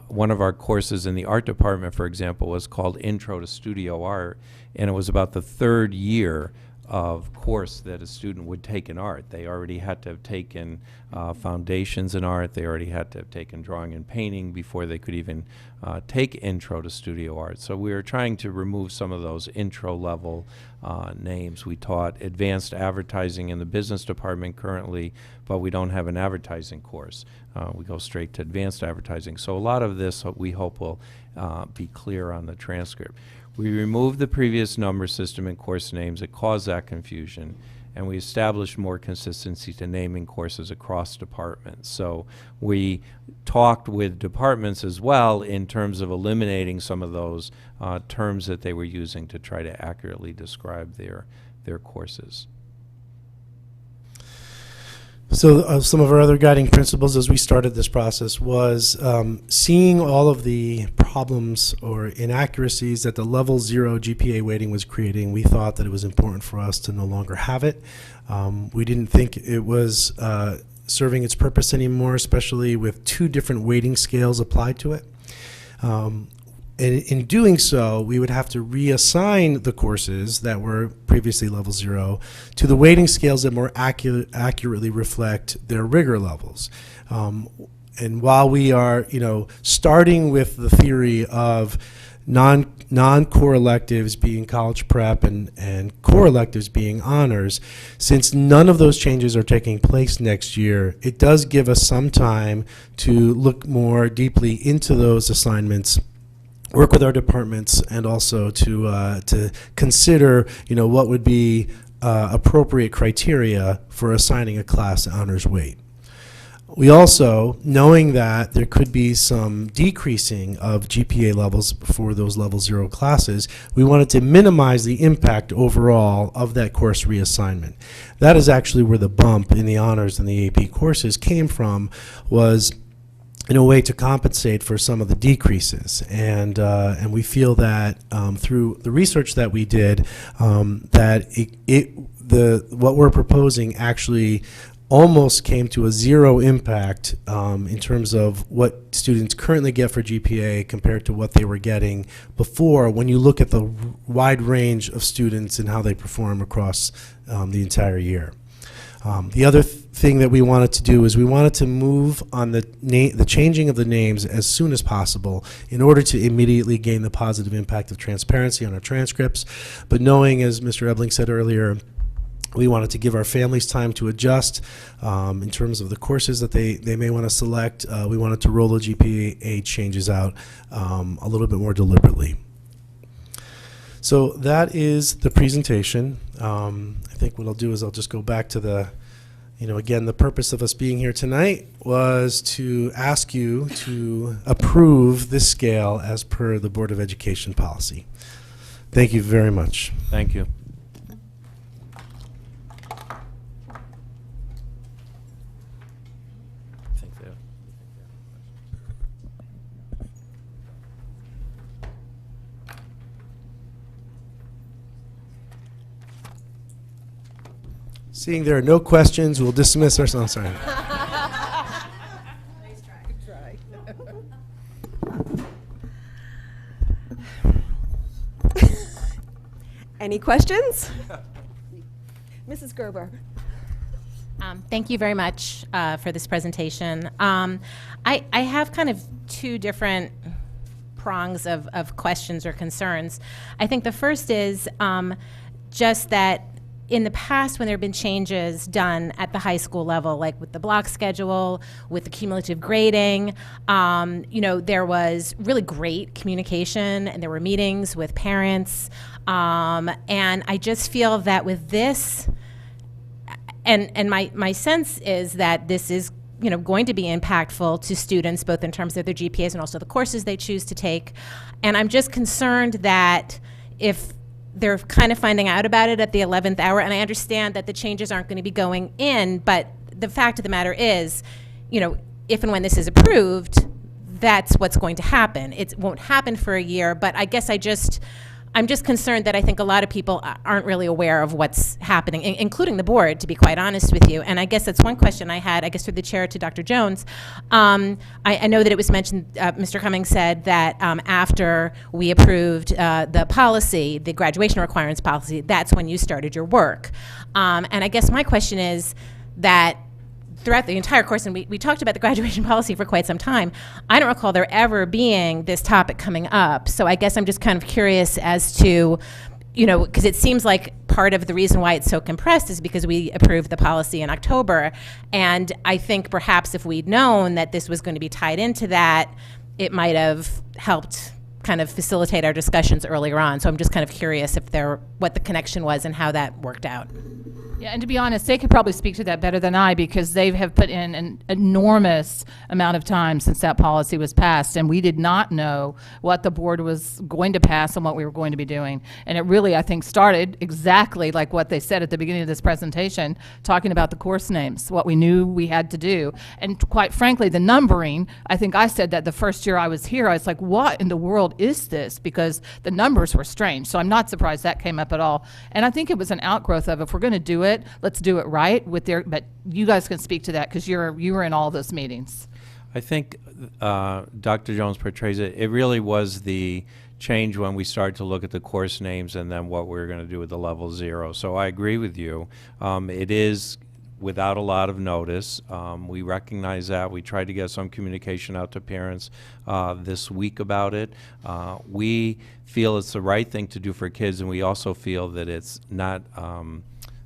one of our courses in the art department, for example, was called Intro to Studio Art, and it was about the 3rd year of course that a student would take in art. They already had to have taken foundations in art. They already had to have taken drawing and painting before they could even take intro to studio art. So we were trying to remove some of those intro level names. We taught advanced advertising in the business department currently, but we don't have an advertising course. We go straight to advanced advertising. So a lot of this we hope will be clear on the transcript. We removed the previous number system and course names that caused that confusion, and we established more consistency to naming courses across departments. So we talked with departments as well in terms of eliminating some of those terms that they were using to try to accurately describe their courses. So some of our other guiding principles as we started this process was seeing all of the problems or inaccuracies that the level 0 GPA weighting was creating. We thought that it was important for us to no longer have it. We didn't think it was serving its purpose anymore, especially with 2 different weighting scales applied to it. And in doing so, we would have to reassign the courses that were previously level 0 to the weighting scales that more accurately reflect their rigor levels. And while we are, starting with the theory of non-core electives being college prep and core electives being honors, since none of those changes are taking place next year, it does give us some time to look more deeply into those assignments, work with our departments, and also to consider, what would be appropriate criteria for assigning a class honors weight. We also, knowing that there could be some decreasing of GPA levels for those level 0 classes, we wanted to minimize the impact overall of that course reassignment. That is actually where the bump in the honors and the AP courses came from, was in a way to compensate for some of the decreases. And we feel that through the research that we did, that what we're proposing actually almost came to a 0 impact in terms of what students currently get for GPA compared to what they were getting before, when you look at the wide range of students and how they perform across the entire year. The other thing that we wanted to do is we wanted to move on the changing of the names as soon as possible in order to immediately gain the positive impact of transparency on our transcripts. But knowing, as Mr. Ebling said earlier, we wanted to give our families time to adjust in terms of the courses that they may want to select. We wanted to roll the GPA changes out a little bit more deliberately. So that is the presentation. I think what I'll do is I'll just go back to the, again, the purpose of us being here tonight was to ask you to approve this scale as per the Board of Education policy. Thank you very much. Thank you. Seeing there are no questions, we'll dismiss our. Oh, sorry. Nice try. Good try. Any questions? Mrs. Gerber. Thank you very much for this presentation. I have kind of 2 different prongs of questions or concerns. I think the first is just that in the past, when there have been changes done at the high school level, like with the block schedule, with the cumulative grading, there was really great communication and there were meetings with parents. And I just feel that with this, and my sense is that this is going to be impactful to students, both in terms of their GPAs and also the courses they choose to take. And I'm just concerned that if they're kind of finding out about it at the 11th hour, and I understand that the changes aren't going to be going in, but the fact of the matter is, if and when this is approved, that's what's going to happen. It won't happen for a year, but I guess I'm just concerned that I think a lot of people aren't really aware of what's happening, including the board, to be quite honest with you. And I guess that's one question I had, I guess through the chair to Dr. Jones. I know that it was mentioned, Mr. Cummings said that after we approved the policy, the graduation requirements policy, that's when you started your work. And I guess my question is that throughout the entire course, and we talked about the graduation policy for quite some time, I don't recall there ever being this topic coming up. So I guess I'm just kind of curious as to, you know, because it seems like part of the reason why it's so compressed is because we approved the policy in October. And I think perhaps if we'd known that this was going to be tied into that, it might have helped kind of facilitate our discussions earlier on. So I'm just kind of curious what the connection was and how that worked out. Yeah, and to be honest, they could probably speak to that better than I, because they have put in an enormous amount of time since that policy was passed, and we did not know what the board was going to pass and what we were going to be doing. And it really, I think, started exactly like what they said at the beginning of this presentation, talking about the course names, what we knew we had to do. And quite frankly, the numbering, I think I said that the first year I was here, I was like, what in the world is this? Because the numbers were strange. So I'm not surprised that came up at all. And I think it was an outgrowth of, if we're going to do it, let's do it right but you guys can speak to that because you were in all those meetings. I think Dr. Jones portrays it. It really was the change when we started to look at the course names and then what we were going to do with the level 0. So I agree with you. It is without a lot of notice. We recognize that. We tried to get some communication out to parents this week about it. We feel it's the right thing to do for kids, and we also feel that it's not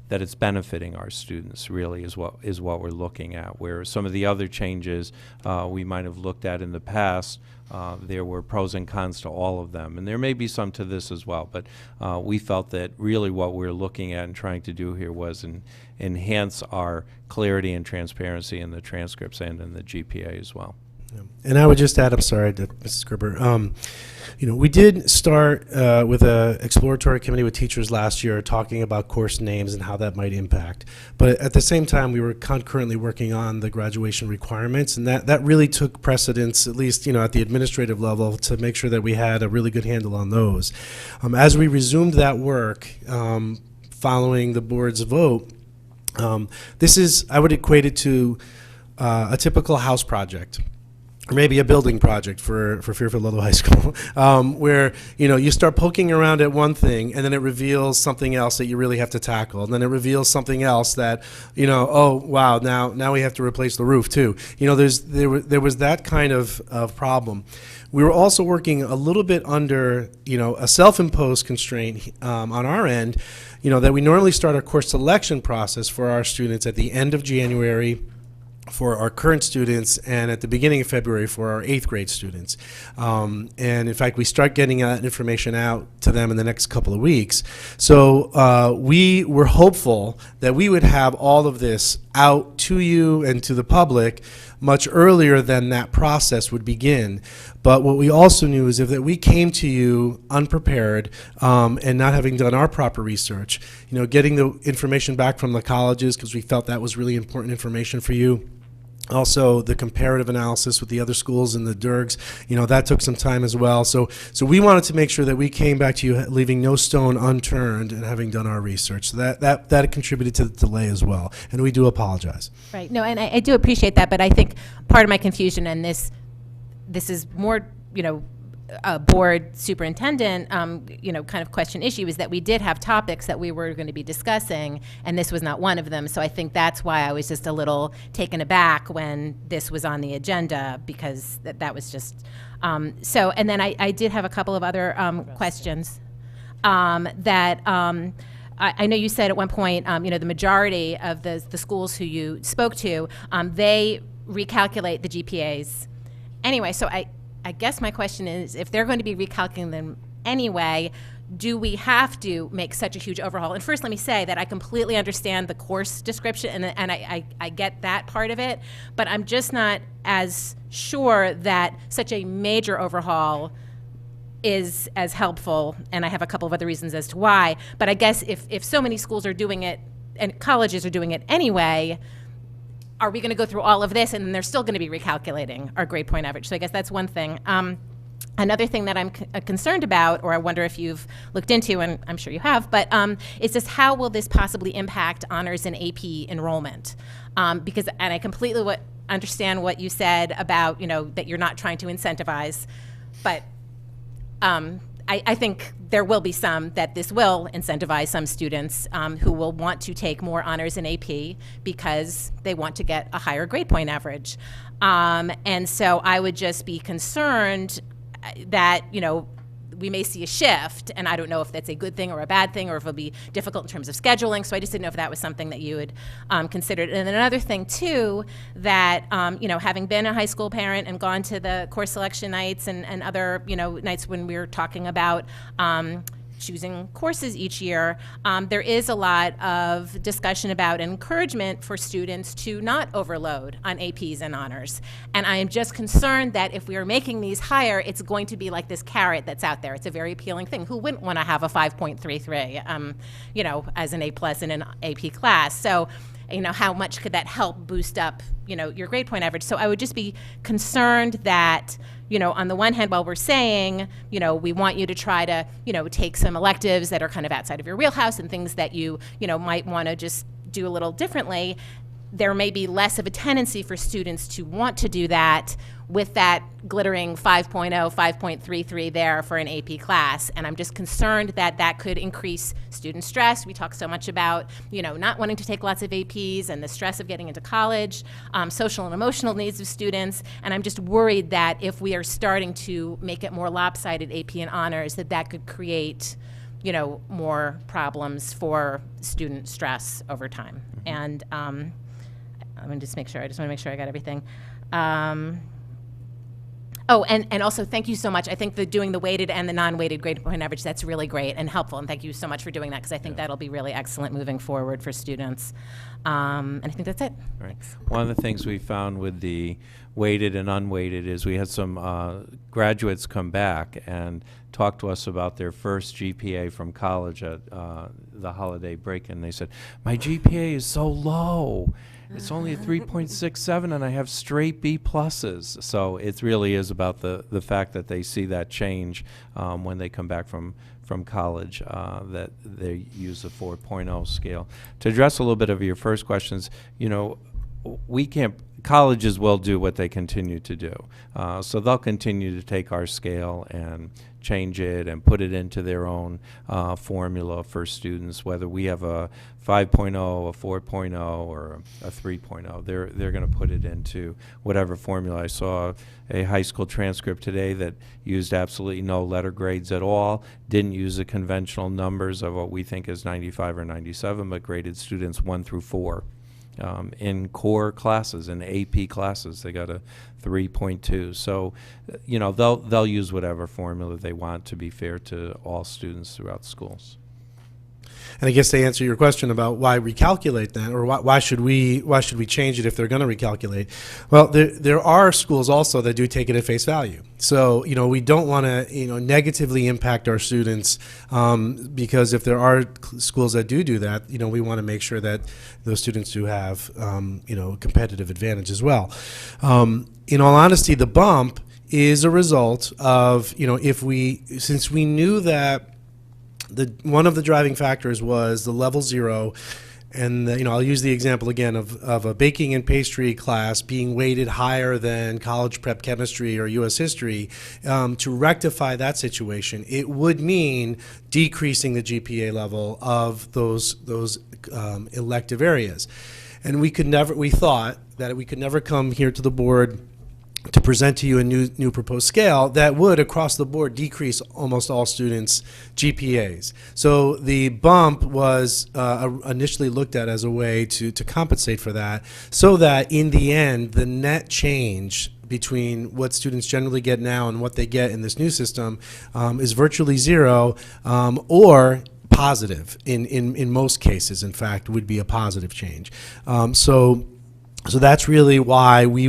that it's benefiting our students, really, is what we're looking at. Where some of the other changes we might have looked at in the past, there were pros and cons to all of them. And there may be some to this as well, but we felt that really what we're looking at and trying to do here was enhance our clarity and transparency in the transcripts and in the GPA as well. And I would just add, I'm sorry, Mrs. Gerber, you know, we did start with an exploratory committee with teachers last year talking about course names and how that might impact. But at the same time, we were concurrently working on the graduation requirements, and that really took precedence, at least, you know, at the administrative level, to make sure that we had a really good handle on those. As we resumed that work following the board's vote, this is, I would equate it to a typical house project, or maybe a building project for Fairfield Ludlow High School, where, you know, you start poking around at one thing and then it reveals something else that you really have to tackle, and then it reveals something else that, you know, oh wow, now we have to replace the roof too. You know, there was that kind of problem. We were also working a little bit under, you know, a self-imposed constraint on our end, you know, that we normally start our course selection process for our students at the end of January for our current students, and at the beginning of February for our 8th grade students. And in fact, we start getting that information out to them in the next couple of weeks. So we were hopeful that we would have all of this out to you and to the public much earlier than that process would begin. But what we also knew is that we came to you unprepared and not having done our proper research, you know, getting the information back from the colleges, because we felt that was really important information for you. Also, the comparative analysis with the other schools and the DERGs, you know, that took some time as well. So we wanted to make sure that we came back to you leaving no stone unturned and having done our research. So that contributed to the delay as well, and we do apologize. Right. No, and I do appreciate that, but I think part of my confusion, and this is more, you know, a board superintendent, you know, kind of question issue, is that we did have topics that we were going to be discussing, and this was not one of them. So I think that's why I was just a little taken aback when this was on the agenda, because that was just, so, and then I did have a couple of other questions that, I know you said at one point, you know, the majority of the schools who you spoke to, they recalculate the GPAs. Anyway, so I guess my question is, if they're going to be recalculating them anyway, do we have to make such a huge overhaul? And first, let me say that I completely understand the course description, and I get that part of it, but I'm just not as sure that such a major overhaul is as helpful, and I have a couple of other reasons as to why. But I guess if so many schools are doing it, and colleges are doing it anyway, are we going to go through all of this and then they're still going to be recalculating our grade point average? So I guess that's one thing. Another thing that I'm concerned about, or I wonder if you've looked into, and I'm sure you have, but is just how will this possibly impact honors and AP enrollment? Because, and I completely understand what you said about, that you're not trying to incentivize, but I think there will be some that this will incentivize some students who will want to take more honors in AP because they want to get a higher grade point average. And so I would just be concerned that, we may see a shift, and I don't know if that's a good thing or a bad thing, or if it'll be difficult in terms of scheduling, so I just didn't know if that was something that you had considered. And then another thing, too, that, having been a high school parent and gone to the course selection nights and other, nights when we were talking about choosing courses each year, there is a lot of discussion about encouragement for students to not overload on APs and honors. And I am just concerned that if we are making these higher, it's going to be like this carrot that's out there. It's a very appealing thing. Who wouldn't want to have a 5.33, as an A+ in an AP class? So, how much could that help boost up, your grade point average? So I would just be concerned that, on the one hand, while we're saying, we want you to try to, take some electives that are kind of outside of your wheelhouse and things that you, might want to just do a little differently, there may be less of a tendency for students to want to do that with that glittering 5.0, 5.33 there for an AP class. And I'm just concerned that that could increase student stress. We talk so much about, not wanting to take lots of APs and the stress of getting into college, social and emotional needs of students. And I'm just worried that if we are starting to make it more lopsided AP and honors, that could create, more problems for student stress over time. And let me just make sure. I just want to make sure I got everything. And also thank you so much. I think doing the weighted and the non-weighted grade point average, that's really great and helpful. And thank you so much for doing that, because I think that'll be really excellent moving forward for students. And I think that's it. Right. One of the things we found with the weighted and unweighted is we had some graduates come back and talk to us about their first GPA from college at the holiday break, and they said, my GPA is so low. It's only a 3.67, and I have straight B pluses. So it really is about the fact that they see that change when they come back from college, that they use the 4.0 scale. To address a little bit of your first questions, colleges will do what they continue to do. So they'll continue to take our scale and change it and put it into their own formula for students, whether we have a 5.0, a 4.0, or a 3.0. They're going to put it into whatever formula. I saw a high school transcript today that used absolutely no letter grades at all, didn't use the conventional numbers of what we think is 95 or 97, but graded students 1 through 4. In core classes, in AP classes, they got a 3.2. So, they'll use whatever formula they want to be fair to all students throughout schools. And I guess to answer your question about why recalculate that, or why should we change it if they're going to recalculate? Well, there are schools also that do take it at face value. So we don't want to negatively impact our students, because if there are schools that do that, we want to make sure that those students do have competitive advantage as well. In all honesty, the bump is a result of since we knew that one of the driving factors was the level 0, and I'll use the example again of a baking and pastry class being weighted higher than college prep chemistry or U.S. history. To rectify that situation, it would mean decreasing the GPA level of those elective areas, and we thought that we could never come here to the board to present to you a new proposed scale that would, across the board, decrease almost all students' GPAs. So the bump was initially looked at as a way to compensate for that, so that in the end, the net change between what students generally get now and what they get in this new system is virtually 0, or positive in most cases. In fact, would be a positive change. So So that's really why we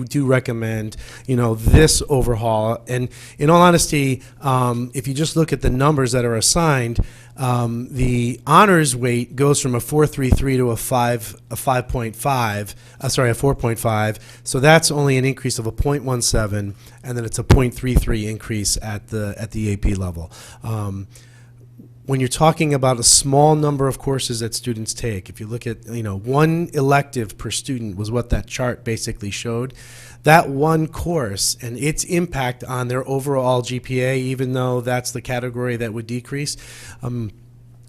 do recommend, this overhaul. And in all honesty, if you just look at the numbers that are assigned, the honors weight goes from a 4.33 to a 4.5. So that's only an increase of a 0.17, and then it's a 0.33 increase at the AP level. When you're talking about a small number of courses that students take, if you look at, one elective per student was what that chart basically showed. That one course and its impact on their overall GPA, even though that's the category that would decrease,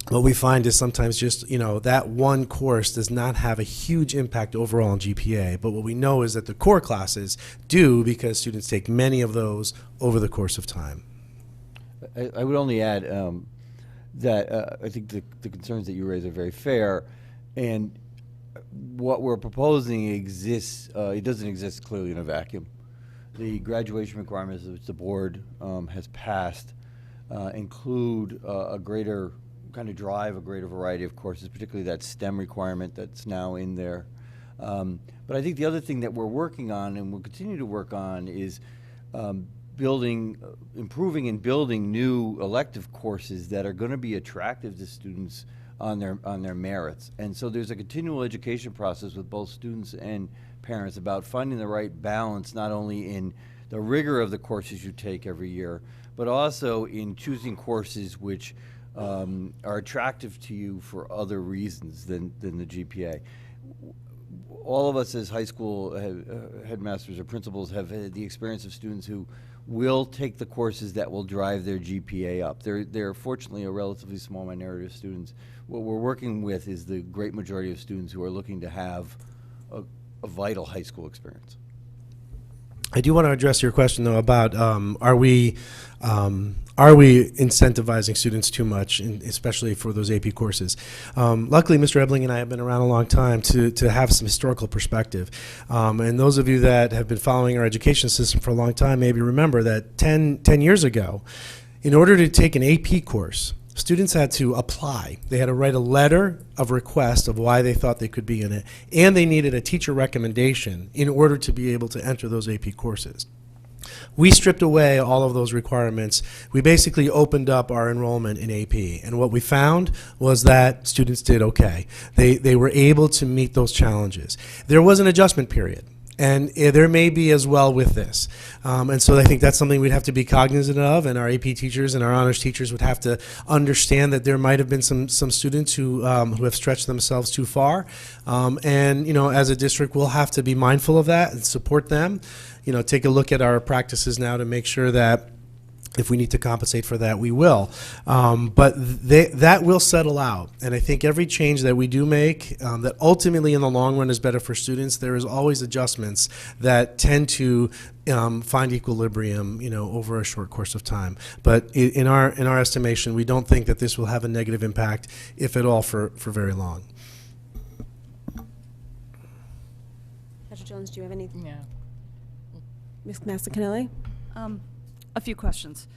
what we find is sometimes just, that one course does not have a huge impact overall on GPA. But what we know is that the core classes do, because students take many of those over the course of time. I would only add that I think the concerns that you raise are very fair, and what we're proposing exists, it doesn't exist clearly in a vacuum. The graduation requirements which the board has passed include a greater kind of drive, a greater variety of courses, particularly that STEM requirement that's now in there. But I think the other thing that we're working on and we'll continue to work on is improving and building new elective courses that are going to be attractive to students on their merits. And so there's a continual education process with both students and parents about finding the right balance, not only in the rigor of the courses you take every year, but also in choosing courses which are attractive to you for other reasons than the GPA. All of us as high school headmasters or principals have had the experience of students who will take the courses that will drive their GPA up. They're fortunately a relatively small minority of students. What we're working with is the great majority of students who are looking to have a vital high school experience. I do want to address your question, though, about are we incentivizing students too much, especially for those AP courses? Luckily, Mr. Ebling and I have been around a long time to have some historical perspective. And those of you that have been following our education system for a long time maybe remember that 10 years ago, in order to take an AP course, students had to apply. They had to write a letter of request of why they thought they could be in it, and they needed a teacher recommendation in order to be able to enter those AP courses. We stripped away all of those requirements. We basically opened up our enrollment in AP, and what we found was that students did okay. They were able to meet those challenges. There was an adjustment period, and there may be as well with this. And so I think that's something we'd have to be cognizant of, and our AP teachers and our honors teachers would have to understand that there might have been some students who have stretched themselves too far. And as a district, we'll have to be mindful of that and support them. Take a look at our practices now to make sure that if we need to compensate for that, we will. But that will settle out. And I think every change that we do make that ultimately in the long run is better for students, there is always adjustments that tend to find equilibrium, over a short course of time. But in our estimation, we don't think that this will have a negative impact, if at all, for very long. Dr. Jones, do you have anything? Yeah. Ms. Massacanelli? A few questions.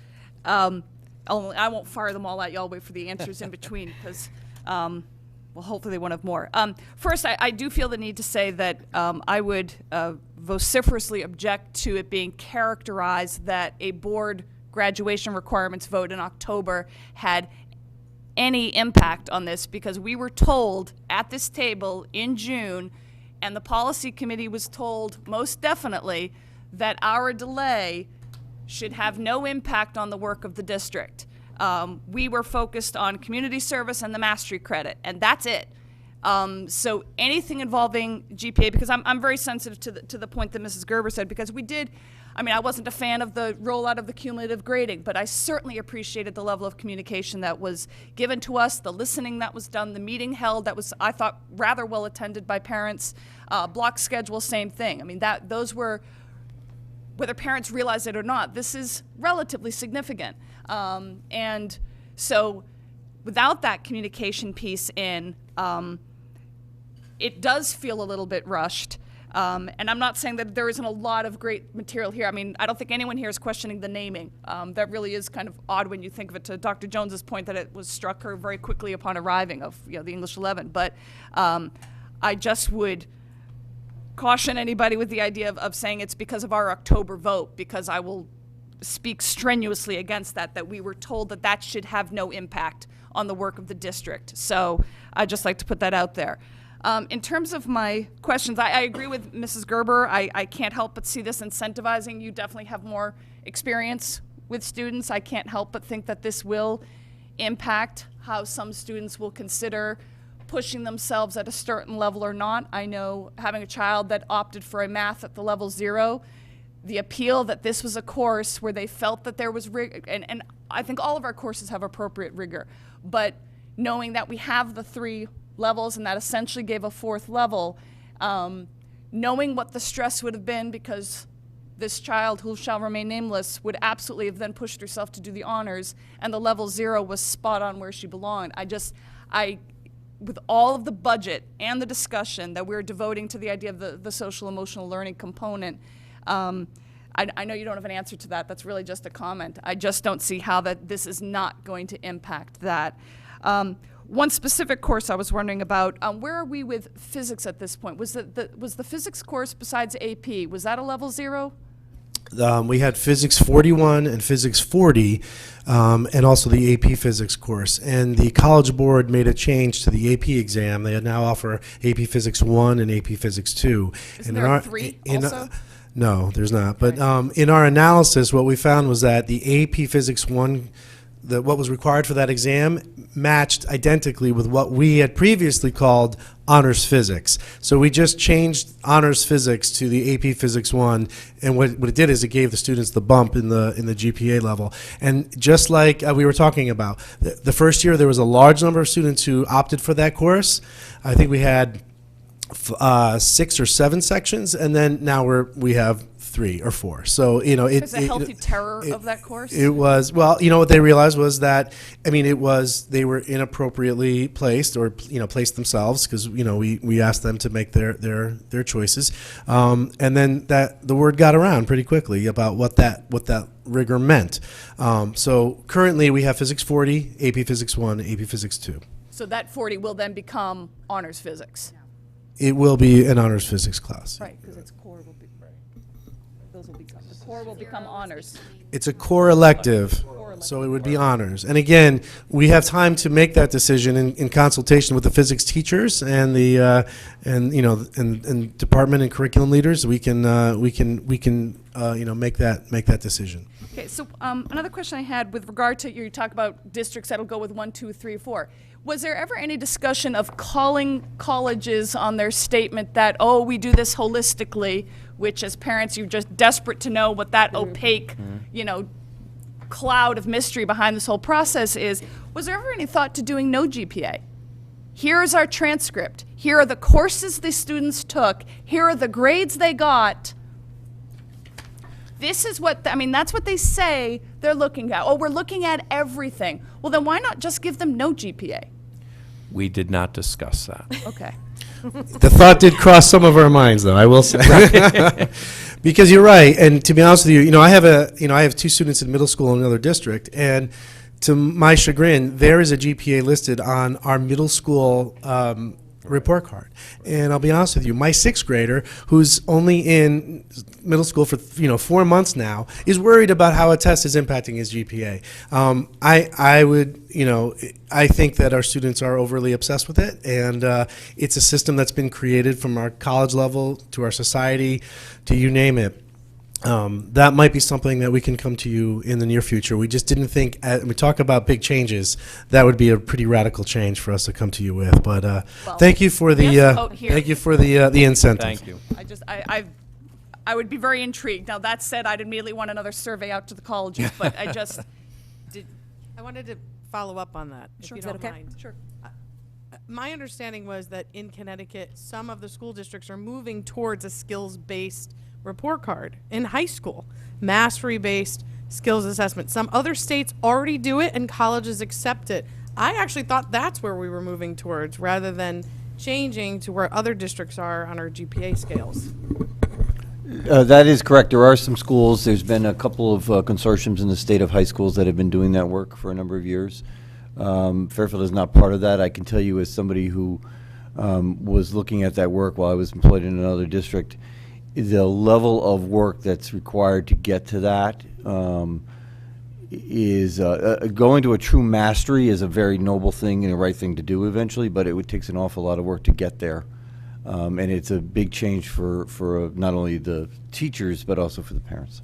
I won't fire them all at you. I'll wait for the answers in between because, hopefully they won't have more. First, I do feel the need to say that I would vociferously object to it being characterized that a board graduation requirements vote in October had any impact on this, because we were told at this table in June, and the policy committee was told most definitely that our delay should have no impact on the work of the district. We were focused on community service and the mastery credit, and that's it. So anything involving GPA, because I'm very sensitive to the point that Mrs. Gerber said, because we did, I wasn't a fan of the rollout of the cumulative grading, but I certainly appreciated the level of communication that was given to us, the listening that was done, the meeting held that was, I thought, rather well attended by parents. Block schedule, same thing. Those were, whether parents realize it or not, this is relatively significant. And so without that communication piece in, it does feel a little bit rushed. And I'm not saying that there isn't a lot of great material here. I don't think anyone here is questioning the naming. That really is kind of odd when you think of it, to Dr. Jones's point that it was struck her very quickly upon arriving of the English 11. But I just would caution anybody with the idea of saying it's because of our October vote, because I will speak strenuously against that we were told that should have no impact on the work of the district. So I'd just like to put that out there. In terms of my questions, I agree with Mrs. Gerber. I can't help but see this incentivizing. You definitely have more experience with students. I can't help but think that this will impact how some students will consider pushing themselves at a certain level or not. I know having a child that opted for a math at the level 0, the appeal that this was a course where they felt that there was rigor, and I think all of our courses have appropriate rigor, but knowing that we have the 3 levels and that essentially gave a 4th level, knowing what the stress would have been, because this child, who shall remain nameless, would absolutely have then pushed herself to do the honors, and the level 0 was spot on where she belonged. With all of the budget and the discussion that we're devoting to the idea of the social emotional learning component, I know you don't have an answer to that. That's really just a comment. I just don't see how this is not going to impact that. One specific course I was wondering about, where are we with physics at this point? Was the physics course besides AP, was that a level 0? We had Physics 41 and Physics 40, and also the AP Physics course. And the College Board made a change to the AP exam. They now offer AP Physics 1 and AP Physics 2. Isn't there 3 also? No, there's not. But in our analysis, what we found was that the AP Physics 1, what was required for that exam, matched identically with what we had previously called honors physics. So we just changed honors physics to the AP Physics 1, and what it did is it gave the students the bump in the GPA level. And just like we were talking about, the first year there was a large number of students who opted for that course. I think we had 6 or 7 sections, and then now we have 3 or 4. So, There's a healthy terror of that course? It was, well, what they realized was that, they were inappropriately placed, or, placed themselves, because, we asked them to make their choices. And then the word got around pretty quickly about what that rigor meant. So currently we have Physics 40, AP Physics 1, AP Physics 2. So that 40 will then become honors physics? It will be an honors physics class. Right, because its core will be, the core will become honors. It's a core elective, so it would be honors. And again, we have time to make that decision in consultation with the physics teachers and the and department and curriculum leaders. We can make that decision. Okay, so another question I had with regard to you talk about districts that'll go with 1, 2, 3, 4. Was there ever any discussion of calling colleges on their statement that, oh, we do this holistically, which as parents you're just desperate to know what that opaque, cloud of mystery behind this whole process is? Was there ever any thought to doing no GPA? Here is our transcript. Here are the courses the students took. Here are the grades they got. This is what, that's what they say they're looking at. Oh, we're looking at everything. Well, then why not just give them no GPA? We did not discuss that. Okay. The thought did cross some of our minds, though, I will say. Because you're right, and to be honest with you, I have 2 students in middle school in another district, and to my chagrin, there is a GPA listed on our middle school report card. And I'll be honest with you, my 6th grader, who's only in middle school for 4 months now, is worried about how a test is impacting his GPA. I think that our students are overly obsessed with it, and it's a system that's been created from our college level to our society to you name it. That might be something that we can come to you in the near future. We just didn't think, we talk about big changes, that would be a pretty radical change for us to come to you with. But thank you for the incentive. Thank you. I would be very intrigued. Now that said, I'd immediately want another survey out to the colleges, but I just did. I wanted to follow up on that, Sure, if is you that don't okay? mind. Sure. My understanding was that in Connecticut, some of the school districts are moving towards a skills-based report card in high school, mastery-based skills assessment. Some other states already do it and colleges accept it. I actually thought that's where we were moving towards, rather than changing to where other districts are on our GPA scales. That is correct. There are some schools. There's been a couple of consortiums in the state of high schools that have been doing that work for a number of years. Fairfield is not part of that. I can tell you as somebody who was looking at that work while I was employed in another district. The level of work that's required to get to that is going to a true mastery is a very noble thing and the right thing to do eventually, but it takes an awful lot of work to get there. And it's a big change for not only the teachers, but also for the parents.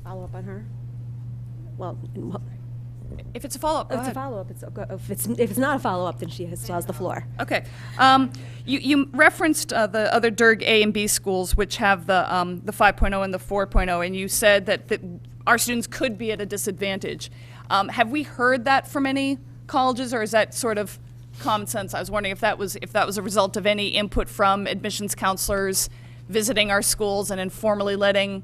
Follow up on her? Well, If it's a follow-up, go it's a ahead. follow-up. If it's not a follow-up, then she still has the floor. Okay. You referenced the other DIRG A and B schools, which have the 5.0 and the 4.0, and you said that our students could be at a disadvantage. Have we heard that from any colleges, or is that sort of common sense? I was wondering if that was a result of any input from admissions counselors visiting our schools and informally letting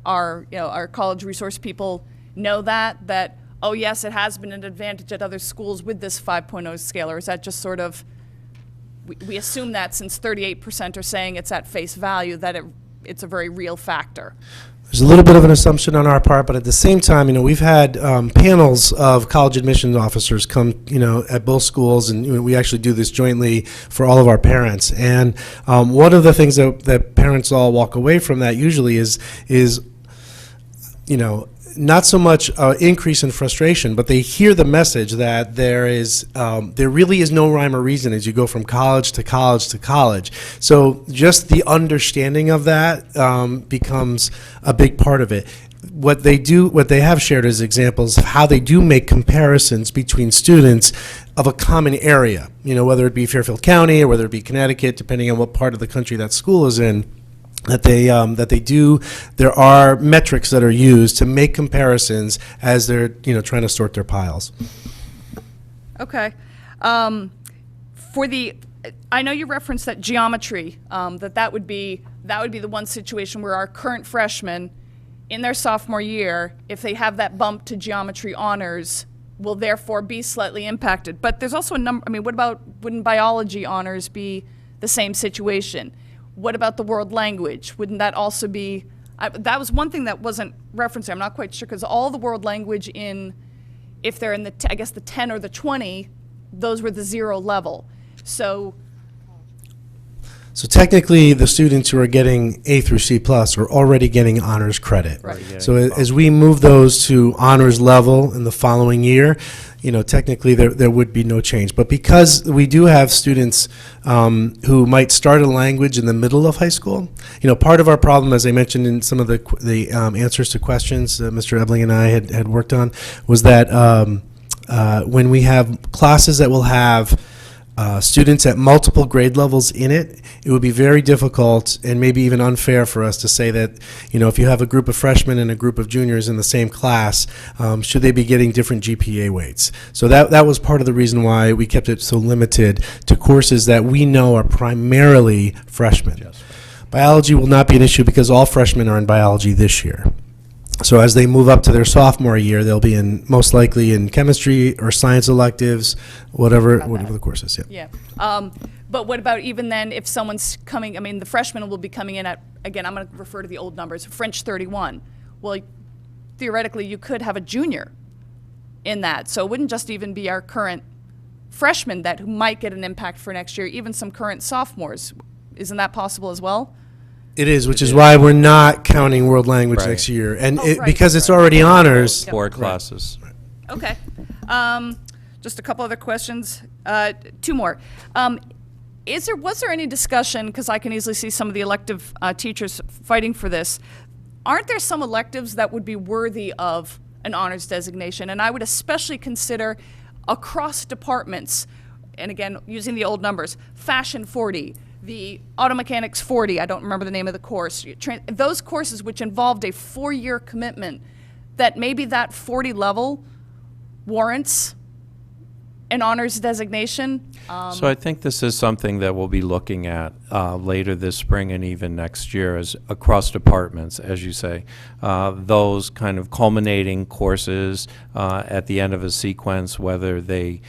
our college resource people know that oh yes, it has been an advantage at other schools with this 5.0 scale, or is that just sort of we assume that since 38% are saying it's at face value that it's a very real factor? There's a little bit of an assumption on our part, but at the same time, we've had panels of college admissions officers come, at both schools, and we actually do this jointly for all of our parents. And one of the things that parents all walk away from that usually is not so much increase in frustration, but they hear the message that there really is no rhyme or reason as you go from college to college to college. So just the understanding of that becomes a big part of it. What they have shared as examples of how they do make comparisons between students of a common area, whether it be Fairfield County or whether it be Connecticut, depending on what part of the country that school is in. That they do. There are metrics that are used to make comparisons as they're trying to sort their piles. Okay. I know you referenced that geometry. That would be the one situation where our current freshmen, in their sophomore year, if they have that bump to geometry honors, will therefore be slightly impacted. But there's also a number. Wouldn't biology honors be the same situation? What about the world language? Wouldn't that also be, that was one thing that wasn't referenced. I'm not quite sure, because all the world language if they're in the 10 or the 20, those were the 0 level. So technically, the students who are getting A through C+ are already getting honors credit. Right. So as we move those to honors level in the following year, technically there would be no change. But because we do have students who might start a language in the middle of high school, part of our problem, as I mentioned in some of the answers to questions Mr. Ebling and I had worked on, was that when we have classes that will have students at multiple grade levels in it, it would be very difficult and maybe even unfair for us to say that, if you have a group of freshmen and a group of juniors in the same class, should they be getting different GPA weights? So that was part of the reason why we kept it so limited to courses that we know are primarily freshmen. Yes. Biology will not be an issue because all freshmen are in biology this year. So as they move up to their sophomore year, they'll be most likely in chemistry or science electives, whatever the course is. yeah. But what about even then if someone's coming, the freshmen will be coming in at, again, I'm going to refer to the old numbers, French 31. Well, theoretically, you could have a junior in that. So it wouldn't just even be our current freshmen who might get an impact for next year, even some current sophomores. Isn't that possible as well? It is, which is why we're not counting world language Right. next year, and Right. because it's already honors. Board classes. Okay. Just a couple other questions. 2 more. Was there any discussion, because I can easily see some of the elective teachers fighting for this, aren't there some electives that would be worthy of an honors designation? And I would especially consider across departments, and again, using the old numbers, fashion 40, the auto mechanics 40, I don't remember the name of the course, those courses which involved a 4-year commitment, that maybe that 40 level warrants an honors designation. So I think this is something that we'll be looking at later this spring and even next year as across departments, as you say. Those kind of culminating courses at the end of a sequence, whether they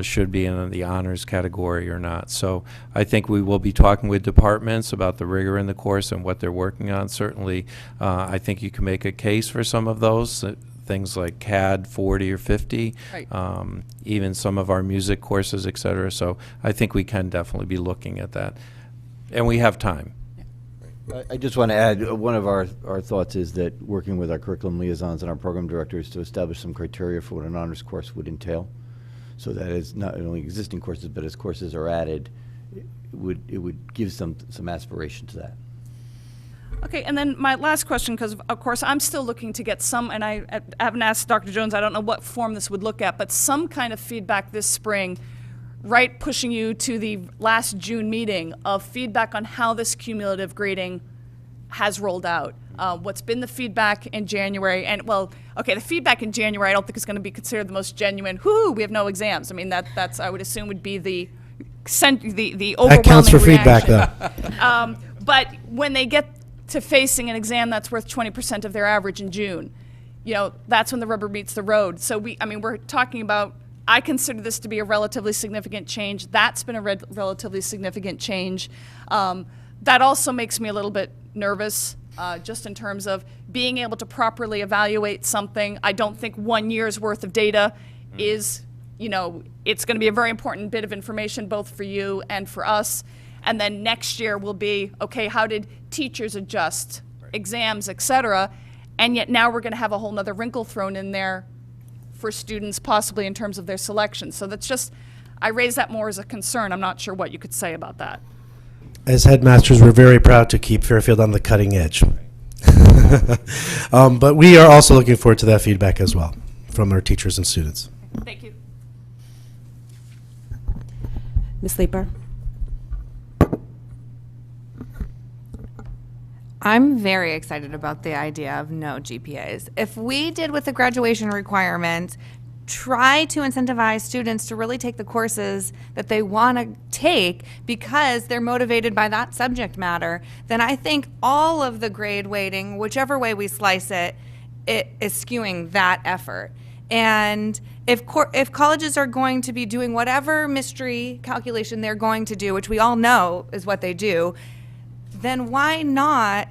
should be in the honors category or not. So I think we will be talking with departments about the rigor in the course and what they're working on. Certainly, I think you can make a case for some of those things like CAD 40 or 50, Right. even some of our music courses, et cetera. So I think we can definitely be looking at that. And we have time. I just want to add, one of our thoughts is that working with our curriculum liaisons and our program directors to establish some criteria for what an honors course would entail. So that is not only existing courses, but as courses are added, it would give some aspiration to that. Okay, and then my last question, because of course I'm still looking to get some, and I haven't asked Dr. Jones, I don't know what form this would look at, but some kind of feedback this spring, right, pushing you to the last June meeting of feedback on how this cumulative grading has rolled out. What's been the feedback in January? And, well, okay, the feedback in January I don't think is going to be considered the most genuine. Whoo, we have no exams. I mean, that's I would assume would be the overwhelming That counts for feedback, reaction. though. But when they get to facing an exam that's worth 20% of their average in June, you know, that's when the rubber meets the road. So we're talking about, I consider this to be a relatively significant change. That's been a relatively significant change. That also makes me a little bit nervous, just in terms of being able to properly evaluate something. I don't think 1 year's worth of data is, you know, it's going to be a very important bit of information both for you and for us. And then next year will be, okay, how did teachers adjust, exams, et cetera? And yet now we're going to have a whole nother wrinkle thrown in there for students, possibly in terms of their selection. So that's just, I raise that more as a concern. I'm not sure what you could say about that. As headmasters, we're very proud to keep Fairfield on the cutting edge. But we are also looking forward to that feedback as well from our teachers and students. Thank you. Ms. Leeper? I'm very excited about the idea of no GPAs. If we did with the graduation requirement, try to incentivize students to really take the courses that they want to take because they're motivated by that subject matter, then I think all of the grade weighting, whichever way we slice it, it is skewing that effort. And if colleges are going to be doing whatever mystery calculation they're going to do, which we all know is what they do, then why not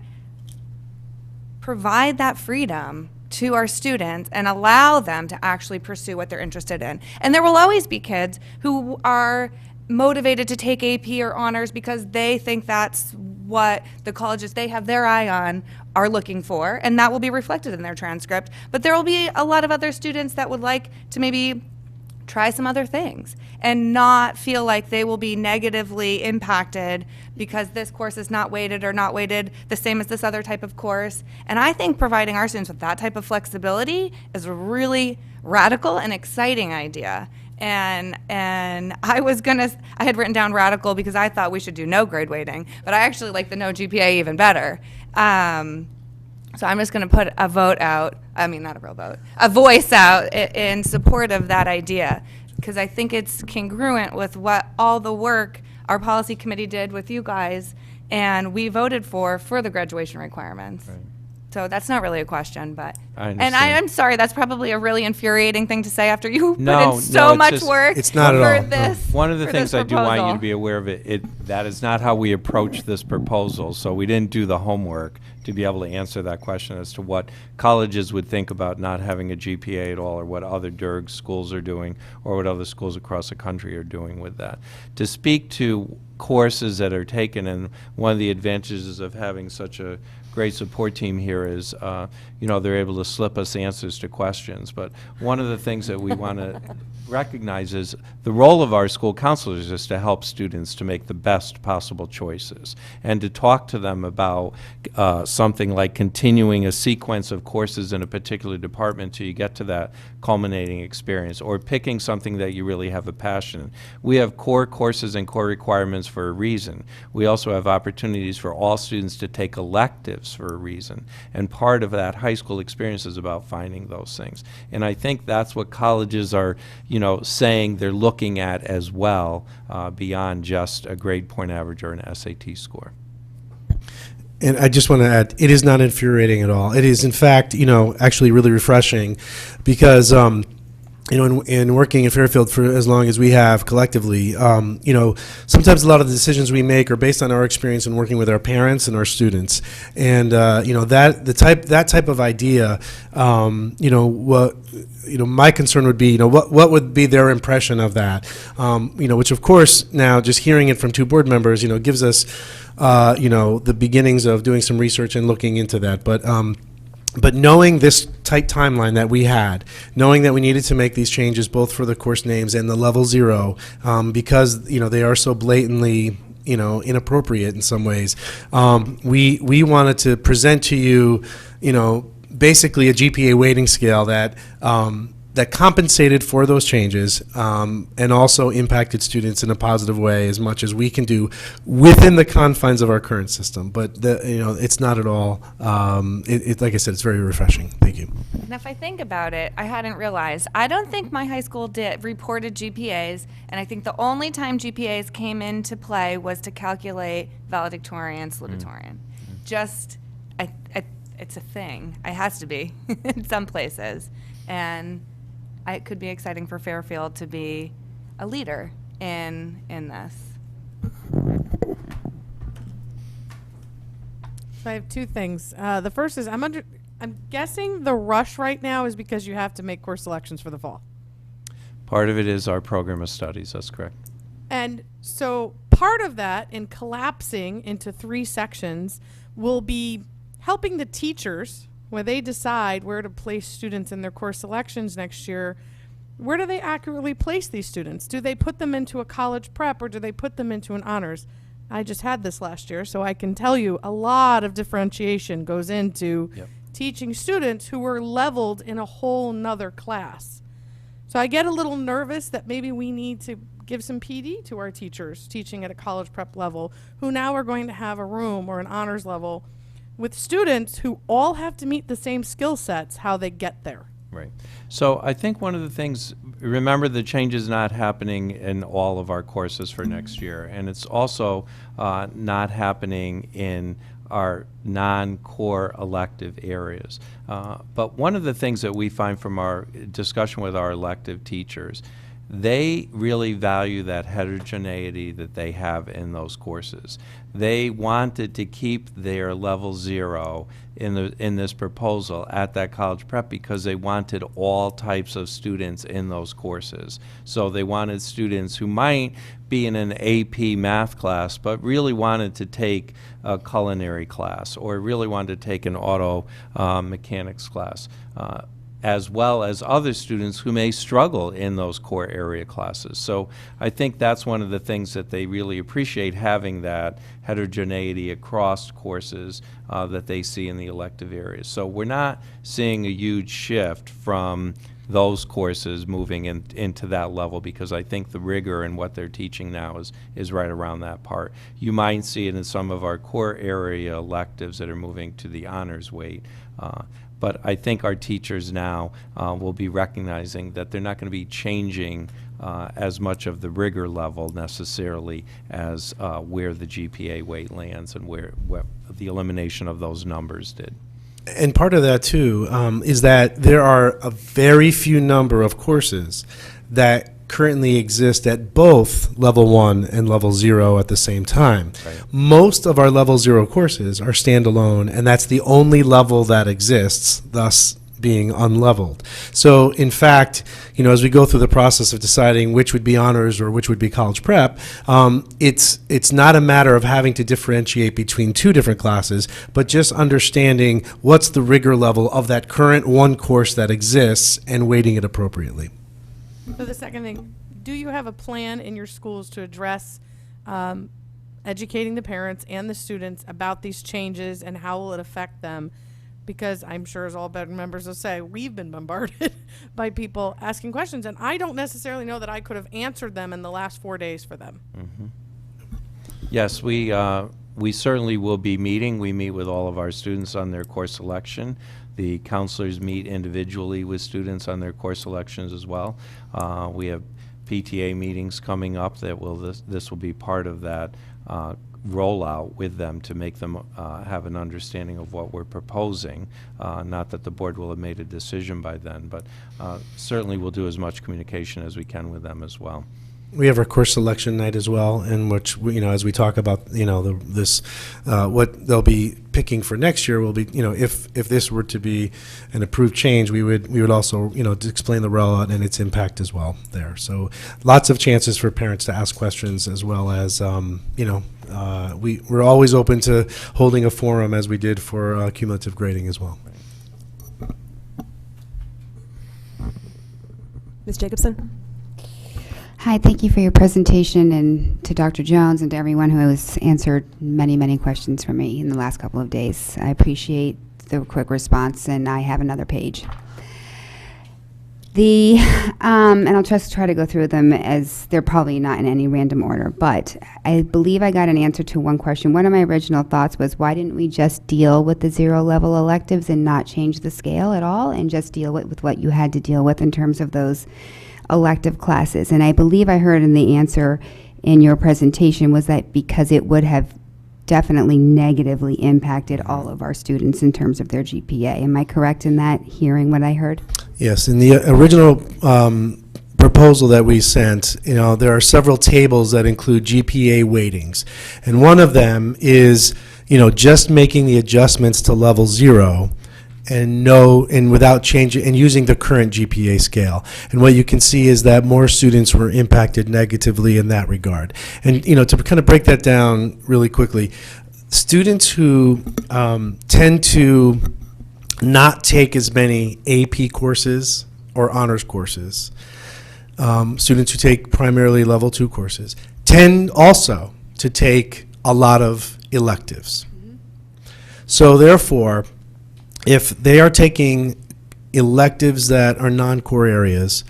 provide that freedom to our students and allow them to actually pursue what they're interested in? And there will always be kids who are motivated to take AP or honors because they think that's what the colleges they have their eye on are looking for, and that will be reflected in their transcript. But there will be a lot of other students that would like to maybe try some other things and not feel like they will be negatively impacted because this course is not weighted or not weighted the same as this other type of course. And I think providing our students with that type of flexibility is a really radical and exciting idea. And I had written down radical because I thought we should do no grade weighting, but I actually like the no GPA even better. So I'm just going to put a vote out, I mean, not a real vote, a voice out in support of that idea, because I think it's congruent with what all the work our policy committee did with you guys, and we voted for the graduation requirements. Right. So that's not really a question, but, I and understand. I'm sorry, that's probably a really infuriating thing to say after you put No, in so it's much just- work It's not at for all. this. One of the for things this I do want you proposal. to be aware of, that is not how we approach this proposal. So we didn't do the homework to be able to answer that question as to what colleges would think about not having a GPA at all, or what other DERG schools are doing, or what other schools across the country are doing with that. To speak to courses that are taken, and one of the advantages of having such a great support team here is, they're able to slip us answers to questions. But one of the things that we want to recognize is the role of our school counselors is to help students to make the best possible choices and to talk to them about something like continuing a sequence of courses in a particular department till you get to that culminating experience, or picking something that you really have a passion in. We have core courses and core requirements for a reason. We also have opportunities for all students to take electives for a reason, and part of that high school experience is about finding those things. And I think that's what colleges are, saying they're looking at as well, beyond just a grade point average or an SAT score. And I just want to add, it is not infuriating at all. It is, in fact, actually really refreshing, because in working in Fairfield for as long as we have collectively, sometimes a lot of the decisions we make are based on our experience in working with our parents and our students, and that type of idea, my concern would be, what would be their impression of that, which of course now just hearing it from two board members, gives us, the beginnings of doing some research and looking into that, But knowing this tight timeline that we had, knowing that we needed to make these changes both for the course names and the level 0, because they are so blatantly inappropriate in some ways, we wanted to present to you, basically a GPA weighting scale that that compensated for those changes and also impacted students in a positive way as much as we can do within the confines of our current system. But it's not at all. Like I said, it's very refreshing. Thank you. And if I think about it, I hadn't realized. I don't think my high school reported GPAs, and I think the only time GPAs came into play was to calculate valedictorian, salutatorian. It's a thing. It has to be in some places, and it could be exciting for Fairfield to be a leader in this. So I have two things. The first is I'm guessing the rush right now is because you have to make course selections for the fall. Part of it is our program of studies, that's correct. And so part of that in collapsing into 3 sections will be helping the teachers when they decide where to place students in their course selections next year. Where do they accurately place these students? Do they put them into a college prep or do they put them into an honors? I just had this last year, so I can tell you a lot of differentiation goes into teaching students who were leveled in a whole nother class. So I get a little nervous that maybe we need to give some PD to our teachers teaching at a college prep level who now are going to have a room or an honors level with students who all have to meet the same skill sets, how they get there. Right. So I think one of the things, remember the change is not happening in all of our courses for next year, and it's also not happening in our non-core elective areas. But one of the things that we find from our discussion with our elective teachers, they really value that heterogeneity that they have in those courses. They wanted to keep their level 0 in this proposal at that college prep because they wanted all types of students in those courses. So they wanted students who might be in an AP math class but really wanted to take a culinary class or really wanted to take an auto mechanics class, as well as other students who may struggle in those core area classes. So I think that's one of the things that they really appreciate, having that heterogeneity across courses that they see in the elective areas. So we're not seeing a huge shift from those courses moving into that level, because I think the rigor in what they're teaching now is right around that part. You might see it in some of our core area electives that are moving to the honors weight. But I think our teachers now will be recognizing that they're not going to be changing as much of the rigor level necessarily as where the GPA weight lands and where the elimination of those numbers did. And part of that too is that there are a very few number of courses that currently exist at both level 1 and level 0 at the same time. Right. Most of our level 0 courses are standalone, and that's the only level that exists, thus being unleveled. So in fact, as we go through the process of deciding which would be honors or which would be college prep, it's not a matter of having to differentiate between 2 different classes, but just understanding what's the rigor level of that current one course that exists and weighting it appropriately. So the second thing, do you have a plan in your schools to address educating the parents and the students about these changes and how will it affect them? Because I'm sure, as all board members will say, we've been bombarded by people asking questions, and I don't necessarily know that I could have answered them in the last 4 days for them. Mm-hmm. Yes, we certainly will be meeting. We meet with all of our students on their course selection. The counselors meet individually with students on their course selections as well. We have PTA meetings coming up that this will be part of that rollout with them to make them have an understanding of what we're proposing. Not that the board will have made a decision by then, but certainly we'll do as much communication as we can with them as well. We have our course selection night as well, in which we, as we talk about what they'll be picking for next year will be if this were to be an approved change, we would also explain the rollout and its impact as well there. So lots of chances for parents to ask questions, as well as we're always open to holding a forum, as we did for cumulative grading as well. Ms. Jacobson? Hi, thank you for your presentation, and to Dr. Jones and to everyone who has answered many, many questions for me in the last couple of days. I appreciate the quick response, and I have another page. And I'll just try to go through them, as they're probably not in any random order, but I believe I got an answer to one question. One of my original thoughts was, why didn't we just deal with the zero-level electives and not change the scale at all, and just deal with what you had to deal with in terms of those elective classes? And I believe I heard in the answer in your presentation was that because it would have definitely negatively impacted all of our students in terms of their GPA. Am I correct in that, hearing what I heard? Yes, in the original proposal that we sent, there are several tables that include GPA weightings, and one of them is just making the adjustments to level 0 and without changing and using the current GPA scale. And what you can see is that more students were impacted negatively in that regard. And to kind of break that down really quickly, students who tend to not take as many AP courses or honors courses, students who take primarily level 2 courses, tend also to take a lot of electives. So therefore, if they are taking electives that are non-core areas,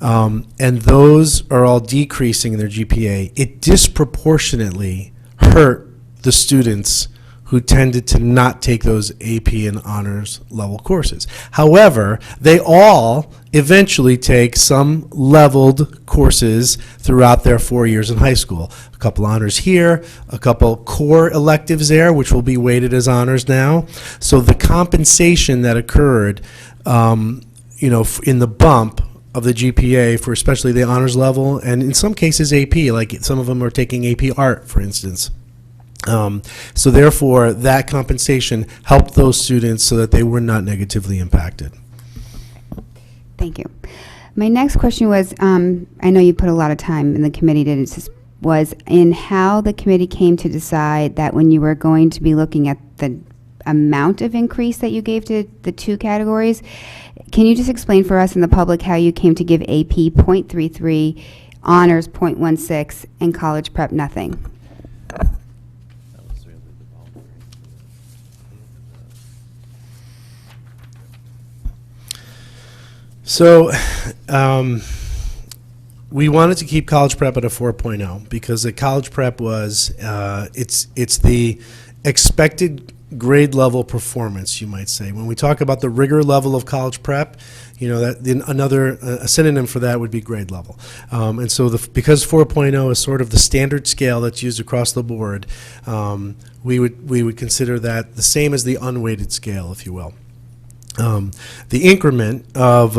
and those are all decreasing in their GPA, it disproportionately hurt the students who tended to not take those AP and honors level courses. However, they all eventually take some leveled courses throughout their 4 years in high school. A couple honors here, a couple core electives there, which will be weighted as honors now. So the compensation that occurred, in the bump of the GPA for especially the honors level, and in some cases AP, like some of them are taking AP art, for instance. So therefore, that compensation helped those students so that they were not negatively impacted. Thank you. My next question was, I know you put a lot of time, and the committee did, was in how the committee came to decide that when you were going to be looking at the amount of increase that you gave to the 2 categories. Can you just explain for us and the public how you came to give AP 0.33, honors 0.16, and college prep nothing? So we wanted to keep college prep at a 4.0 because the college prep was, it's the expected grade level performance, you might say. When we talk about the rigor level of college prep, a synonym for that would be grade level. And so because 4.0 is sort of the standard scale that's used across the board, we would consider that the same as the unweighted scale, if you will. The increment of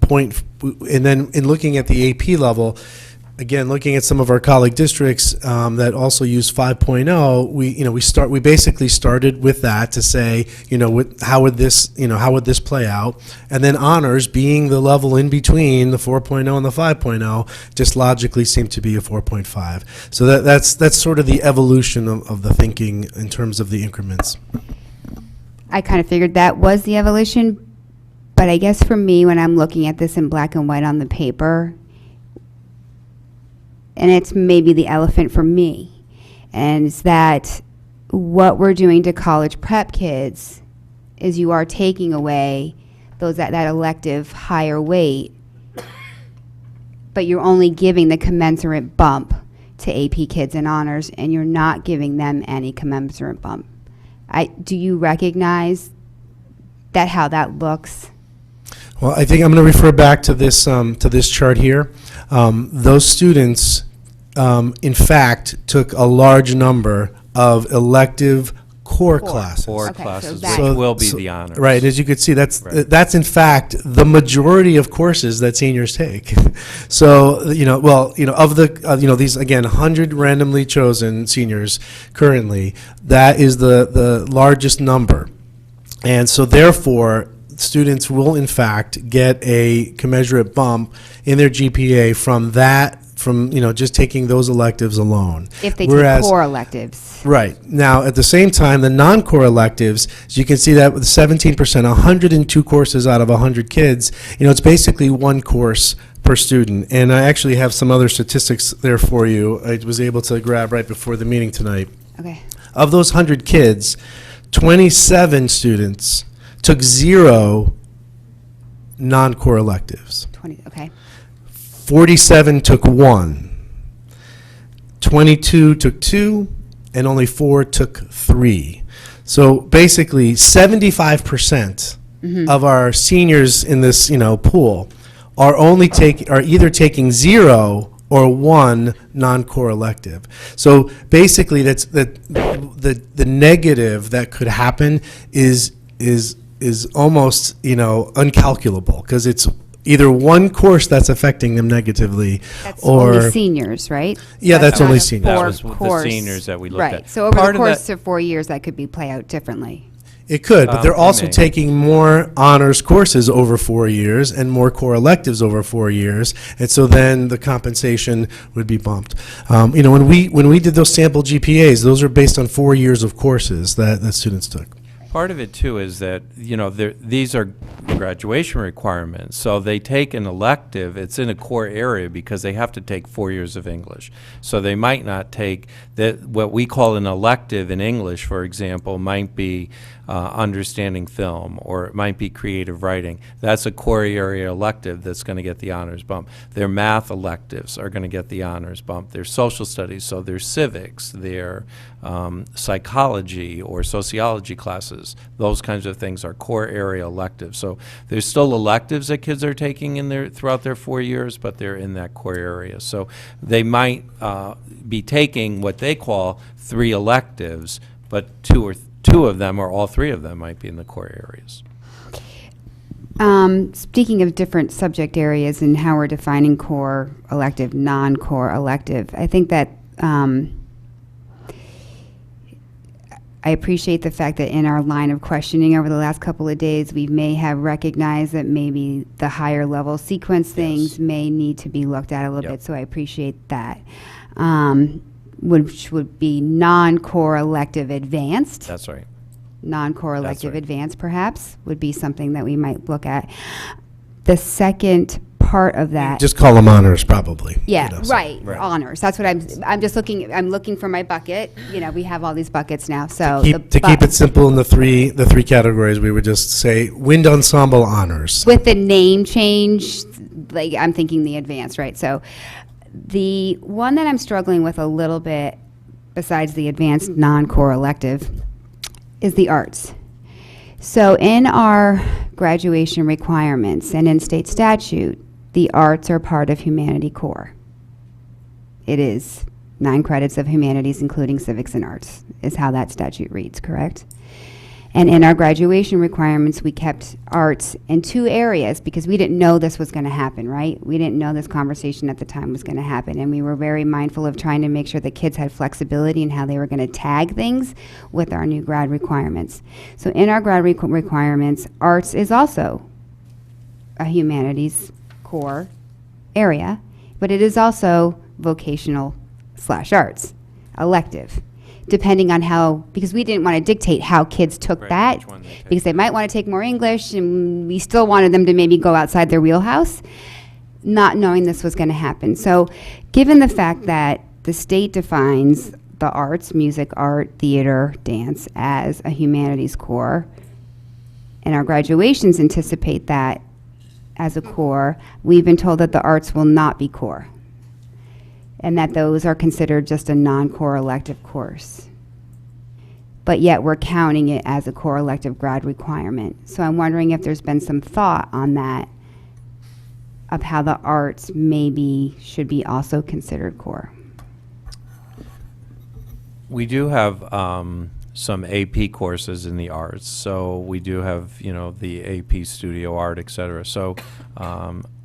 and then in looking at the AP level, again, looking at some of our colleague districts that also use 5.0, we basically started with that to say, how would this play out, and then honors, being the level in between the 4.0 and the 5.0, just logically seemed to be a 4.5. So that's sort of the evolution of the thinking in terms of the increments. I kind of figured that was the evolution, but I guess for me, when I'm looking at this in black and white on the paper, and it's maybe the elephant for me, and it's that what we're doing to college prep kids is you are taking away that elective higher weight, but you're only giving the commensurate bump to AP kids in honors, and you're not giving them any commensurate bump. Do you recognize that, how that looks? Well, I think I'm going to refer back to this chart here. Those students in fact, took a large number of elective core classes. Core Okay, so classes, that- which will be the honors. Right, as you could see, that's Right. that's in fact the majority of courses that seniors take. So of the these again 100 randomly chosen seniors currently, that is the largest number, and so therefore students will in fact get a commensurate bump in their GPA from just taking those electives alone. If they Whereas- take core electives. Right. Now, at the same time, the non-core electives, as you can see that with 17%, 102 courses out of 100 kids, it's basically one course per student. And I actually have some other statistics there for you. I was able to grab right before the meeting tonight. Okay. Of those 100 kids, 27 students took 0 non-core electives. 20. Okay. 47 took 1. 22 took 2. And only 4 took 3. So basically, 75% of our seniors in this, pool are either taking 0 or 1 non-core elective. So basically, that's the negative that could happen is almost uncalculable, because it's either one course that's affecting them negatively, That's or only seniors, right? Yeah, that's not only a seniors. That core was with the course. seniors that we looked Right. at. So over Part the of course that- of 4 years, that could be play out differently. It could, but they're It also may. taking more honors courses over 4 years and more core electives over 4 years, and so then the compensation would be bumped. When we did those sample GPAs, those are based on 4 years of courses that students took. Part of it too is that, these are graduation requirements. So they take an elective, it's in a core area because they have to take 4 years of English. So they might not take what we call an elective in English, for example, might be understanding film, or it might be creative writing. That's a core area elective that's going to get the honors bump. Their math electives are going to get the honors bump. Their social studies, so their civics, their psychology or sociology classes, those kinds of things are core area electives. So there's still electives that kids are taking throughout their 4 years, but they're in that core area. So they might be taking what they call 3 electives, but two of them or all 3 of them might be in the core areas. Speaking of different subject areas and how we're defining core elective, non-core elective, I think that I appreciate the fact that in our line of questioning over the last couple of days, we may have recognized that maybe the higher level sequence things may need to be looked at a little bit, so I appreciate that. Which would be non-core elective advanced. That's right. Non-core elective right. advanced, perhaps, would be something that we might look at. The second part of that. Just call them honors, probably. Yeah, so- right, honors. That's what I'm just looking for my bucket. We have all these buckets now, so. To keep it simple in the three categories, we would just say wind ensemble honors. With the name change, like, I'm thinking the advanced, right? So the one that I'm struggling with a little bit, besides the advanced non-core elective, is the arts. So in our graduation requirements and in state statute, the arts are part of humanity core. It is 9 credits of humanities, including civics and arts, is how that statute reads, correct? And in our graduation requirements, we kept arts in 2 areas because we didn't know this was going to happen, right? We didn't know this conversation at the time was going to happen. And we were very mindful of trying to make sure the kids had flexibility in how they were going to tag things with our new grad requirements. So in our grad requirements, arts is also a humanities core area, but it is also vocational/arts, elective. Depending on how, because we didn't want to dictate how kids took Right, that, which one they take. because they might want to take more English, and we still wanted them to maybe go outside their wheelhouse, not knowing this was going to happen. So given the fact that the state defines the arts, music, art, theater, dance, as a humanities core, and our graduations anticipate that as a core, we've been told that the arts will not be core, and that those are considered just a non-core elective course. But yet we're counting it as a core elective grad requirement. So I'm wondering if there's been some thought on that, of how the arts maybe should be also considered core. We do have some AP courses in the arts, so we do have, the AP Studio Art, et cetera. So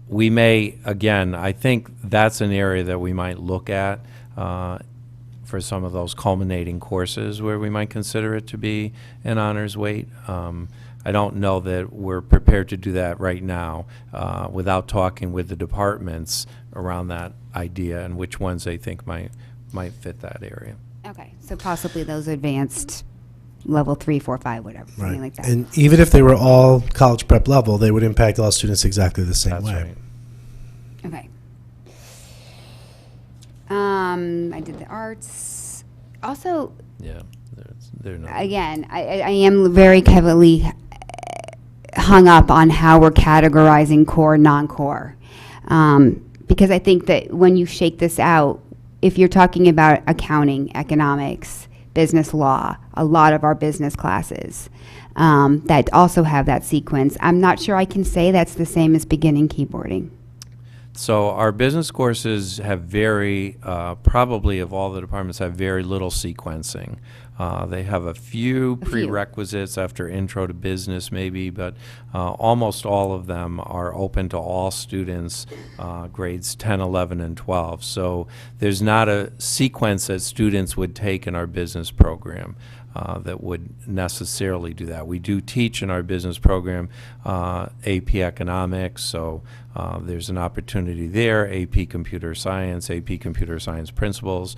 we may, again, I think that's an area that we might look at for some of those culminating courses where we might consider it to be an honors weight. I don't know that we're prepared to do that right now without talking with the departments around that idea and which ones they think might fit that area. Okay, so possibly those advanced level 3, 4, 5, whatever, something like that. And even if they were all college prep level, they would impact all students exactly the same That's way. right. Okay. I did the arts. Also, Yeah, they're not. again, I am very heavily hung up on how we're categorizing core, non-core. Because I think that when you shake this out, if you're talking about accounting, economics, business law, a lot of our business classes that also have that sequence, I'm not sure I can say that's the same as beginning keyboarding. So our business courses have probably of all the departments, have very little sequencing. They have a few prerequisites after intro to business maybe, but almost all of them are open to all students, grades 10, 11, and 12. So there's not a sequence that students would take in our business program that would necessarily do that. We do teach in our business program AP Economics, so there's an opportunity there, AP Computer Science, AP Computer Science Principles,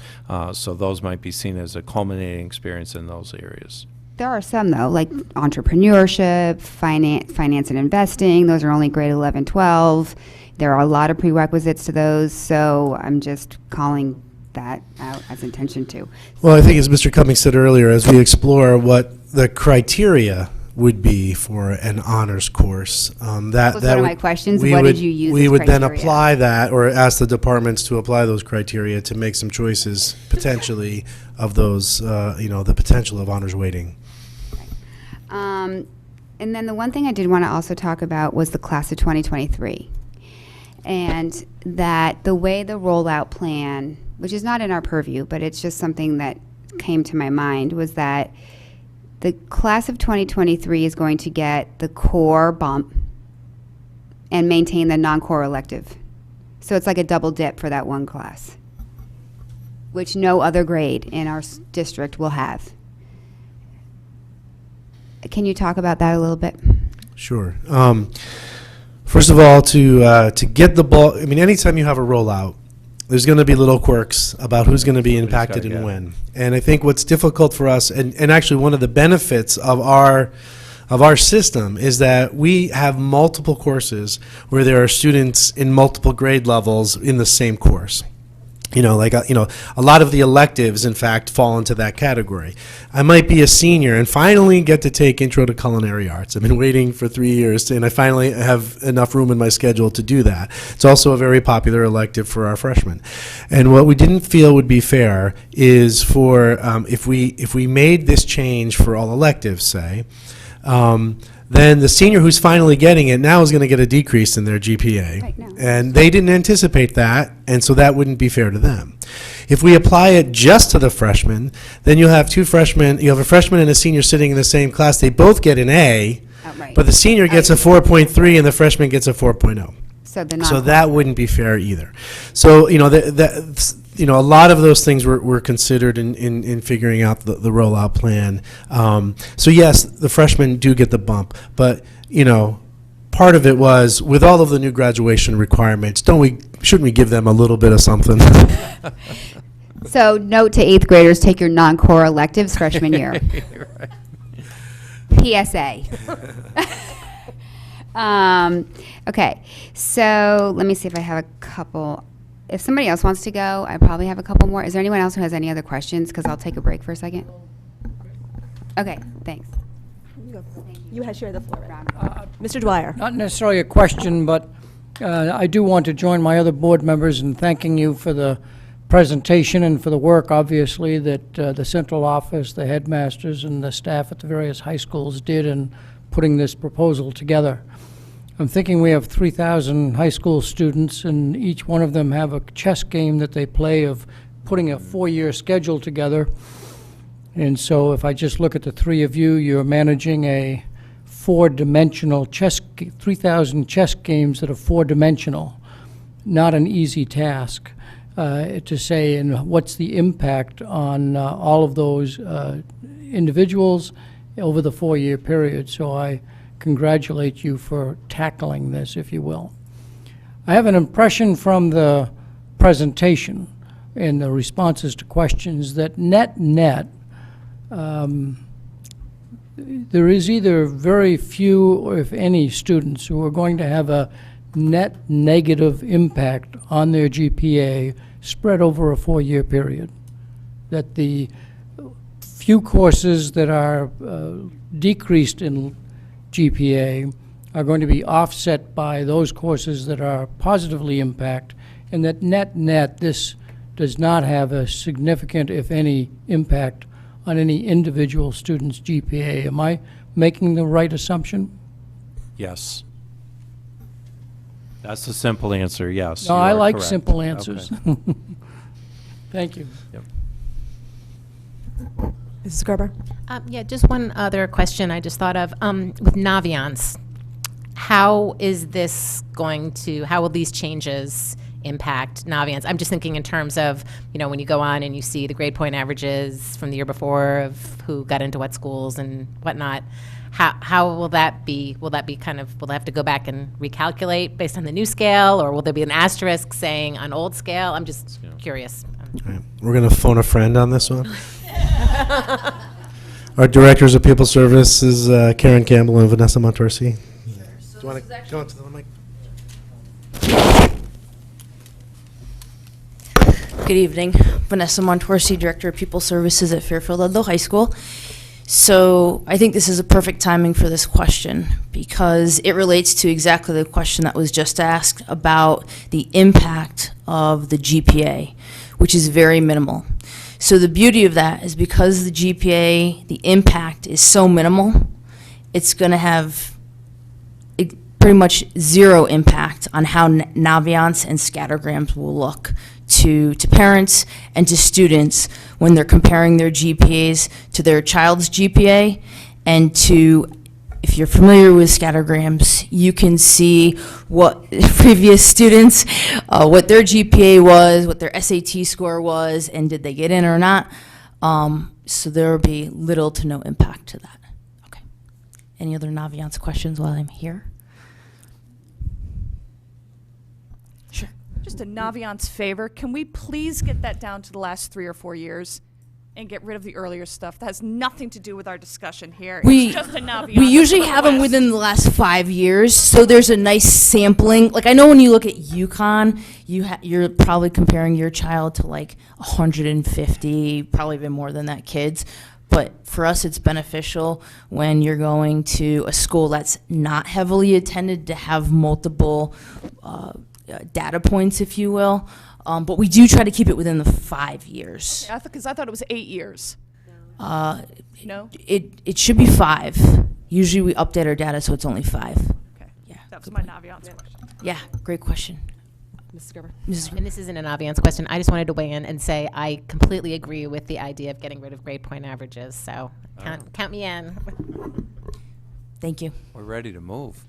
so those might be seen as a culminating experience in those areas. There are some, though, like entrepreneurship, finance and investing. Those are only grade 11, 12. There are a lot of prerequisites to those, so I'm just calling that out as intention to. Well, I think as Mr. Cummings said earlier, as we explore what the criteria would be for an honors course, was one of my questions. we What would- did you use We as would then criteria? apply that, or ask the departments to apply those criteria to make some choices potentially of those, the potential of honors weighting. And then the one thing I did want to also talk about was the class of 2023. And that the way the rollout plan, which is not in our purview, but it's just something that came to my mind, was that the class of 2023 is going to get the core bump and maintain the non-core elective. So it's like a double dip for that one class, which no other grade in our district will have. Can you talk about that a little bit? Sure. First of all, to get the ball, I mean, anytime you have a rollout, there's going to be little quirks about who's going to be impacted and when. And I think what's difficult for us, and actually one of the benefits of our system, is that we have multiple courses where there are students in multiple grade levels in the same course. A lot of the electives, in fact, fall into that category. I might be a senior and finally get to take Intro to Culinary Arts. I've been waiting for 3 years, and I finally have enough room in my schedule to do that. It's also a very popular elective for our freshmen. And what we didn't feel would be fair is for, if we made this change for all electives, say, then the senior who's finally getting it now is going to get a decrease in their GPA. Right, no. And they didn't anticipate that, and so that wouldn't be fair to them. If we apply it just to the freshmen, then you'll have two freshmen, you have a freshman and a senior sitting in the same class. They both get an A, Right. but the senior gets a 4.3 and the freshman gets a 4.0. So that wouldn't be fair either. So, a lot of those things were considered in figuring out the rollout plan. So yes, the freshmen do get the bump, but, part of it was, with all of the new graduation requirements, shouldn't we give them a little bit of something? So note to 8th graders, take your non-core electives freshman year. PSA. Okay, so let me see if I have a couple. If somebody else wants to go, I probably have a couple more. Is there anyone else who has any other questions? Because I'll take a break for a second. Okay, thanks. You have shared the floor. Mr. Dwyer. Not necessarily a question, but I do want to join my other board members in thanking you for the presentation and for the work, obviously, that the central office, the headmasters, and the staff at the various high schools did in putting this proposal together. I'm thinking we have 3,000 high school students, and each one of them have a chess game that they play of putting a 4-year schedule together. And so if I just look at the three of you, you're managing a four-dimensional 3,000 chess games that are four-dimensional. Not an easy task to say, and what's the impact on all of those individuals over the 4-year period. So I congratulate you for tackling this, if you will. I have an impression from the presentation and the responses to questions that net, there is either very few or if any students who are going to have a net negative impact on their GPA spread over a 4-year period. That the few courses that are decreased in GPA are going to be offset by those courses that are positively impact, and that net, this does not have a significant, if any, impact on any individual student's GPA. Am I making the right assumption? Yes. That's the simple answer, yes. No, you I are like correct. simple answers. Okay. Thank you. Yep. Mrs. Gerber? Yeah, just one other question I just thought of. With Naviance, how is this going to, how will these changes impact Naviance? I'm just thinking in terms of, you know, when you go on and you see the grade point averages from the year before of who got into what schools and whatnot, how will that be? Will that be kind of, will they have to go back and recalculate based on the new scale, or will there be an asterisk saying on old scale? I'm just curious. All right. We're going to phone a friend on this one. Our directors of People Services, Karen Campbell and Vanessa Montorsi. Do you want to go into the mic? Good evening. Vanessa Montorsi, Director of People Services at Fairfield Ludlow High School. So I think this is a perfect timing for this question because it relates to exactly the question that was just asked about the impact of the GPA, which is very minimal. So the beauty of that is because the GPA, the impact is so minimal, it's going to have pretty much zero impact on how Naviance and scattergrams will look to parents and to students when they're comparing their GPAs to their child's GPA. And to, if you're familiar with scattergrams, you can see what previous students, what their GPA was, what their SAT score was, and did they get in or not. So there will be little to no impact to that. Okay. Any other Naviance questions while I'm here? Just a Naviance favor, can we please get that down to the last 3 or 4 years and get rid of the earlier stuff? That has nothing to do with our discussion here. It's just a Naviance We usually have them request. within the last 5 years, so there's a nice sampling. Like I know when you look at UConn, you're probably comparing your child to like 150, probably even more than that, kids. But for us, it's beneficial when you're going to a school that's not heavily attended to have multiple data points, if you will. But we do try to keep it within the 5 years. Yeah, because I thought it was 8 years. No? It should be 5. Usually we update our data, so it's only 5. Okay. Yeah. That was my Naviance question. Yeah, great question. Mrs. Gerber? And this isn't an Naviance question. I just wanted to weigh in and say I completely agree with the idea of getting rid of grade point averages. So count me in. Thank you. We're ready to move.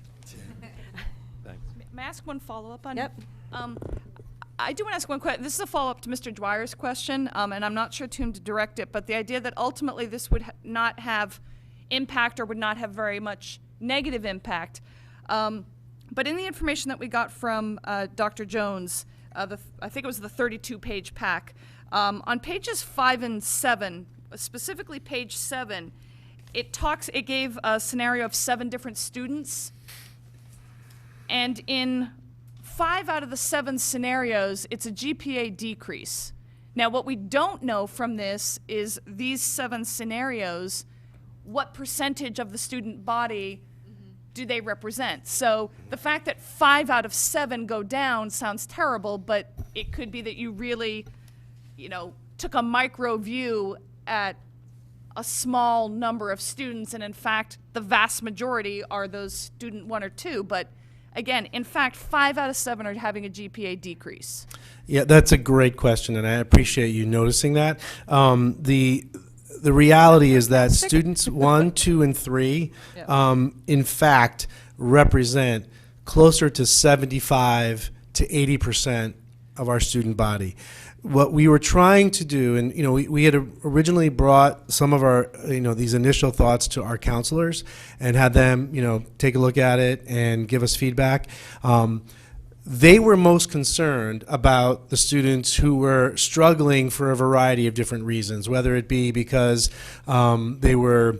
May I ask one follow-up on? Yep. I do want to ask one question. This is a follow-up to Mr. Dwyer's question, and I'm not sure to whom to direct it, but the idea that ultimately this would not have impact or would not have very much negative impact. But in the information that we got from Dr. Jones, I think it was the 32-page pack, on pages 5 and 7, specifically page 7, it gave a scenario of 7 different students. And in 5 out of the 7 scenarios, it's a GPA decrease. Now, what we don't know from this is these 7 scenarios, what percentage of the student body do they represent? So the fact that 5 out of 7 go down sounds terrible, but it could be that you really, took a micro view at a small number of students, and in fact, the vast majority are those student 1 or 2, but again, in fact, 5 out of 7 are having a GPA decrease. Yeah, that's a great question, and I appreciate you noticing that. the reality is that students 1, 2, and 3, in fact, represent closer to 75 to 80% of our student body. What we were trying to do, and we had originally brought some of our these initial thoughts to our counselors and had them take a look at it and give us feedback. They were most concerned about the students who were struggling for a variety of different reasons, whether it be because they were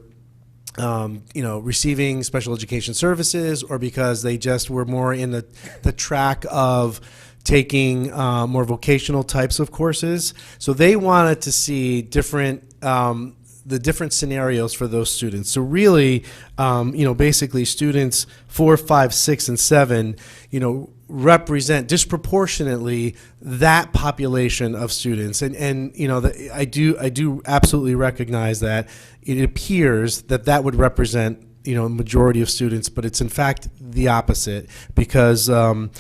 receiving special education services, or because they just were more in the track of taking more vocational types of courses. So they wanted to see the different scenarios for those students. So really, basically students 4, 5, 6, and 7, represent disproportionately that population of students. And I do absolutely recognize that it appears that would represent a majority of students, but it's in fact the opposite, because when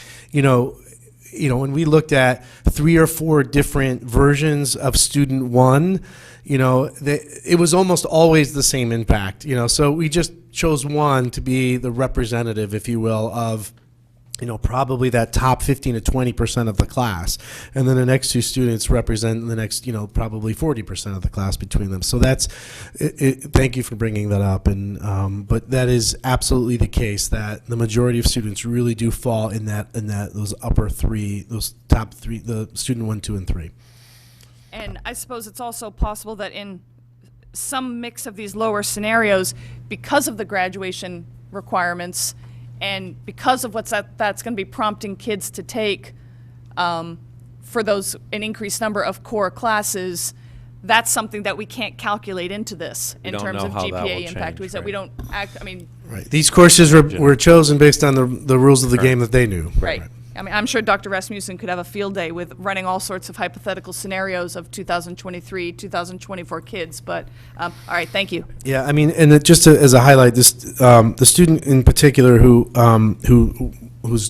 we looked at 3 or 4 different versions of student 1, it was almost always the same impact. So we just chose one to be the representative, if you will, of probably that top 15 to 20% of the class, and then the next 2 students represent the next probably 40% of the class between them. So that's thank you for bringing that up, and but that is absolutely the case, that the majority of students really do fall in those upper 3, those top 3, the student 1, 2, and 3. And I suppose it's also possible that in some mix of these lower scenarios, because of the graduation requirements and because of that's going to be prompting kids to take for an increased number of core classes, that's something that we can't calculate into this in terms of GPA impact. We said we don't Right. These courses were chosen based on the rules of the game that they knew. Right. I'm sure Dr. Rasmussen could have a field day with running all sorts of hypothetical scenarios of 2023, 2024 kids, but all right, thank you. Yeah, just as a highlight, this the student in particular whose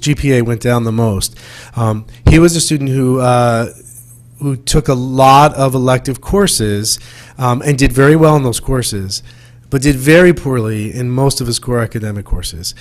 GPA went down the most, he was a student who took a lot of elective courses and did very well in those courses, but did very poorly in most of his core academic courses.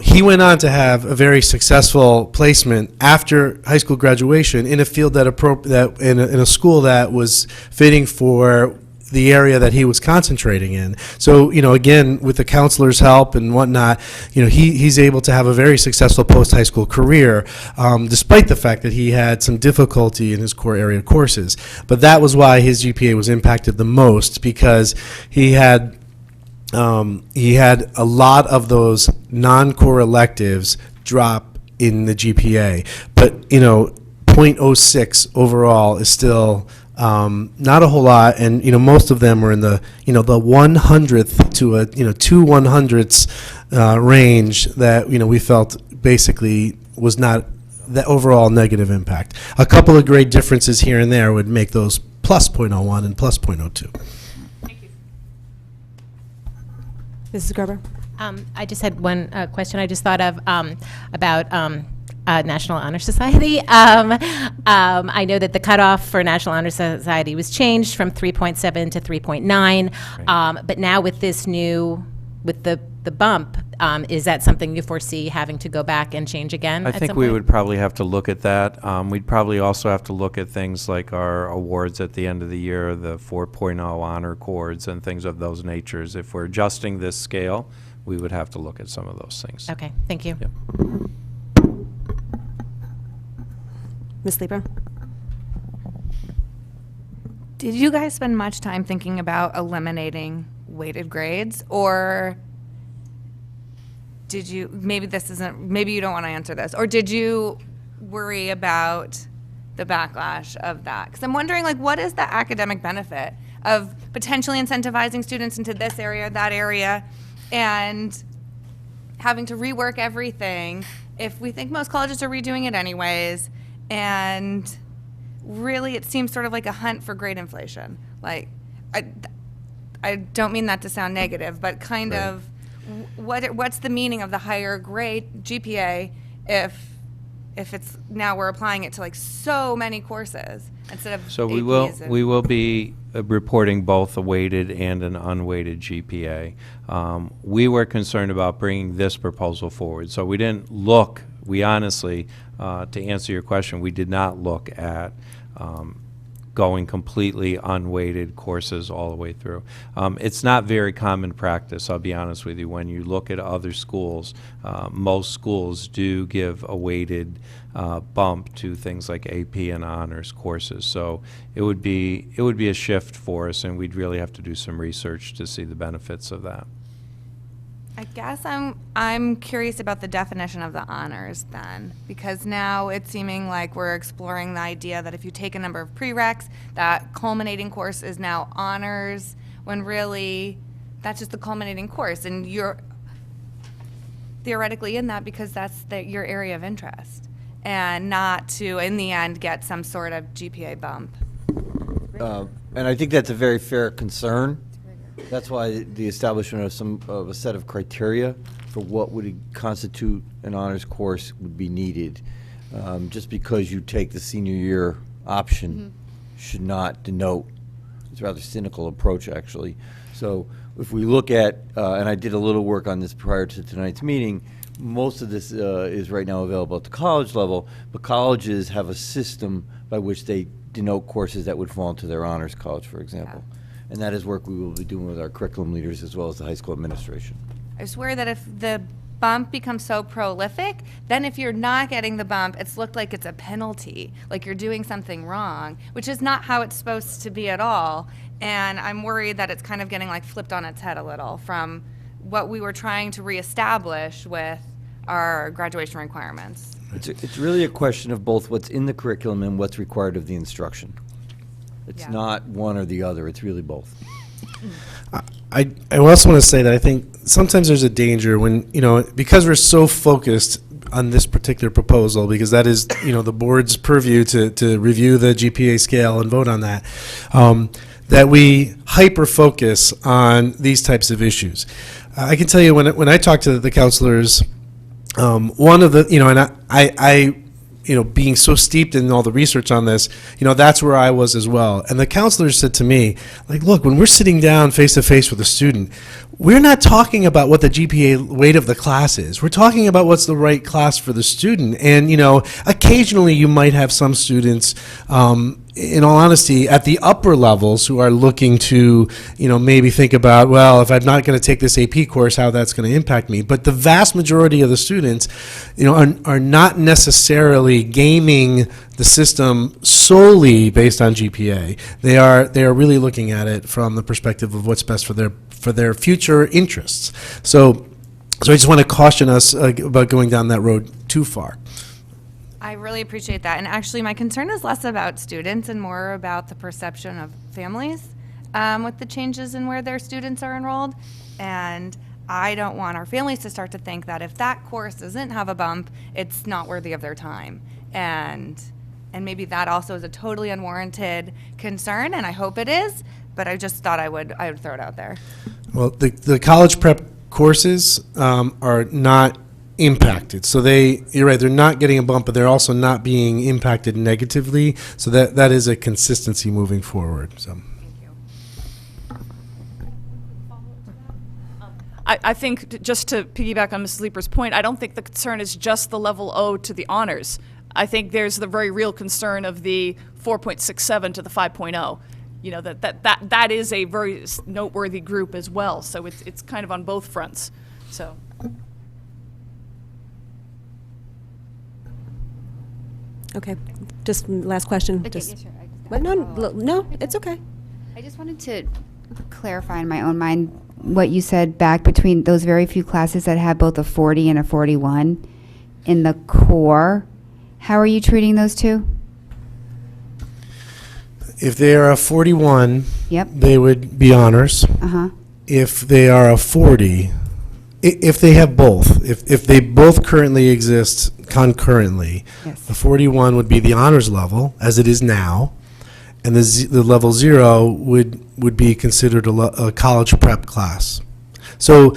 He went on to have a very successful placement after high school graduation in a field in a school that was fitting for the area that he was concentrating in. So, again, with the counselor's help and whatnot, he's able to have a very successful post-high school career, despite the fact that he had some difficulty in his core area courses. But that was why his GPA was impacted the most, because he had a lot of those non-core electives drop in the GPA, but 0.06 overall is still not a whole lot, and most of them were in the the 100th to 2 100ths range that we felt basically was not the overall negative impact. A couple of grade differences here and there would make those plus 0.01 and plus 0.02. Mrs. Gerber? I just had one question I just thought of about National Honor Society. I know that the cutoff for National Honor Society was changed from 3.7 to 3.9, but now with this with the bump, is that something you foresee having to go back and change again? I think we would probably have to look at that. We'd probably also have to look at things like our awards at the end of the year, the 4.0 honor cords and things of those natures. If we're adjusting this scale, we would have to look at some of those things. Okay, thank you. Yep. Ms. Lieber? Did you guys spend much time thinking about eliminating weighted grades, or did you, maybe you don't want to answer this, or did you worry about the backlash of that? Because I'm wondering, what is the academic benefit of potentially incentivizing students into this area, that area, and having to rework everything if we think most colleges are redoing it anyways, and really it seems sort of like a hunt for grade inflation. I don't mean that to sound negative, but kind of what's the meaning of the higher grade GPA if it's now we're applying it to so many courses instead of So APs we will be reporting both a weighted and an unweighted GPA. We were concerned about bringing this proposal forward, so we didn't look, we honestly, to answer your question, we did not look at going completely unweighted courses all the way through. It's not very common practice, I'll be honest with you. When you look at other schools, most schools do give a weighted bump to things like AP and honors courses. So it would be a shift for us, and we'd really have to do some research to see the benefits of that. I guess I'm curious about the definition of the honors then, because now it's seeming like we're exploring the idea that if you take a number of prereqs, that culminating course is now honors, when really that's just the culminating course, and you're theoretically in that because that's your area of interest, and not to, in the end, get some sort of GPA bump. And I think that's a very fair concern. That's why the establishment of a set of criteria for what would constitute an honors course would be needed. Just because you take the senior year option should not denote, it's a rather cynical approach actually. So if we look at, and I did a little work on this prior to tonight's meeting, most of this is right now available at the college level, but colleges have a system by which they denote courses that would fall into their honors college, for example. Yeah. And that is work we will be doing with our curriculum leaders as well as the high school administration. I swear that if the bump becomes so prolific, then if you're not getting the bump, it's looked like it's a penalty, like you're doing something wrong, which is not how it's supposed to be at all. And I'm worried that it's kind of getting like flipped on its head a little from what we were trying to reestablish with our graduation requirements. It's really a question of both what's in the curriculum and what's required of the instruction. It's not one or the other, it's really both. I also want to say that I think sometimes there's a danger when, because we're so focused on this particular proposal, because that is, the board's purview to review the GPA scale and vote on that, that we hyper-focus on these types of issues. I can tell you when I talk to the counselors, one of the, and I being so steeped in all the research on this, that's where I was as well. And the counselors said to me, like, look, when we're sitting down face to face with a student, we're not talking about what the GPA weight of the class is. We're talking about what's the right class for the student. And, occasionally you might have some students, in all honesty, at the upper levels who are looking to, maybe think about, well, if I'm not going to take this AP course, how that's going to impact me. But the vast majority of the students, are not necessarily gaming the system solely based on GPA. They are really looking at it from the perspective of what's best for their future interests. So I just want to caution us about going down that road too far. I really appreciate that. And actually, my concern is less about students and more about the perception of families with the changes in where their students are enrolled. And I don't want our families to start to think that if that course doesn't have a bump, it's not worthy of their time. And maybe that also is a totally unwarranted concern, and I hope it is, but I just thought I would throw it out there. Well, the college prep courses are not impacted. So you're right, they're not getting a bump, but they're also not being impacted negatively. So that is a consistency moving forward. So. I think, just to piggyback on Mrs. Leeper's point, I don't think the concern is just the level O to the honors. I think there's the very real concern of the 4.67 to the 5.0. That is a very noteworthy group as well. So it's kind of on both fronts. So. Okay, just last question. Okay, Just, yeah, sure. but no, it's okay. I just wanted to clarify in my own mind what you said back between those very few classes that have both a 40 and a 41 in the core. How are you treating those two? If they are a 41, yep, they would be honors. Uh-huh. If they are a 40, if they have both, if they both currently exist concurrently, yes, the 41 would be the honors level, as it is now, and the level 0 would be considered a college prep class. So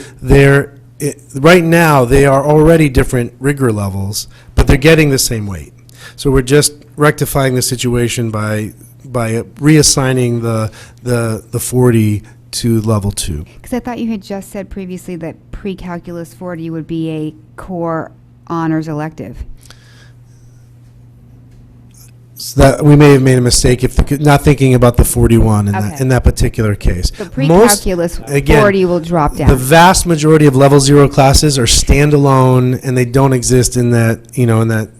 right now, they are already different rigor levels, but they're getting the same weight. So we're just rectifying the situation by reassigning the 40 to level 2. Because I thought you had just said previously that pre-calculus 40 would be a core honors elective. So that we may have made a mistake if not thinking about the 41 in that particular case. So pre-calculus 40 will drop down. The vast majority of level 0 classes are standalone and they don't exist in that, in that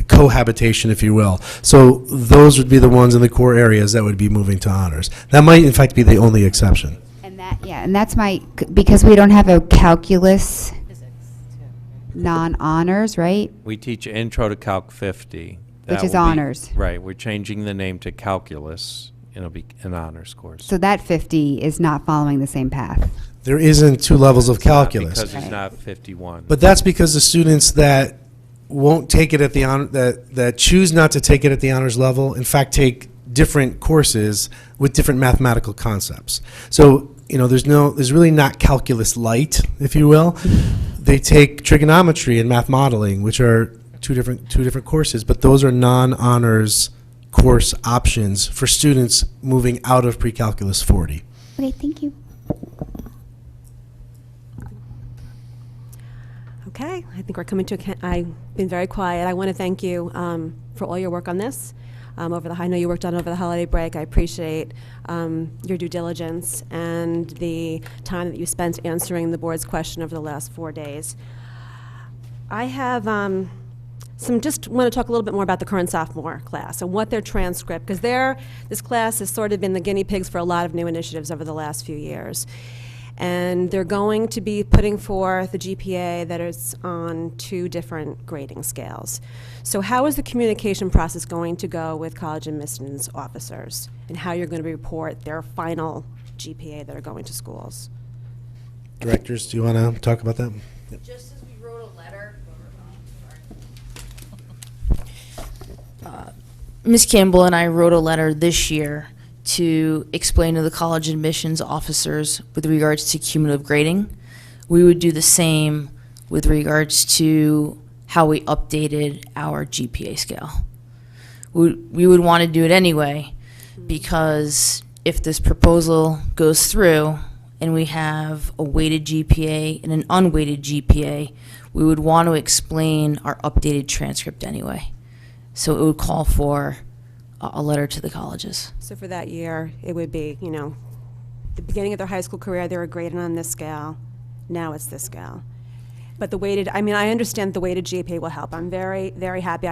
cohabitation, if you will. So those would be the ones in the core areas that would be moving to honors. That might in fact be the only exception. And that's because we don't have a calculus non-honors, right? We teach Intro to Calc 50. Which is honors. Right. We're changing the name to calculus. It'll be an honors course. So that 50 is not following the same path. There isn't 2 levels of calculus. Because it's not 51. But that's because the students that won't take it at the that choose not to take it at the honors level, in fact, take different courses with different mathematical concepts. So, there's really not calculus light, if you will. They take trigonometry and math modeling, which are two different courses, but those are non-honors course options for students moving out of pre-calculus 40. Okay, thank you. Okay, I think we're coming to I've been very quiet. I want to thank you for all your work on this. I know you worked on over the holiday break. I appreciate your due diligence and the time that you spent answering the board's question over the last 4 days. I have just want to talk a little bit more about the current sophomore class and what their transcript, because this class has sort of been the guinea pigs for a lot of new initiatives over the last few years. And they're going to be putting forth a GPA that is on 2 different grading scales. So how is the communication process going to go with college admissions officers and how you're going to report their final GPA that are going to schools? Directors, do you want to talk about that? Yep. Just as we wrote a letter, Ms. Campbell and I wrote a letter this year to explain to the college admissions officers with regards to cumulative grading. We would do the same with regards to how we updated our GPA scale. We would want to do it anyway, because if this proposal goes through and we have a weighted GPA and an unweighted GPA, we would want to explain our updated transcript anyway. So it would call for a letter to the colleges. So for that year, it would be, the beginning of their high school career, they were graded on this scale. Now it's this scale. But I understand the weighted GPA will help. I'm very, very happy.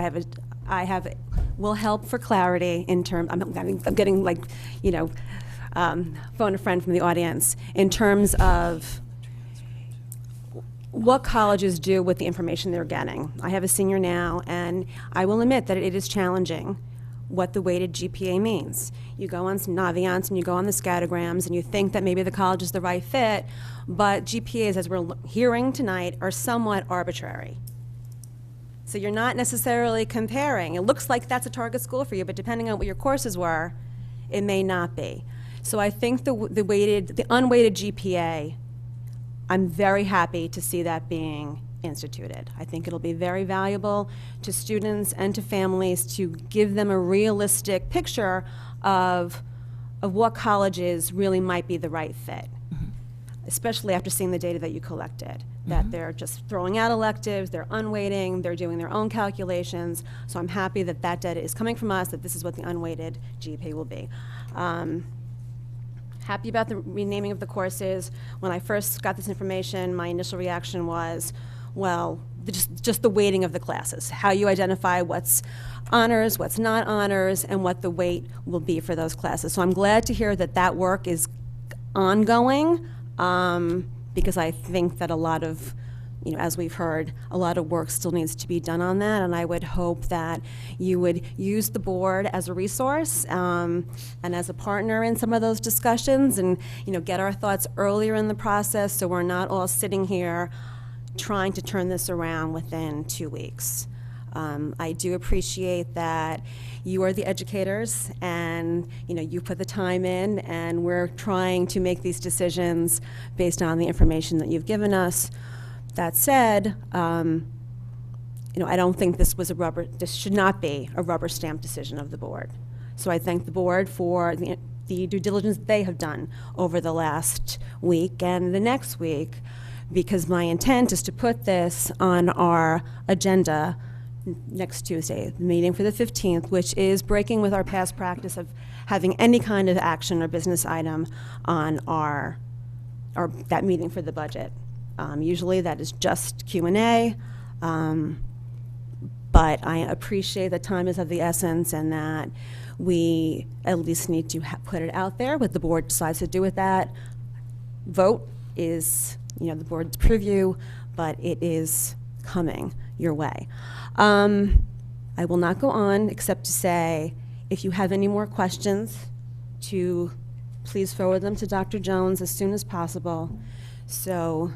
Will help for clarity in terms, I'm getting phone a friend from the audience, in terms of what colleges do with the information they're getting. I have a senior now, and I will admit that it is challenging what the weighted GPA means. You go on Naviance and you go on the scattergrams and you think that maybe the college is the right fit, but GPAs, as we're hearing tonight, are somewhat arbitrary. So you're not necessarily comparing. It looks like that's a target school for you, but depending on what your courses were, it may not be. So I think the unweighted GPA, I'm very happy to see that being instituted. I think it'll be very valuable to students and to families to give them a realistic picture of what colleges really might be the right fit, especially after seeing the data that you collected, that they're just throwing out electives, they're unweighting, they're doing their own calculations. So I'm happy that that data is coming from us, that this is what the unweighted GPA will be. Happy about the renaming of the courses. When I first got this information, my initial reaction was, well, just the weighting of the classes, how you identify what's honors, what's not honors, and what the weight will be for those classes. So I'm glad to hear that that work is ongoing, because I think that a lot of, as we've heard, a lot of work still needs to be done on that, and I would hope that you would use the board as a resource and as a partner in some of those discussions, and get our thoughts earlier in the process so we're not all sitting here trying to turn this around within 2 weeks. I do appreciate that you are the educators and you put the time in, and we're trying to make these decisions based on the information that you've given us. That said, I don't think this should not be a rubber stamp decision of the board. So I thank the board for the due diligence they have done over the last week and the next week, because my intent is to put this on our agenda next Tuesday, the meeting for the 15th, which is breaking with our past practice of having any kind of action or business item on that meeting for the budget. Usually that is just Q&A, but I appreciate that time is of the essence and that we at least need to put it out there. What the board decides to do with that vote is, the board's preview, but it is coming your way. I will not go on except to say, if you have any more questions, to please forward them to Dr. Jones as soon as possible, so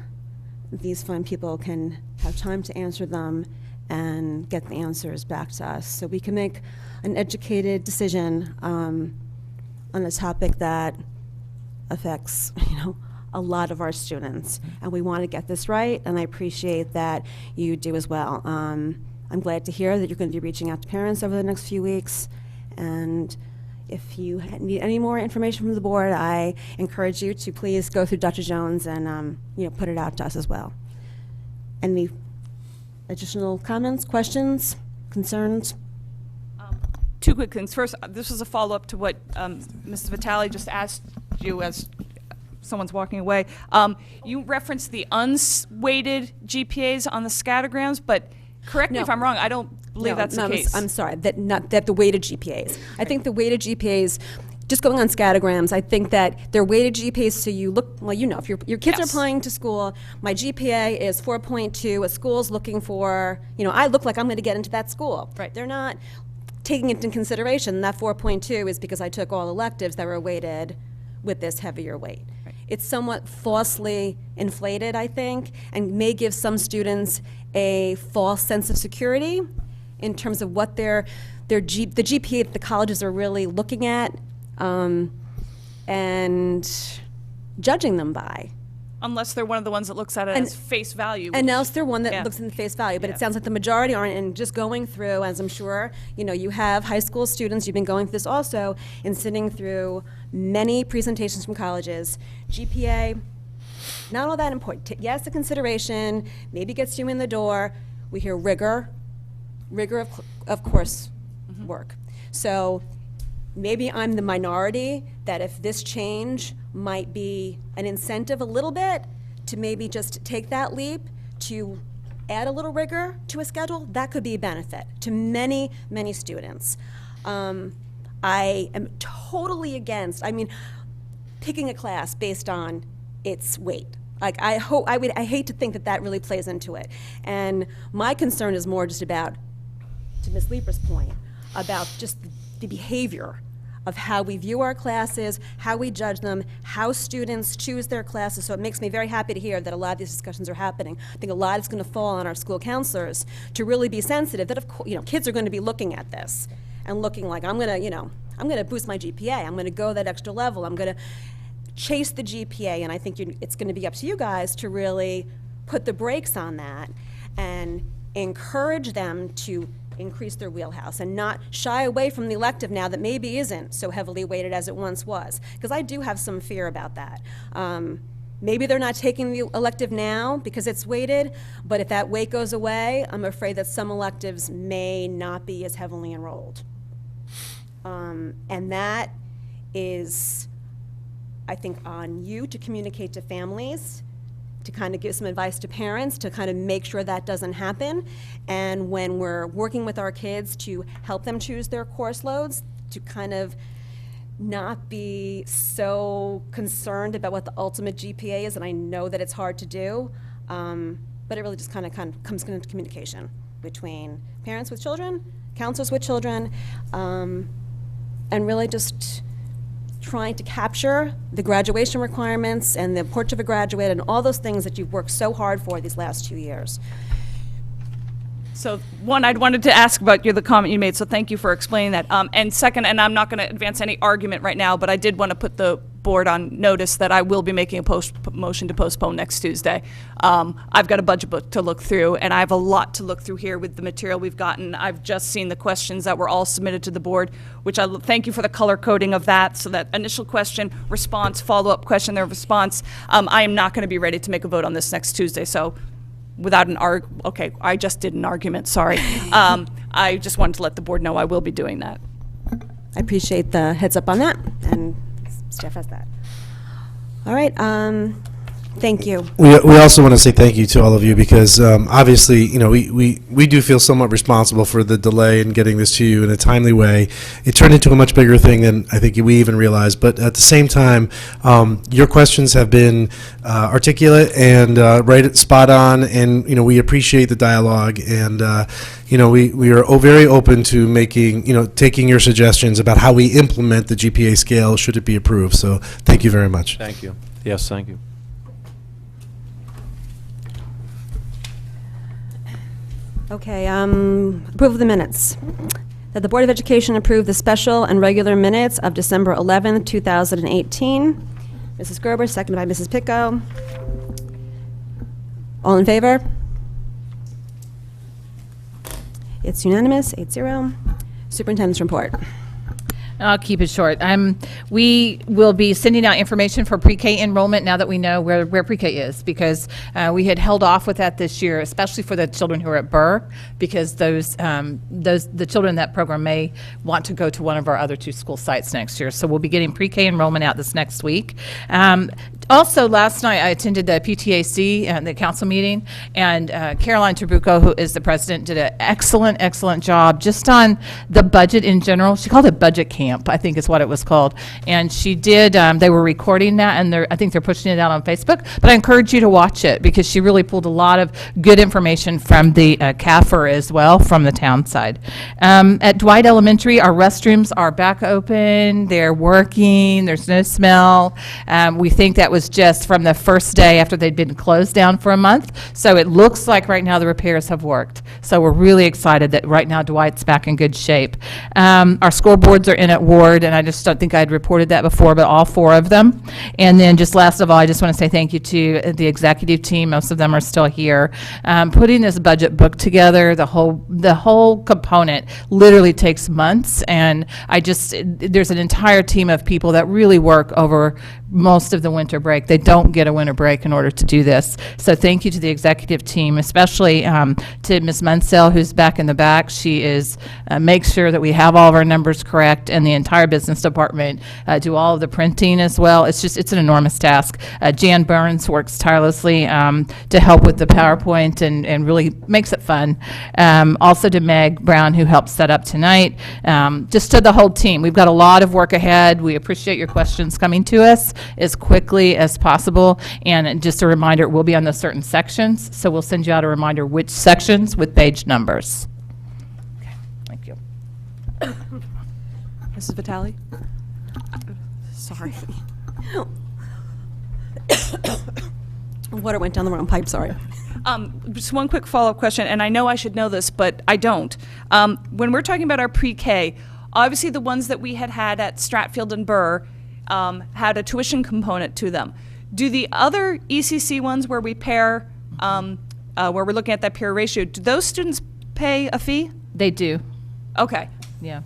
these fine people can have time to answer them and get the answers back to us, so we can make an educated decision on a topic that affects, a lot of our students. And we want to get this right, and I appreciate that you do as well. I'm glad to hear that you're going to be reaching out to parents over the next few weeks, and if you need any more information from the board, I encourage you to please go through Dr. Jones and put it out to us as well. Any additional comments, questions, concerns? Two quick things. First, this is a follow-up to what Mrs. Vitale just asked you as someone's walking away. You referenced the unweighted GPAs on the scattergrams, but correct me if I'm wrong, I don't believe that's the case. I'm sorry, that the weighted GPAs. I think the weighted GPAs, just going on scattergrams, I think that they're weighted GPAs, so you look, well, if your kids are applying to school, my GPA is 4.2, a school's looking for, I look like I'm going to get into that school. Right. They're not taking it into consideration. That 4.2 is because I took all electives that were weighted with this heavier weight. Right. It's somewhat falsely inflated, I think, and may give some students a false sense of security in terms of what the GPA that the colleges are really looking at and judging them by. Unless they're one of the ones that looks at it as face value. And else they're one that looks in the face value, but it sounds like the majority aren't. And just going through, as I'm sure, you have high school students, you've been going through this also, and sitting through many presentations from colleges. GPA, not all that important. Yes, a consideration, maybe gets you in the door. We hear rigor of course work. So maybe I'm the minority that if this change might be an incentive a little bit to maybe just take that leap to add a little rigor to a schedule, that could be a benefit to many, many students. I am totally against, picking a class based on its weight. Like, I hate to think that really plays into it. And my concern is more just about, to Ms. Leeper's point, about just the behavior of how we view our classes, how we judge them, how students choose their classes. So it makes me very happy to hear that a lot of these discussions are happening. I think a lot is going to fall on our school counselors to really be sensitive that, of course, kids are going to be looking at this and looking like, I'm going to boost my GPA. I'm going to go that extra level. I'm going to chase the GPA. And I think it's going to be up to you guys to really put the brakes on that and encourage them to increase their wheelhouse and not shy away from the elective now that maybe isn't so heavily weighted as it once was. Because I do have some fear about that. Maybe they're not taking the elective now because it's weighted, but if that weight goes away, I'm afraid that some electives may not be as heavily enrolled. And that is, I think, on you to communicate to families, to kind of give some advice to parents to kind of make sure that doesn't happen. And when we're working with our kids to help them choose their course loads, to kind of not be so concerned about what the ultimate GPA is, and I know that it's hard to do, but it really just kind of comes into communication between parents with children, counselors with children, and really just trying to capture the graduation requirements and the portrait of a graduate and all those things that you've worked so hard for these last 2 years. So one, I wanted to ask about the comment you made, so thank you for explaining that. And second, and I'm not going to advance any argument right now, but I did want to put the board on notice that I will be making a motion to postpone next Tuesday. I've got a budget book to look through, and I have a lot to look through here with the material we've gotten. I've just seen the questions that were all submitted to the board, which thank you for the color coding of that. So that initial question, response, follow-up question, their response. I am not going to be ready to make a vote on this next Tuesday. So without okay, I just did an argument, sorry. I just wanted to let the board know I will be doing that. I appreciate the heads up on that, and Steph has that. All right, thank you. We also want to say thank you to all of you because obviously, you know, we do feel somewhat responsible for the delay in getting this to you in a timely way. It turned into a much bigger thing than I think we even realized. But at the same time, your questions have been articulate and right spot on, and you know, we appreciate the dialogue, and you know, we are very open to making, you know, taking your suggestions about how we implement the GPA scale should it be approved. So thank you very much. Thank you. Yes, thank you. Okay, approval of the minutes. That the Board of Education approve the special and regular minutes of December 11th, 2018. Mrs. Gerber, seconded by Mrs. Pitko. All in favor? It's unanimous, 8-0. Superintendent's report. I'll keep it short. We will be sending out information for pre-K enrollment now that we know where pre-K is, because we had held off with that this year, especially for the children who are at Burr, because the children in that program may want to go to one of our other 2 school sites next year. So we'll be getting pre-K enrollment out this next week. Also, last night I attended the PTAC, the council meeting, and Caroline Trabucco, who is the president, did an excellent job just on the budget in general. She called it budget camp, I think is what it was called. And she did, they were recording that, and I think they're pushing it out on Facebook. But I encourage you to watch it, because she really pulled a lot of good information from the CAFR as well, from the town side. At Dwight Elementary, our restrooms are back open. They're working. There's no smell. We think that was just from the first day after they'd been closed down for a month. So it looks like right now the repairs have worked. So we're really excited that right now Dwight's back in good shape. Our scoreboards are in at Ward, and I just don't think I'd reported that before, but all 4 of them. And then just last of all, I just want to say thank you to the executive team. Most of them are still here. Putting this budget book together, the whole component literally takes months, and there's an entire team of people that really work over most of the winter break. They don't get a winter break in order to do this. So thank you to the executive team, especially to Ms. Munsell, who's back in the back. She makes sure that we have all of our numbers correct, and the entire business department do all of the printing as well. It's an enormous task. Jan Burns works tirelessly to help with the PowerPoint and really makes it fun. Also to Meg Brown, who helped set up tonight. Just to the whole team. We've got a lot of work ahead. We appreciate your questions coming to us as quickly as possible. And just a reminder, it will be on the certain sections, so we'll send you out a reminder which sections with page numbers. Okay, thank you. Mrs. Vitale? Sorry. Water went down the wrong pipe, sorry. Just one quick follow-up question, and I know I should know this, but I don't. When we're talking about our pre-K, obviously the ones that we had at Stratfield and Burr had a tuition component to them. Do the other ECC ones where we pair, where we're looking at that peer ratio, do those students pay a fee? They do. Okay. Yeah.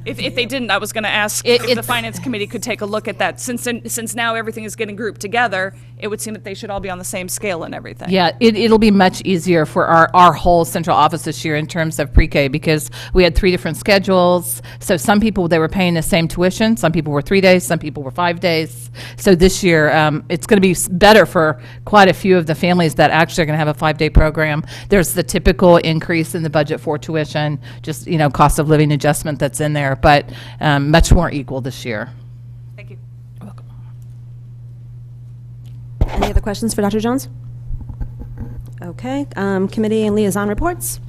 If they didn't, I was going to ask if the Finance Committee could take a look at that. Since now everything is getting grouped together, it would seem that they should all be on the same scale and everything. Yeah, it'll be much easier for our whole central office this year in terms of pre-K, because we had 3 different schedules. So some people, they were paying the same tuition. Some people were 3 days. Some people were 5 days. So this year, it's going to be better for quite a few of the families that actually are going to have a 5-day program. There's the typical increase in the budget for tuition, just, cost of living adjustment that's in there, but much more equal this year. Thank you. You're welcome. Any other questions for Dr. Jones? Okay, committee and liaison reports.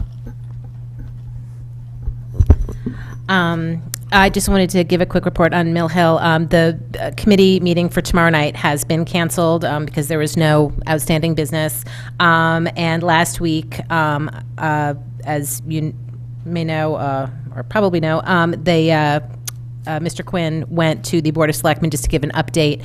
I just wanted to give a quick report on Mill Hill. The committee meeting for tomorrow night has been canceled because there was no outstanding business. And last week, as you may know, or probably know, Mr. Quinn went to the Board of Selectmen just to give an update.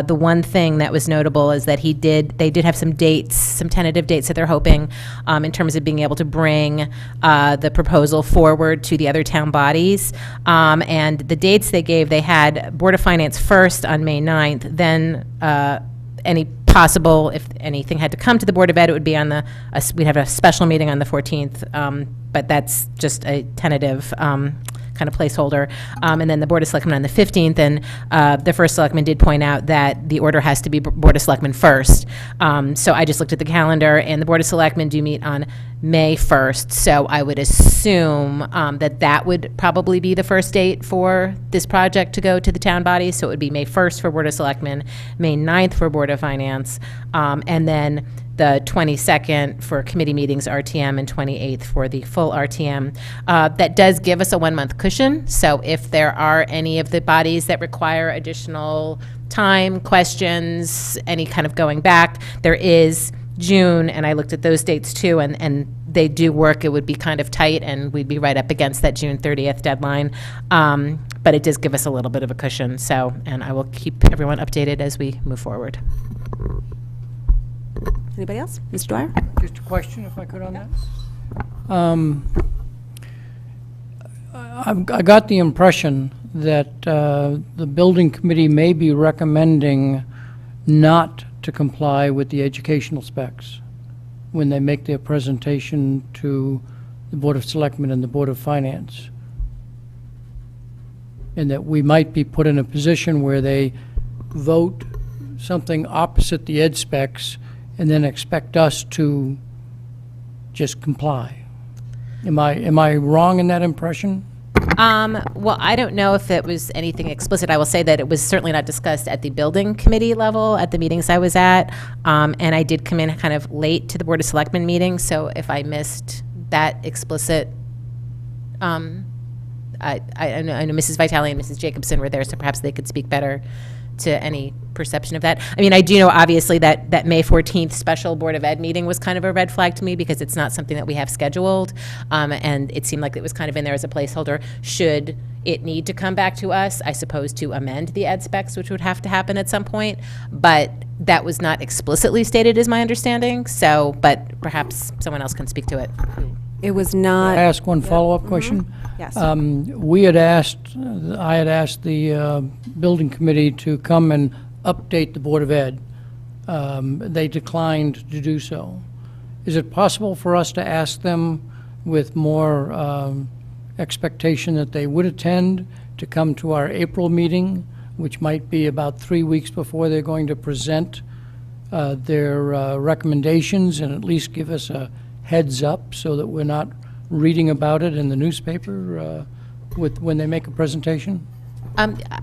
The one thing that was notable is that they did have some dates, some tentative dates that they're hoping in terms of being able to bring the proposal forward to the other town bodies. And the dates they gave, they had Board of Finance first on May 9th, then any possible, if anything had to come to the Board of Ed, it would be on we'd have a special meeting on the 14th, but that's just a tentative kind of placeholder. And then the Board of Selectmen on the 15th, and the first selectman did point out that the order has to be Board of Selectmen first. So I just looked at the calendar, and the Board of Selectmen do meet on May 1st, so I would assume that would probably be the first date for this project to go to the town bodies. So it would be May 1st for Board of Selectmen, May 9th for Board of Finance, and then the 22nd for committee meetings, RTM, and 28th for the full RTM. That does give us a 1-month cushion, so if there are any of the bodies that require additional time, questions, any kind of going back, there is June, and I looked at those dates too, and they do work. It would be kind of tight, and we'd be right up against that June 30th deadline. But it does give us a little bit of a cushion, and I will keep everyone updated as we move forward. Anybody else? Mr. Dwyer? Just a question, if I could, on that. I got the impression that the building committee may be recommending not to comply with the educational specs when they make their presentation to the Board of Selectmen and the Board of Finance. And that we might be put in a position where they vote something opposite the ed specs and then expect us to just comply. Am I wrong in that impression? Well, I don't know if it was anything explicit. I will say that it was certainly not discussed at the building committee level at the meetings I was at. And I did come in kind of late to the Board of Selectmen meeting, so if I missed that explicit, I know Mrs. Vitale and Mrs. Jacobson were there, so perhaps they could speak better to any perception of that. I mean, I do know obviously that May 14th special Board of Ed meeting was kind of a red flag to me because it's not something that we have scheduled, and it seemed like it was kind of in there as a placeholder. Should it need to come back to us, I suppose, to amend the ed specs, which would have to happen at some point, but that was not explicitly stated is my understanding, so, but perhaps someone else can speak to it. It was not. Can I ask one follow-up question? Yes. I had asked the building committee to come and update the Board of Ed. They declined to do so. Is it possible for us to ask them with more expectation that they would attend to come to our April meeting, which might be about 3 weeks before they're going to present their recommendations, and at least give us a heads up so that we're not reading about it in the newspaper when they make a presentation?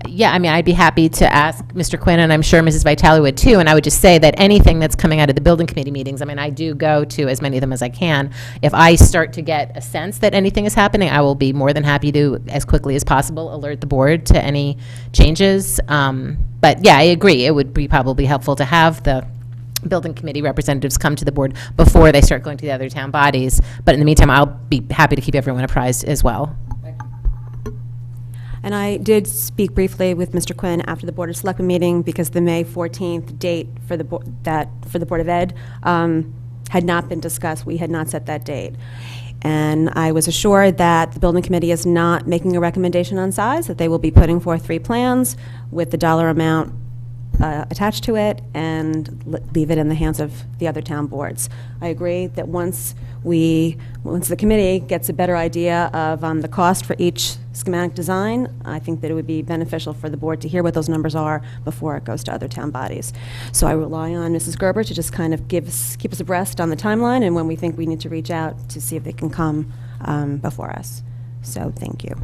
Yeah, I mean, I'd be happy to ask Mr. Quinn, and I'm sure Mrs. Vitale would too, and I would just say that anything that's coming out of the building committee meetings, I mean, I do go to as many of them as I can. If I start to get a sense that anything is happening, I will be more than happy to, as quickly as possible, alert the board to any changes. But yeah, I agree. It would be probably helpful to have the building committee representatives come to the board before they start going to the other town bodies. But in the meantime, I'll be happy to keep everyone apprised as well. And I did speak briefly with Mr. Quinn after the Board of Selectmen meeting because the May 14th date for the Board of Ed had not been discussed. We had not set that date. And I was assured that the building committee is not making a recommendation on size, that they will be putting forth 3 plans with the dollar amount attached to it and leave it in the hands of the other town boards. I agree that once the committee gets a better idea of the cost for each schematic design, I think that it would be beneficial for the board to hear what those numbers are before it goes to other town bodies. So I rely on Mrs. Gerber to just kind of keep us abreast on the timeline and when we think we need to reach out to see if they can come before us. So thank you.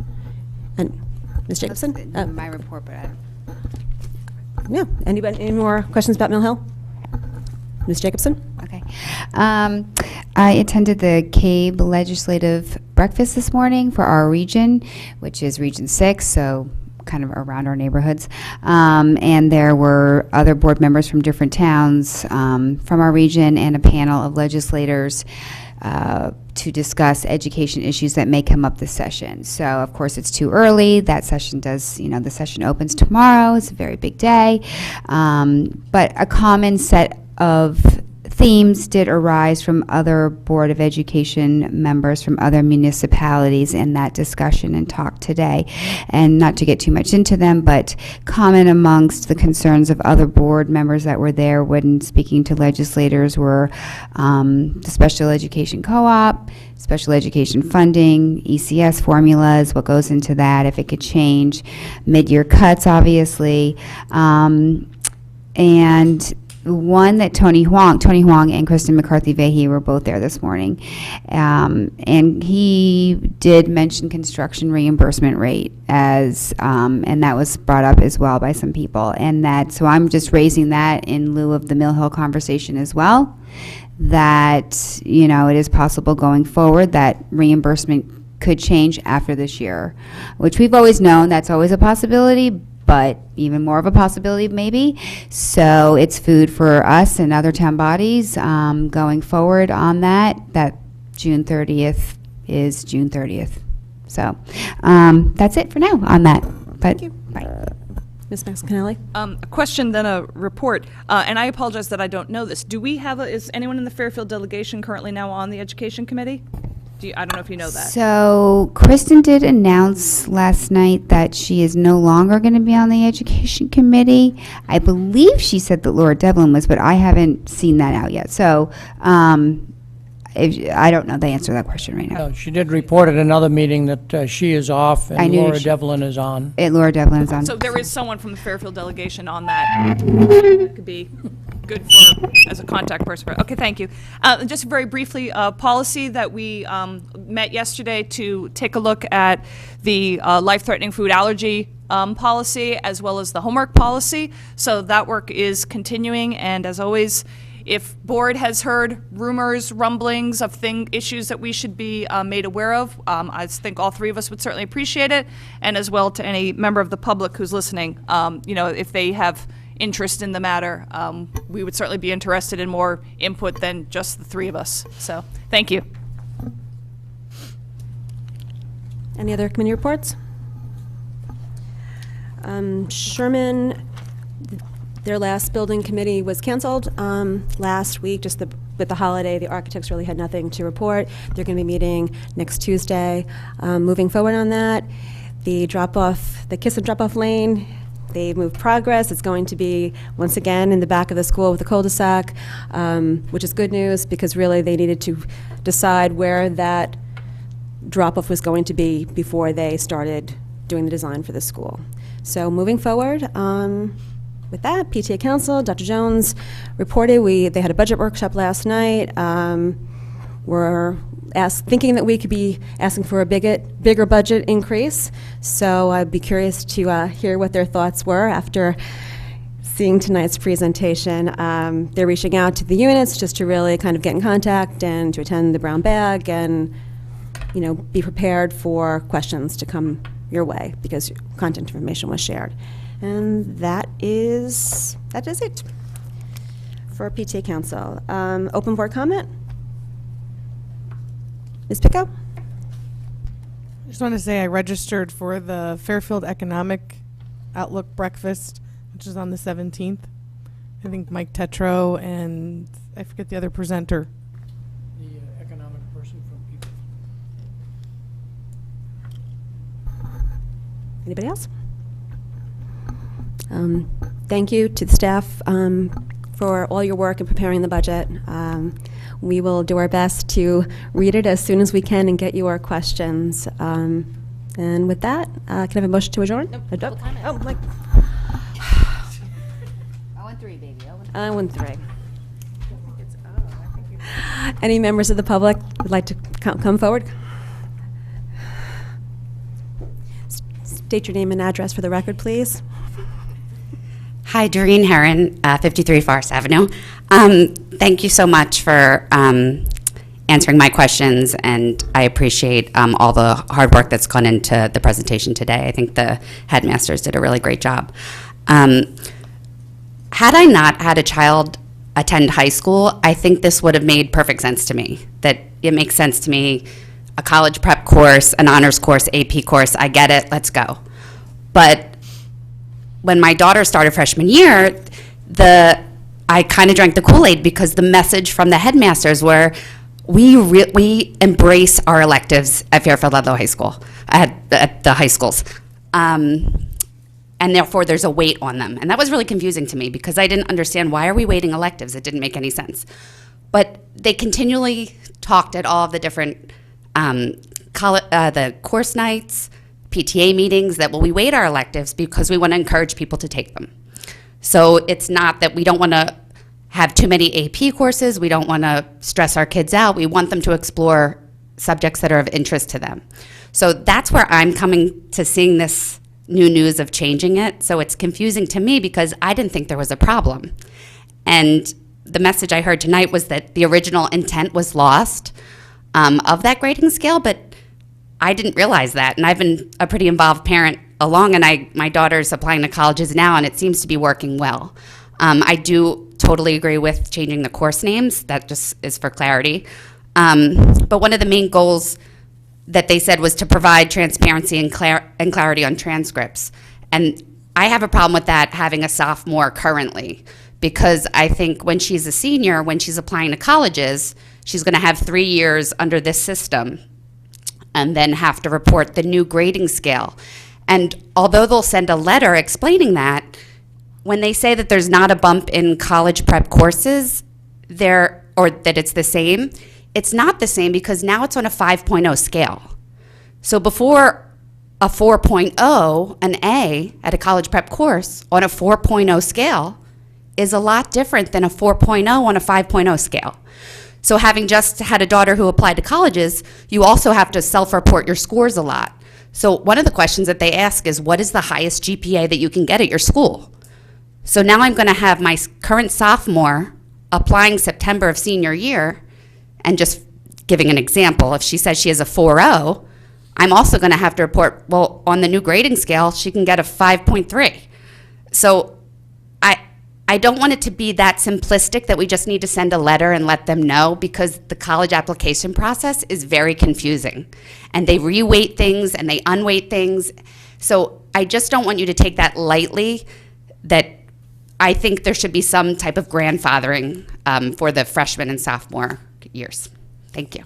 And Ms. Jacobson? My report, but Yeah. Anybody? Any more questions about Mill Hill? Ms. Jacobson? Okay. I attended the CABE legislative breakfast this morning for our region, which is Region 6, so kind of around our neighborhoods. And there were other board members from different towns from our region and a panel of legislators to discuss education issues that may come up this session. So, of course, it's too early. That session does, the session opens tomorrow. It's a very big day. But a common set of themes did arise from other Board of Education members from other municipalities in that discussion and talk today. And not to get too much into them, but common amongst the concerns of other board members that were there when speaking to legislators were the special education co-op, special education funding, ECS formulas, what goes into that, if it could change, mid-year cuts, obviously, and one that Tony Huang and Kristen McCarthy-Vahey were both there this morning. And he did mention construction reimbursement rate as, and that was brought up as well by some people. And that, so I'm just raising that in lieu of the Mill Hill conversation as well, that, it is possible going forward that reimbursement could change after this year, which we've always known that's always a possibility, but even more of a possibility maybe. So it's food for us and other town bodies going forward on that June 30th is June 30th. So that's it for now on that. But Thank you. Bye. Ms. Maxinelli? A question, then a report. And I apologize that I don't know this. Do we have is anyone in the Fairfield delegation currently now on the Education Committee? I don't know if you know that. So Kristen did announce last night that she is no longer going to be on the Education Committee. I believe she said that Laura Devlin was, but I haven't seen that out yet. So I don't know the answer to that question right now. She did report at another meeting that she is off I and knew Laura she- Devlin is on. Laura Devlin is on. So there is someone from the Fairfield delegation on that. That could be good for, as a contact person. Okay, thank you. Just very briefly, policy that we met yesterday to take a look at the life-threatening food allergy policy as well as the homework policy. So that work is continuing, and as always, if board has heard rumors, rumblings of issues that we should be made aware of, I think all three of us would certainly appreciate it, and as well to any member of the public who's listening, if they have interest in the matter, we would certainly be interested in more input than just the three of us. So, thank you. Any other committee reports? Sherman, their last building committee was canceled last week, just with the holiday. The architects really had nothing to report. They're going to be meeting next Tuesday. Moving forward on that, the kiss and drop-off lane, they've moved progress. It's going to be, once again, in the back of the school with the cul-de-sac, which is good news because really they needed to decide where that drop-off was going to be before they started doing the design for the school. So moving forward, with that, PTA Council, Dr. Jones reported they had a budget workshop last night. We're thinking that we could be asking for a bigger budget increase. So I'd be curious to hear what their thoughts were after seeing tonight's presentation. They're reaching out to the units just to really kind of get in contact and to attend the brown bag and, be prepared for questions to come your way because content information was shared. And that is it for PTA Council. Open board comment? Ms. Picco? I just want to say I registered for the Fairfield Economic Outlook Breakfast, which is on the 17th. I think Mike Tetro and I forget the other presenter. The economic person from People. Anybody else? Thank you to the staff for all your work in preparing the budget. We will do our best to read it as soon as we can and get you our questions. And with that, can I have a motion to adjourn? Nope, Oh, like. 0-3, baby. 0-3. Any members of the public would like to come forward? State your name and address for the record, please. Hi, Doreen Herron, 53 Forest Avenue. Thank you so much for answering my questions, and I appreciate all the hard work that's gone into the presentation today. I think the headmasters did a really great job. Had I not had a child attend high school, I think this would have made perfect sense to me. That it makes sense to me, a college prep course, an honors course, AP course, I get it, let's go. But when my daughter started freshman year, I kind of drank the Kool-Aid because the message from the headmasters were, we embrace our electives at Fairfield Ludlow High School, at the high schools. And therefore, there's a weight on them. And that was really confusing to me because I didn't understand, why are we weighting electives? It didn't make any sense. But they continually talked at all of the different the course nights, PTA meetings, that, well, we weight our electives because we want to encourage people to take them. So it's not that we don't want to have too many AP courses, we don't want to stress our kids out, we want them to explore subjects that are of interest to them. So that's where I'm coming to seeing this new news of changing it. So it's confusing to me because I didn't think there was a problem. And the message I heard tonight was that the original intent was lost of that grading scale, but I didn't realize that. And I've been a pretty involved parent along, and my daughter's applying to colleges now, and it seems to be working well. I do totally agree with changing the course names. That just is for clarity. But one of the main goals that they said was to provide transparency and clarity on transcripts. And I have a problem with that, having a sophomore currently, because I think when she's a senior, when she's applying to colleges, she's going to have 3 years under this system and then have to report the new grading scale. And although they'll send a letter explaining that, when they say that there's not a bump in college prep courses, or that it's the same, it's not the same because now it's on a 5.0 scale. So before a 4.0, an A at a college prep course on a 4.0 scale is a lot different than a 4.0 on a 5.0 scale. So having just had a daughter who applied to colleges, you also have to self-report your scores a lot. So one of the questions that they ask is, what is the highest GPA that you can get at your school? So now I'm going to have my current sophomore applying September of senior year, and just giving an example, if she says she has a 4.0, I'm also going to have to report, well, on the new grading scale, she can get a 5.3. So I don't want it to be that simplistic that we just need to send a letter and let them know, because the college application process is very confusing. And they reweight things and they unweight things. So I just don't want you to take that lightly, that I think there should be some type of grandfathering for the freshman and sophomore years. Thank you.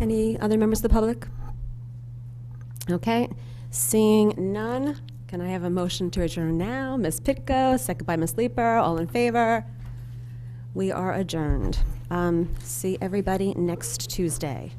Any other members of the public? Okay, seeing none, can I have a motion to adjourn now? Ms. Pitko, second by Ms. Leeper, all in favor? We are adjourned. See everybody next Tuesday.